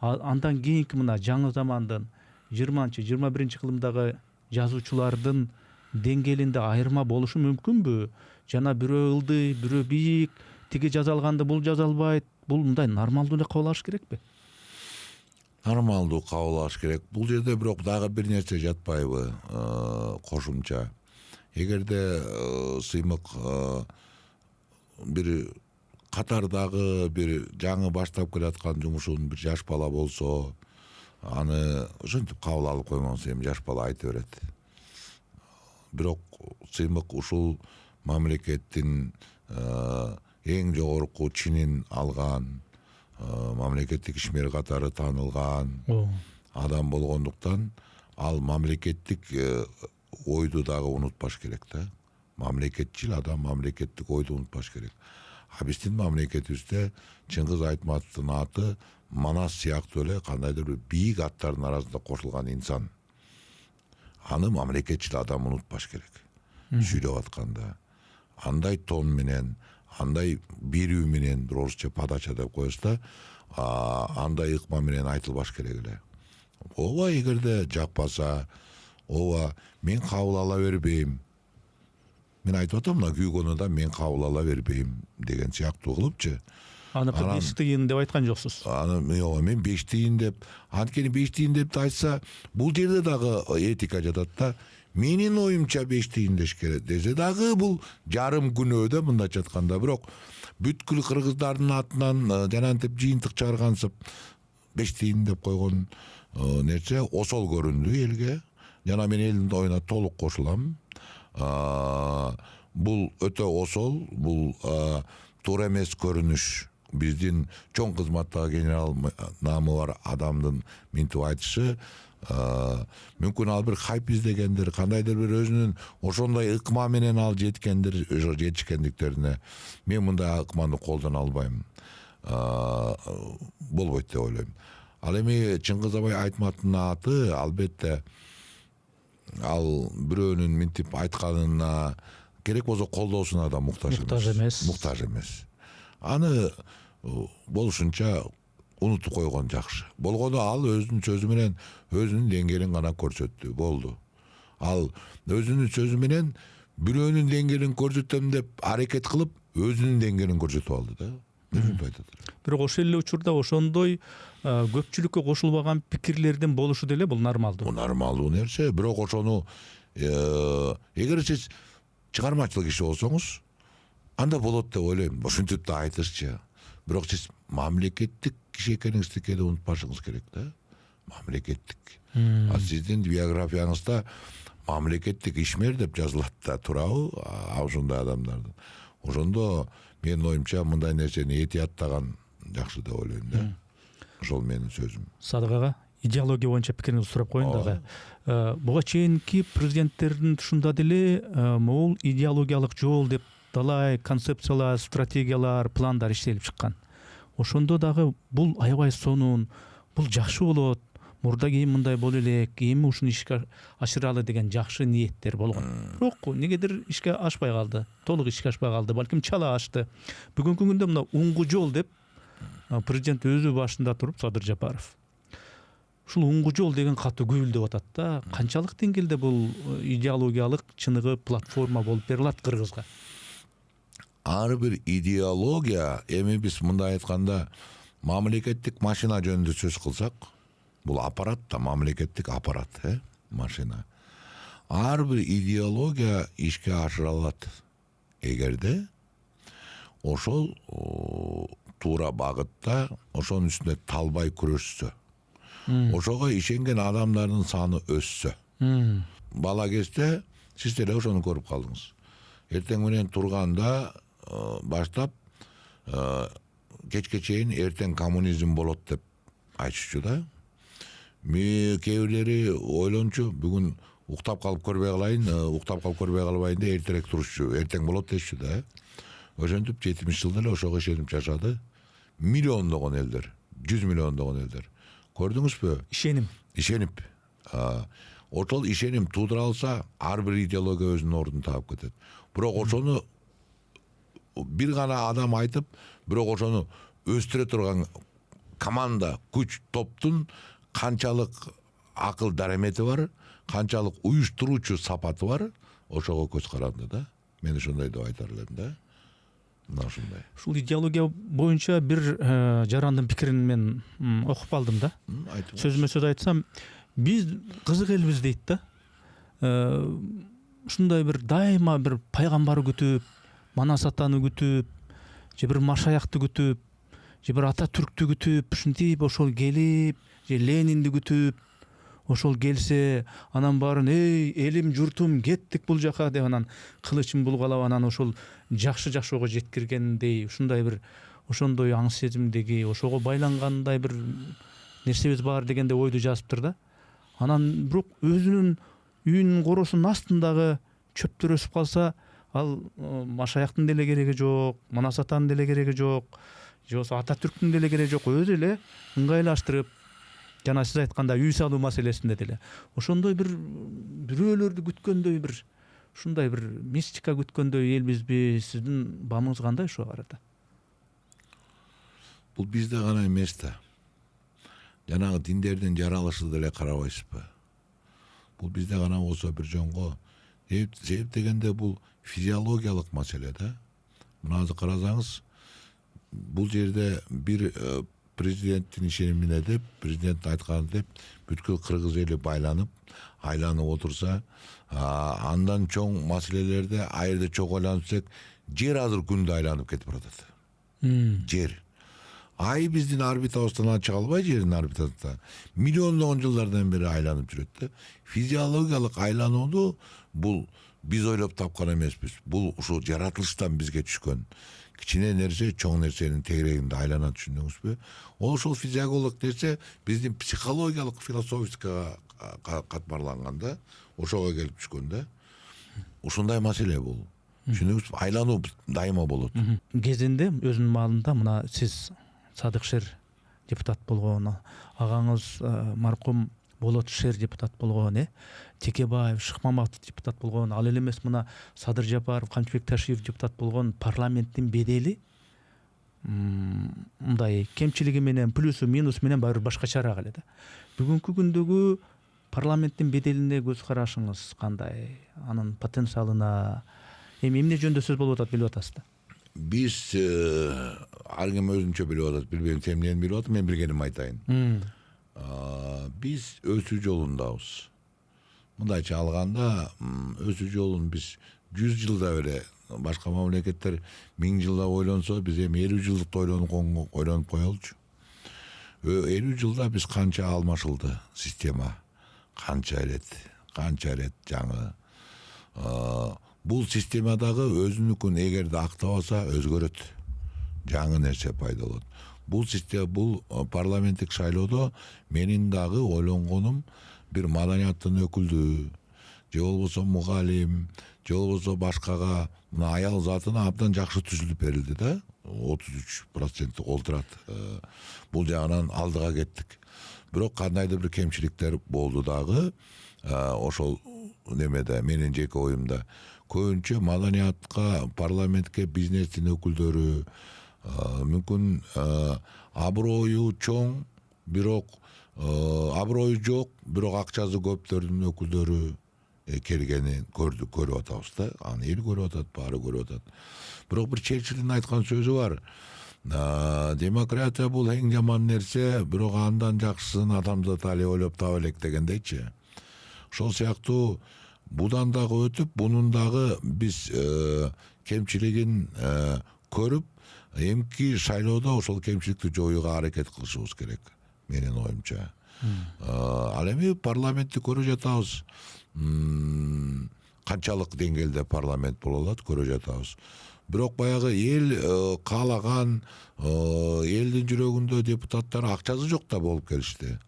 андан кийинки мына жаңы замандын 20-21 кылымдагы жазуучулардын деңгээлинде айырма болушу мүмкүнбү? Жана бирөө ылдый, бирөө бийик, тиги жазалганды бул жаза албайт, бул мындай нормалдуу эле кабыл алыш керекпи? Нормалдуу кабыл алыш керек. Бул жерде бирок дагы бир нерсе жатпайбы? Кошумча. Эгерде сыймык бир катардагы бир жаңы баштап келаткан жумушун бир жаш бала болсо, аны ошентип кабыл алып коймоңуз, эми жаш бала айта берет. Бирок сыймык ушул мамлекеттин эң жогорку чинин алган, мамлекеттик ишмер катары таанылган адам болгондуктан ал мамлекеттик ойду дагы унутпаш керек да. Мамлекетчил адам мамлекеттик ойду унутпаш керек. А биздин мамлекетибизде Чыңгыз Айтматовдун аты Манас сыяктуу эле кандайдыр бир бийик аттардын арасында кошулган инсан. Аны мамлекетчил адам унутпаш керек. Сүйлөп атканда андай тон менен, андай берүү менен, бир орусча подача деп коебуз да, андай ыкма менен айтылбаш керек эле. Ооба эгерде жакпаса, ооба мен кабыл ала бербейм. Мен айтып атам, мына күйгөнү да мен кабыл ала бербейм деген сыяктуу кылыпчы. Аныкы 5 тыйын деп айткан жоксуз. Мен 5 тыйын деп, анткени 5 тыйын деп айтса, бул жерде дагы этика жатат да. Менин оюмча 5 тыйын деш керек десе дагы бул жарым күнөө да мындайча айтканда. Бирок бүткүл кыргыздардын атынан жанантип жыйынтык чыгаргансып 5 тыйын деп койгон нерсе осол көрүндү элге. Жана мен элдин оюна толук кошулам. Бул өтө осол, бул туура эмес көрүнүш. Биздин чоң кызматтагы генерал наамы бар адамдын минтип айтышы, мүмкүн ал бир хайп издегендир, кандайдыр бир өзүнүн ошондой ыкма менен ал жетишкендиктерине мен мындай ыкманы колдоно албайм. Болбойт деп ойлойм. Ал эми Чыңгыз Абай Айтматовдун аты албетте ал бирөөнүн минтип айтканына керек болсо колдоосуна да муктаж эмес. Аны болушунча унутуп койгон жакшы. Болгону ал өзүнүн сөзү менен өзүнүн деңгээлин гана көрсөттү, болду. Ал өзүнүн сөзү менен бирөөнүн деңгээлин көрсөтөм деп аракет кылып, өзүнүн деңгээлин көрсөтүп алды да. Бирок ошол эле учурда ошондой көпчүлүккө кошулбаган пикирлердин болушу деле бул нормалдуу. Бул нормалдуу нерсе, бирок ошону эгер сиз чыгармачылык иши болсоңуз, анда болот деп ойлойм. Ошентип да айтышчы. Бирок сиз мамлекеттик киши экениңизди кээде унутпашыңыз керек да. Мамлекеттик. Сиздин биографияңызда мамлекеттик ишмер деп жазылат да, туурабы? Ушундай адамдардын. Ошондо менин оюмча мындай нерсени этияттаган жакшы деп ойлойм да. Ошол менин сөзүм. Садык ага, идеология боюнча пикириңизди сурап коеюн дагы. Буга чейинки президенттердин тушунда деле могул идеологиялык жол деп талай концепциялар, стратегиялар, пландар иштелип чыккан. Ошондо дагы бул аябай сонун, бул жакшы болот, мурда кийин мындай боло элек, эми ушуну ишке ашыралы деген жакшы ниеттер болгон. Бирок негедир ишке ашпай калды, толук ишке ашпай калды, балким чала ашты. Бүгүнкү күндө мына уңгу жол деп президент өзү башында туруп, Садыр Жапаров. Ушул уңгу жол деген катуу күбүлдөп атат да. Канчалык деңгээлде бул идеологиялык чыныгы платформа болуп бере алат Кыргызга? Ар бир идеология, эми биз мындай айтканда мамлекеттик машина жөнүндө сөз кылсак, бул аппарат да, мамлекеттик аппарат, машина. Ар бир идеология ишке ашыра алат. Эгерде ошол туура багытта, ошонун үстүнө талбай күрөшсө, ошого ишенген адамдардын саны өссө. Бала кезде сиз деле ошону көрүп калдыңыз. Эртең менен турганда баштап кечке чейин эртең коммунизм болот деп айтышчу да. Кээ бирлери ойлончу, бүгүн уктап калып көрбөй калбайын деп эртерээк турушчу, эртең болот дешчү да. Ошентип 70 жылда эле ошого ишенип жашады. Миллиондогон элдер, 100 миллиондогон элдер. Көрдүңүзбү? Ишенип. Ошол ишеним туудура алса, ар бир идеология өзүнүн ордун таап кетет. Бирок ошону бир гана адам айтып, бирок ошону өстүрө турган команда, күч, топтун канчалык акыл дарамети бар, канчалык уюштуруучу сапаты бар, ошого көз каранды да. Мен ошондой деп айтар элем да. мына ушундай. Ушул идеология боюнча бир жарандын пикирин мен окуп алдым да. Айтып Сөзмө сөз айтсам, биз кызык элбиз дейт да. Ушундай бир дайыма бир пайгамбарды күтүп, Манас атаны күтүп, же бир Машаякты күтүп, же бир Ататүрктү күтүп, ушинтип ошол келип, же Ленинди күтүп, ошол келсе, анан баарын эй элим журтум кеттик бул жака деп анан кылычын булгалап анан ошол жакшы-жакшыга жеткиргендей, ушундай бир ошондой аң сезимдеги, ошого байлангандай бир нерсебиз бар дегенде ойду жазыптыр да. Анан бирок өзүнүн үйүнүн коросунун астындагы чөптөр өсүп калса, ал Машаяктын деле кереги жок, Манас атанын деле кереги жок, же болбосо Ататүрктүн деле кереги жок, өзү эле ыңгайлаштырып, жана сиз айткандай үй салуу маселесинде деле ошондой бир бирөөлөрдү күткөндөй бир ушундай бир мистика күткөндөй элбизби? Сиздин баамыңыз кандай ошого карата? Бул бизде гана эмес да. Жанагы диндердин жаралышы деле карабайсызбы? Бул бизде гана болсо бир жонго себеп дегенде бул физиологиялык маселе да. Мына азыр карасаңыз, бул жерде бир президенттин ишенимине деп, президент айткан деп, бүткүл кыргыз эли байланып, айланып отурса, андан чоң маселелерде айырда чоң айланып жер азыр күндө айланып кетип баратат. Жер. Ай биздин орбитабыздан чыга албай, жердин орбитасында миллиондогон жылдардан бери айланып жүрөт да. Физиологиялык айланууну бул биз ойлоп тапкан эмеспиз. Бул ушул жаратылыштан бизге түшкөн кичине нерсе чоң нерсенин тегерегинде айланат, түшүндүңүзбү? Ол ошол физиологиялык нерсе биздин психологиялык, философикага катмарланганда ошого келип түшкөн да. Ушундай маселе бул. Түшүндүңүзбү? Айлануу дайыма болот. Кезинде өзүнүн маалында мына сиз Садык Шер депутат болгон, агаңыз маркум Болот Шер депутат болгон, Текебаев, Шыкмаматов депутат болгон, ал эле эмес мына Садыр Жапаров, Камчыбек Ташиев депутат болгон парламенттин бедели мындай кемчилиги менен, плюсу, минусу менен баары башкачараак эле да. Бүгүнкү күндөгү парламенттин беделине көз карашыңыз кандай? Анын потенциалына эмне жөнүндө сөз болуп атат, билип атасыз да? Биз ар ким өзүнчө билип атат, билбейм, сен эмнени билип атасың, мен билгенимди айтайын. Биз өсүү жолундабыз. Мындайча алганда, өсүү жолун биз 100 жылда эле, башка мамлекеттер 1000 жылда ойлонсо, биз эми 50 жылдыкты ойлонуп коелучу. 50 жылда биз канча алмашылды система, канча ирет жаңы. Бул системадагы өзүнүкүн эгерде актабаса өзгөрөт. Жаңы нерсе пайда болот. Бул система, бул парламенттик шайлоодо менин дагы ойлонгонум бир маданияттын өкүлдү, же болбосо мугалим, же болбосо башкага мына аял затына абдан жакшы түзүлүп берилди да. 33% олтурат. Бул жагынан алдыга кеттик. Бирок кандайдыр бир кемчиликтер болду дагы. Ошол немеде менин жеке оюмда көбүнчө маданиятка, парламентке бизнестин өкүлдөрү, мүмкүн аброю чоң, бирок аброю жок, бирок акчасы көптөрдүн өкүлдөрү келгенин көрүп атабыз да. Аны эл көрүп атат, баары көрүп атат. Бирок бир Черчиллдин айткан сөзү бар. Демократия бул эң жаман нерсе, бирок андан жакшысын адамзат али ойлоп таба элек дегендейчи. Ошол сыяктуу будан дагы өтүп, бунун дагы биз кемчилигин көрүп, эмки шайлоодо ошол кемчиликти жоюуга аракет кылышыбыз керек, менин оюмча. Ал эми парламентти көрүп жатабыз. Канчалык деңгээлде парламент боло алат, көрүп жатабыз. Бирок баягы эл каалаган, элдин жүрөгүндө депутаттар акчасы жок да болуп келишти.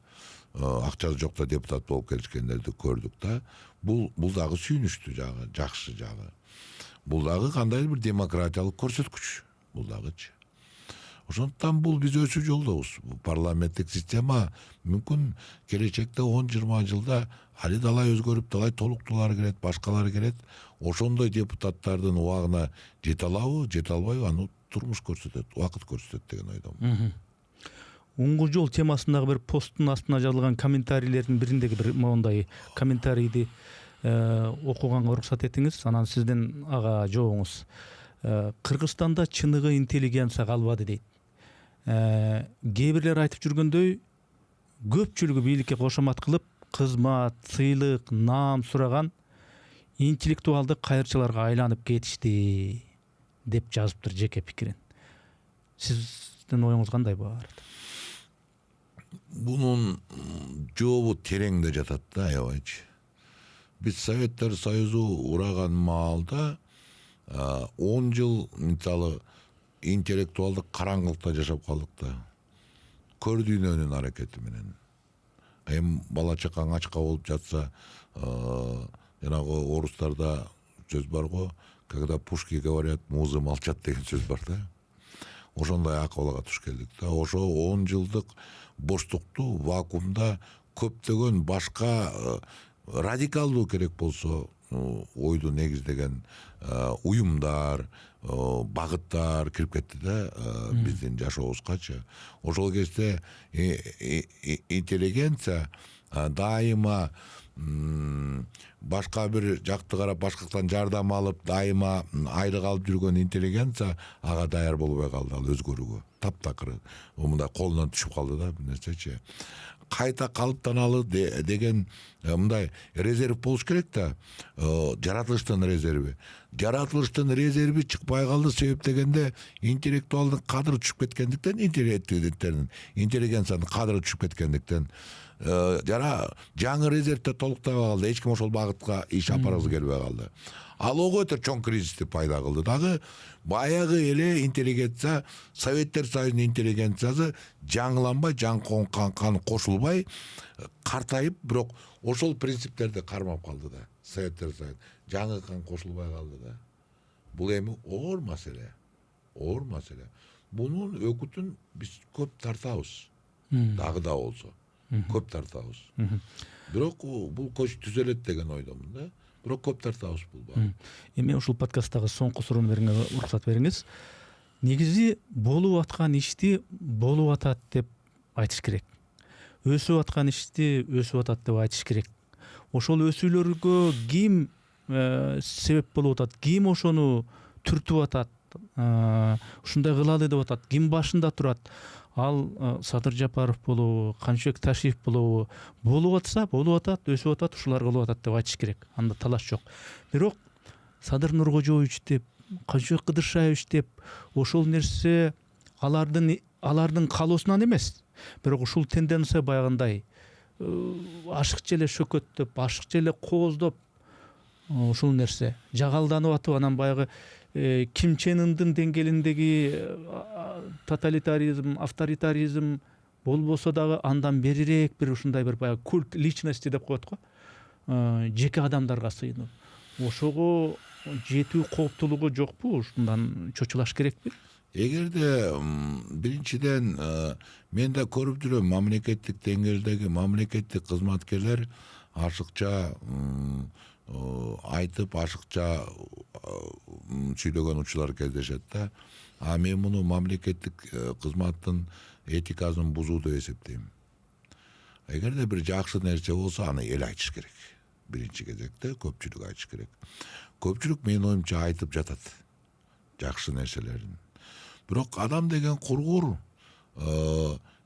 Акчасы жок да депутат болуп келишкендерди көрдүк да. Бул дагы сүйүнүчтүү жагы, жакшы жагы. Бул дагы кандайдыр бир демократиялык көрсөткүч. Бул дагычы. Ошондуктан бул биз өсүү жолдобуз. Парламенттик система мүмкүн келечекте 10-20 жылда али далай өзгөрүп, далай толуктуулар келет, башкалар келет. Ошондой депутаттардын убагына жете алабы, жете албайбы, аны турмуш көрсөтөт, убакыт көрсөтөт деген ойдомун. Уңгу жол темасындагы бир посттун астына жазылган комментарийлердин бириндеги бир моундай комментарийди окуганга уруксат этиңиз, анан сиздин ага жообуңуз. Кыргызстанда чыныгы интеллигенция калбады дейт. Кээ бирлер айтып жүргөндөй көпчүлүгү бийликке кошомат кылып кызмат, сыйлык, наам сураган интеллектуалдык кайырчыларга айланып кетишти деп жазыптыр жеке пикирин. Сиздин оюңуз кандай буга карата? Bunun жообу тереңде жатат да, аябайчы. Биз Советтер Союзу ураган маалда 10 жыл мисалы интеллектуалдык караңгылыкта жашап калдык да. Көр дүйнөнүн аракети менен. Эми бала чакаң ачка болуп жатса, жанагы орустарда сөз бар го, когда пушки говорят, музы молчат деген сөз бар да. Ошондой акыбалга туш келдик да. Ошо 10 жылдык боштукту вакуумда көптөгөн башка радикалдуу керек болсо ойду негиздеген уюмдар, багыттар кирип кетти да биздин жашообузгачы. Ошол кезде интеллигенция дайыма башка бир жакты карап башкадан жардам алып дайыма айрык алып жүргөн интеллигенция ага даяр болбой калды, ал өзгөрүүгө таптакыр мындай колунан түшүп калды да бир нерсечи. Кайта калыптаналы деген мындай резерв болуш керек да, жаратылыштын резерви. Жаратылыштын резерви чыкпай калды, себеп дегенде интеллектуалдын кадыры түшүп кеткендиктен, интеллигенциянын кадыры түшүп кеткендиктен жаңы резервде толуктабай калды, эч ким ошол багытка иш апаргысы келбей калды. Ал ого өтө чоң кризисти пайда кылды. Дагы баягы эле интеллигенция, Советтер Союзунун интеллигенциясы жаңыланбай, каны кошулбай, картайып, бирок ошол принциптерди кармап калды да. Советтер Союзу жаңы кан кошулбай калды да. Бул эми оор маселе. Оор маселе. Бунун өкүтүн биз көп тартабыз. Дагы да болсо. Көп тартабыз. Бирок бул көч түзөлөт деген ойдомун да. Бирок көп тартабыз бул бар. Эми ушул подкасттагы соңку суроону бериңиз, уруксат бериңиз. Негизи болуп аткан ишти болуп атат деп айтыш керек. Өсүп аткан ишти өсүп атат деп айтыш керек. Ошол өсүүлөргө ким себеп болуп атат, ким ошону түртүп атат, ушундай кылалы деп атат, ким башында турат? Ал Садыр Жапаров болобу, Канчыбек Ташиев болобу, болуп атса, болуп атат, өсүп атат, ушулар кылып атат деп айтыш керек. Анда талаш жок. Бирок Садыр Нуркожоевич деп, Канчыбек Кыдыршаевич деп ошол нерсе алардын каалоосунан эмес. Бирок ушул тенденция баягындай ашыкча эле шөкөттөп, ашыкча эле кооздоп ушул нерсе жагалданып атып, анан баягы Ким Чен Ындын деңгээлиндеги тоталитаризм, авторитаризм болбосо дагы андан берирээк бир ушундай бир баягы культ личности деп коет го. Жеке адамдарга сыйынуу. Ошого жетүү кооптуулугу жокпу? Ушундан чочулаш керекпи? Эгерде биринчиден мен да көрүп жүрөм, мамлекеттик деңгээлдеги мамлекеттик кызматкерлер ашыкча айтып, ашыкча сүйлөгөн учурлар кездешет да. Мен муну мамлекеттик кызматтын этикасын бузуу деп эсептейм. Эгерде бир жакшы нерсе болсо, аны эл айтыш керек. Биринчи кезекте көпчүлүк айтыш керек. Көпчүлүк менин оюмча айтып жатат жакшы нерселерин. Бирок адам деген кургур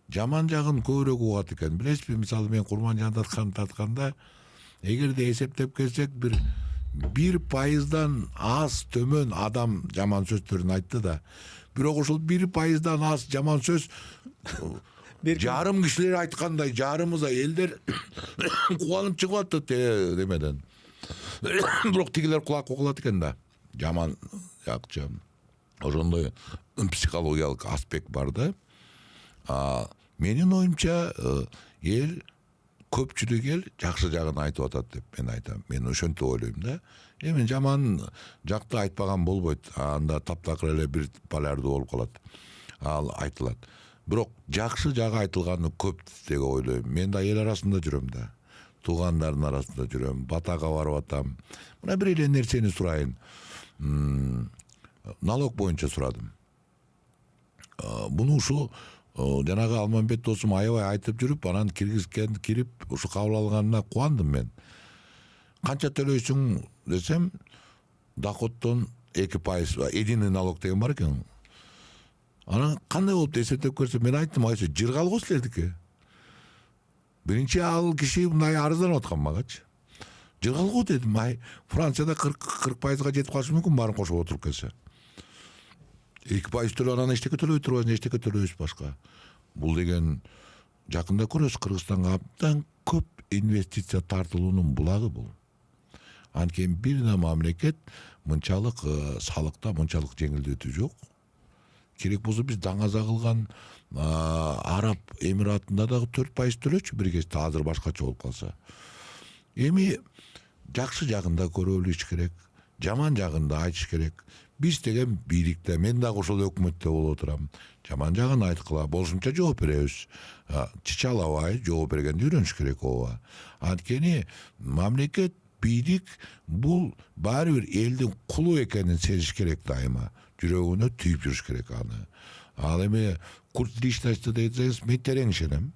жаман жагын көбүрөөк угат экен. Билесизби, мисалы мен Курманжан тартканда эгерде эсептеп келсек, 1%дан аз төмөн адам жаман сөздөрүн айтты да. Бирок ошол 1%дан аз жаман сөз жарым кишилер айткандай, жарымыза элдер кубанып чыгып атат демеден. Бирок тигилер кулак калат экен да. Жаман жакчы. Ошондой психологиялык аспект бар да. Менин оюмча эл көпчүлүк эл жакшы жагын айтып атат деп мен айтам. Мен ошентип ойлойм да. Эми жаман жакты айтпаган болбойт. Анда таптакыр эле бир полярдуу болуп калат. Ал айтылат. Бирок жакшы жагы айтылганы көп деп ойлойм. Мен да эл арасында жүрөм да. Туугандардын арасында жүрөм. Батага барып атам. Мына бир эле нерсени сурайын. Налог боюнча сурадым. Буну ушу жанагы Алмамбет досум аябай айтып жүрүп, анан кирип ушу кабыл алганына кубандым мен. Канча төлөйсүң десем, доходдон 2%, единый налог деген бар экен. Анан кандай болуп эсептеп көрсө, мен айттым, айсы жыргал го силердики. Биринчи ал киши мындай арызданып аткан магачы. Жыргал го дедим, Францияда 40%га жетип калышы мүмкүн баарын кошуп отуруп келсе. 2% төлөп анан эчтеке төлөбөй турбайсың, эчтеке төлөбөйсүз башка. Бул деген жакында көрөсүз, Кыргызстанга абдан көп инвестиция тартылуунун булагы бул. Анткени бир да мамлекет мынчалык салыкта мынчалык жеңилдетүү жок. Керек болсо биз даңаза кылган Араб Эмиратында дагы 4% төлөчү бир кезде, азыр башкача болуп калса. Эми жакшы жагында көрө билиш керек, жаман жагында айтыш керек. Биз деген бийликте, мен дагы ошол өкмөттө болуп отурам. Жаман жагын айткыла, болушунча жооп беребиз. Чычалабай жооп бергенди үйрөнүш керек ооба. Анткени мамлекет, бийлик бул баары бир элдин кулу экенин сезиш керек дайыма. Жүрөгүнө түйүп жүрүш керек аны. Ал эми культ личности десеңиз, мен терең ишенем.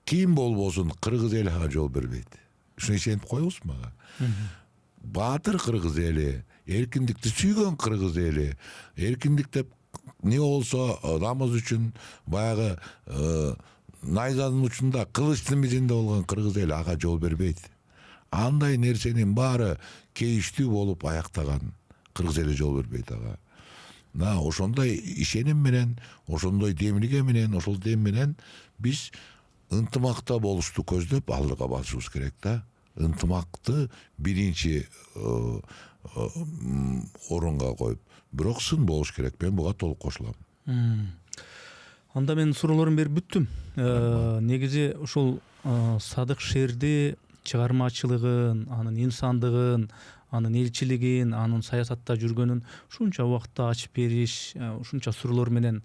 Ким болбосун кыргыз эли ага жол бербейт. Ушуну ишенип коебуз мага. Баатыр кыргыз эли, эркиндикти сүйгөн кыргыз эли, эркиндик деп не болсо намаз үчүн баягы найзанын учунда кылычтын мизинде болгон кыргыз эли ага жол бербейт. Андай нерсенин баары кейиштүү болуп аяктаган кыргыз эли жол бербейт ага. Ошондой ишеним менен, ошондой демилге менен, ошол дем менен биз ынтымакта болушту көздөп алдыга басышыбыз керек да. Ынтымакты биринчи орунга коюп, бирок сын болуш керек. Мен буга толук кошулам. Анда мен суроолорумду берип бүттүм. Негизи ушул Садык Шерди чыгармачылыгын, анын инсандыгын, анын элчилигин, анын саясатта жүргөнүн ушунча убакытта ачып бериш, ушунча суроолор менен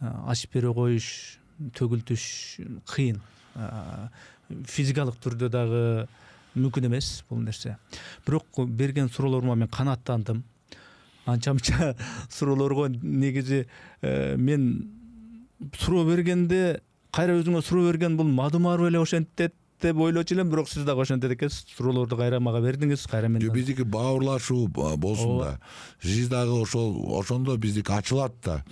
ачып бере коюш, төгүлтүш кыйын. Физикалык түрдө дагы мүмкүн эмес бул нерсе. Бирок берген суроолорума мен канааттандым. Анча-мынча суроолорго негизи мен суроо бергенде, кайра өзүңө суроо берген бул мадумаров эле ошентет деп ойлочу элем, бирок сиз дагы ошентет экенсиз. Суроолорду кайра мага бердиңиз, кайра мен. Биздики бауырлашуу болсун да. Сиз дагы ошондо биздики ачылат да.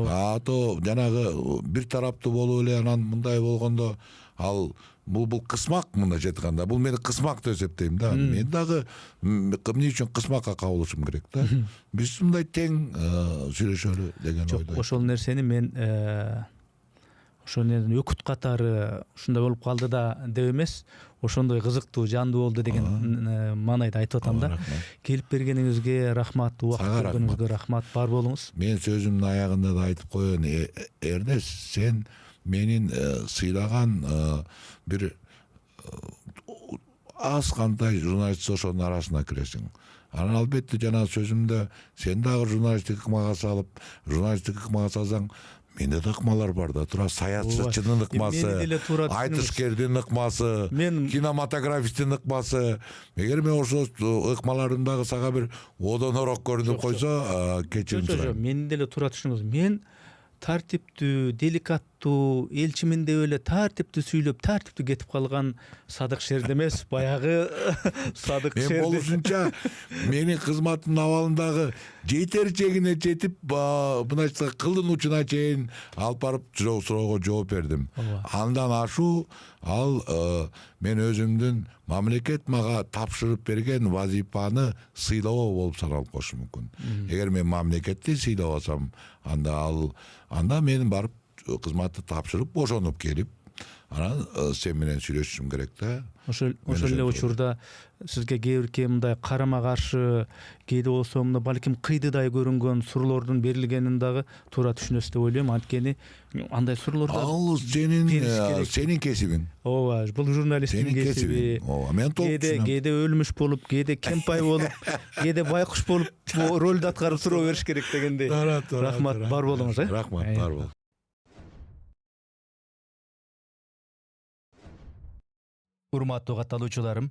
А то жанагы бир тараптуу болуп эле анан мындай болгондо ал бул кысмак, мындайча айтканда. Бул мени кысмак деп эсептейм да. Мен дагы эмне үчүн кысмакка кабылышым керек да. Биз мындай тең сүйлөшөлү деген ойдойм. Ошол нерсени мен ошонун өкүт катары ушундай болуп калды да деп эмес, ошондой кызыктуу, жандуу болду деген маанайда айтып атам да. Келип бергениңизге рахмат, убакыт бергениңизге рахмат, бар болуңуз. Мен сөзүмдүн аягында да айтып коеюн, Эрнес, сен менин сыйлаган бир аз кандай журналист ошонун арасына киресиң. Анан албетте жана сөзүмдө сен дагы журналисттик ыкмага салып, журналисттик ыкмага салсаң, менде да ыкмалар бар да. Тура саясатчынын ыкмасы, айтышкердин ыкмасы, кинематографисттин ыкмасы. Эгер мен ошол ыкмаларымдагы сага бир одонорок көрүнүп койсо, кечирим сурайм. Мен деле туура түшүнүңүз. Мен тартиптүү, деликаттуу, элчимин деп эле тартиптүү сүйлөп, тартиптүү кетип калган Садык Шерди эмес, баягы Садык Шерди. Мен болушунча менин кызматтын абалындагы жетер-жегине жетип, мынайча кылдын учуна чейин алып барып суроого жооп бердим. Андан ашуу ал мен өзүмдүн мамлекет мага тапшырып берген вазифаны сыйлоо болуп саналып коюшу мүмкүн. Эгер мен мамлекетти сыйлабасам, анда мен барып кызматты тапшырып бошонуп келип, анан сен менен сүйлөшүшүм керек да. Ошол эле учурда сизге кээ мындай карама каршы, кээде болсо мына балким кыйдыдай көрүнгөн суроолордун берилгенин дагы туура түшүнөсүз деп ойлойм. Анткени андай суроолорду ал сенин кесибиң. Ооба, бул журналисттин кесиби. Ооба, мен толук түшүнөм. Кээде өлмүш болуп, кээде кемпай болуп, кээде байкуш болуп ролду аткарып суроо бериш керек дегендей. Рахмат, бар болуңуз. Рахмат, бар бол. Урматтуу катталуучуларым,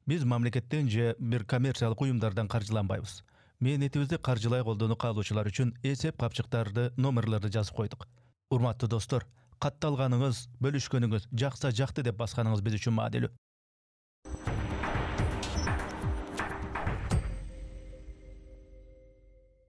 биз мамлекеттен же бир коммерциялык уюмдардан каржыланбайбыз. Мээнетибизди каржылай колдонуу каалоочулар үчүн эсеп капчыктарды, номерлерди жазып койдук. Урматтуу достор, катталганыңыз, бөлүшкөнүңүз, жакса жакты деп басканыңыз биз үчүн маанилүү.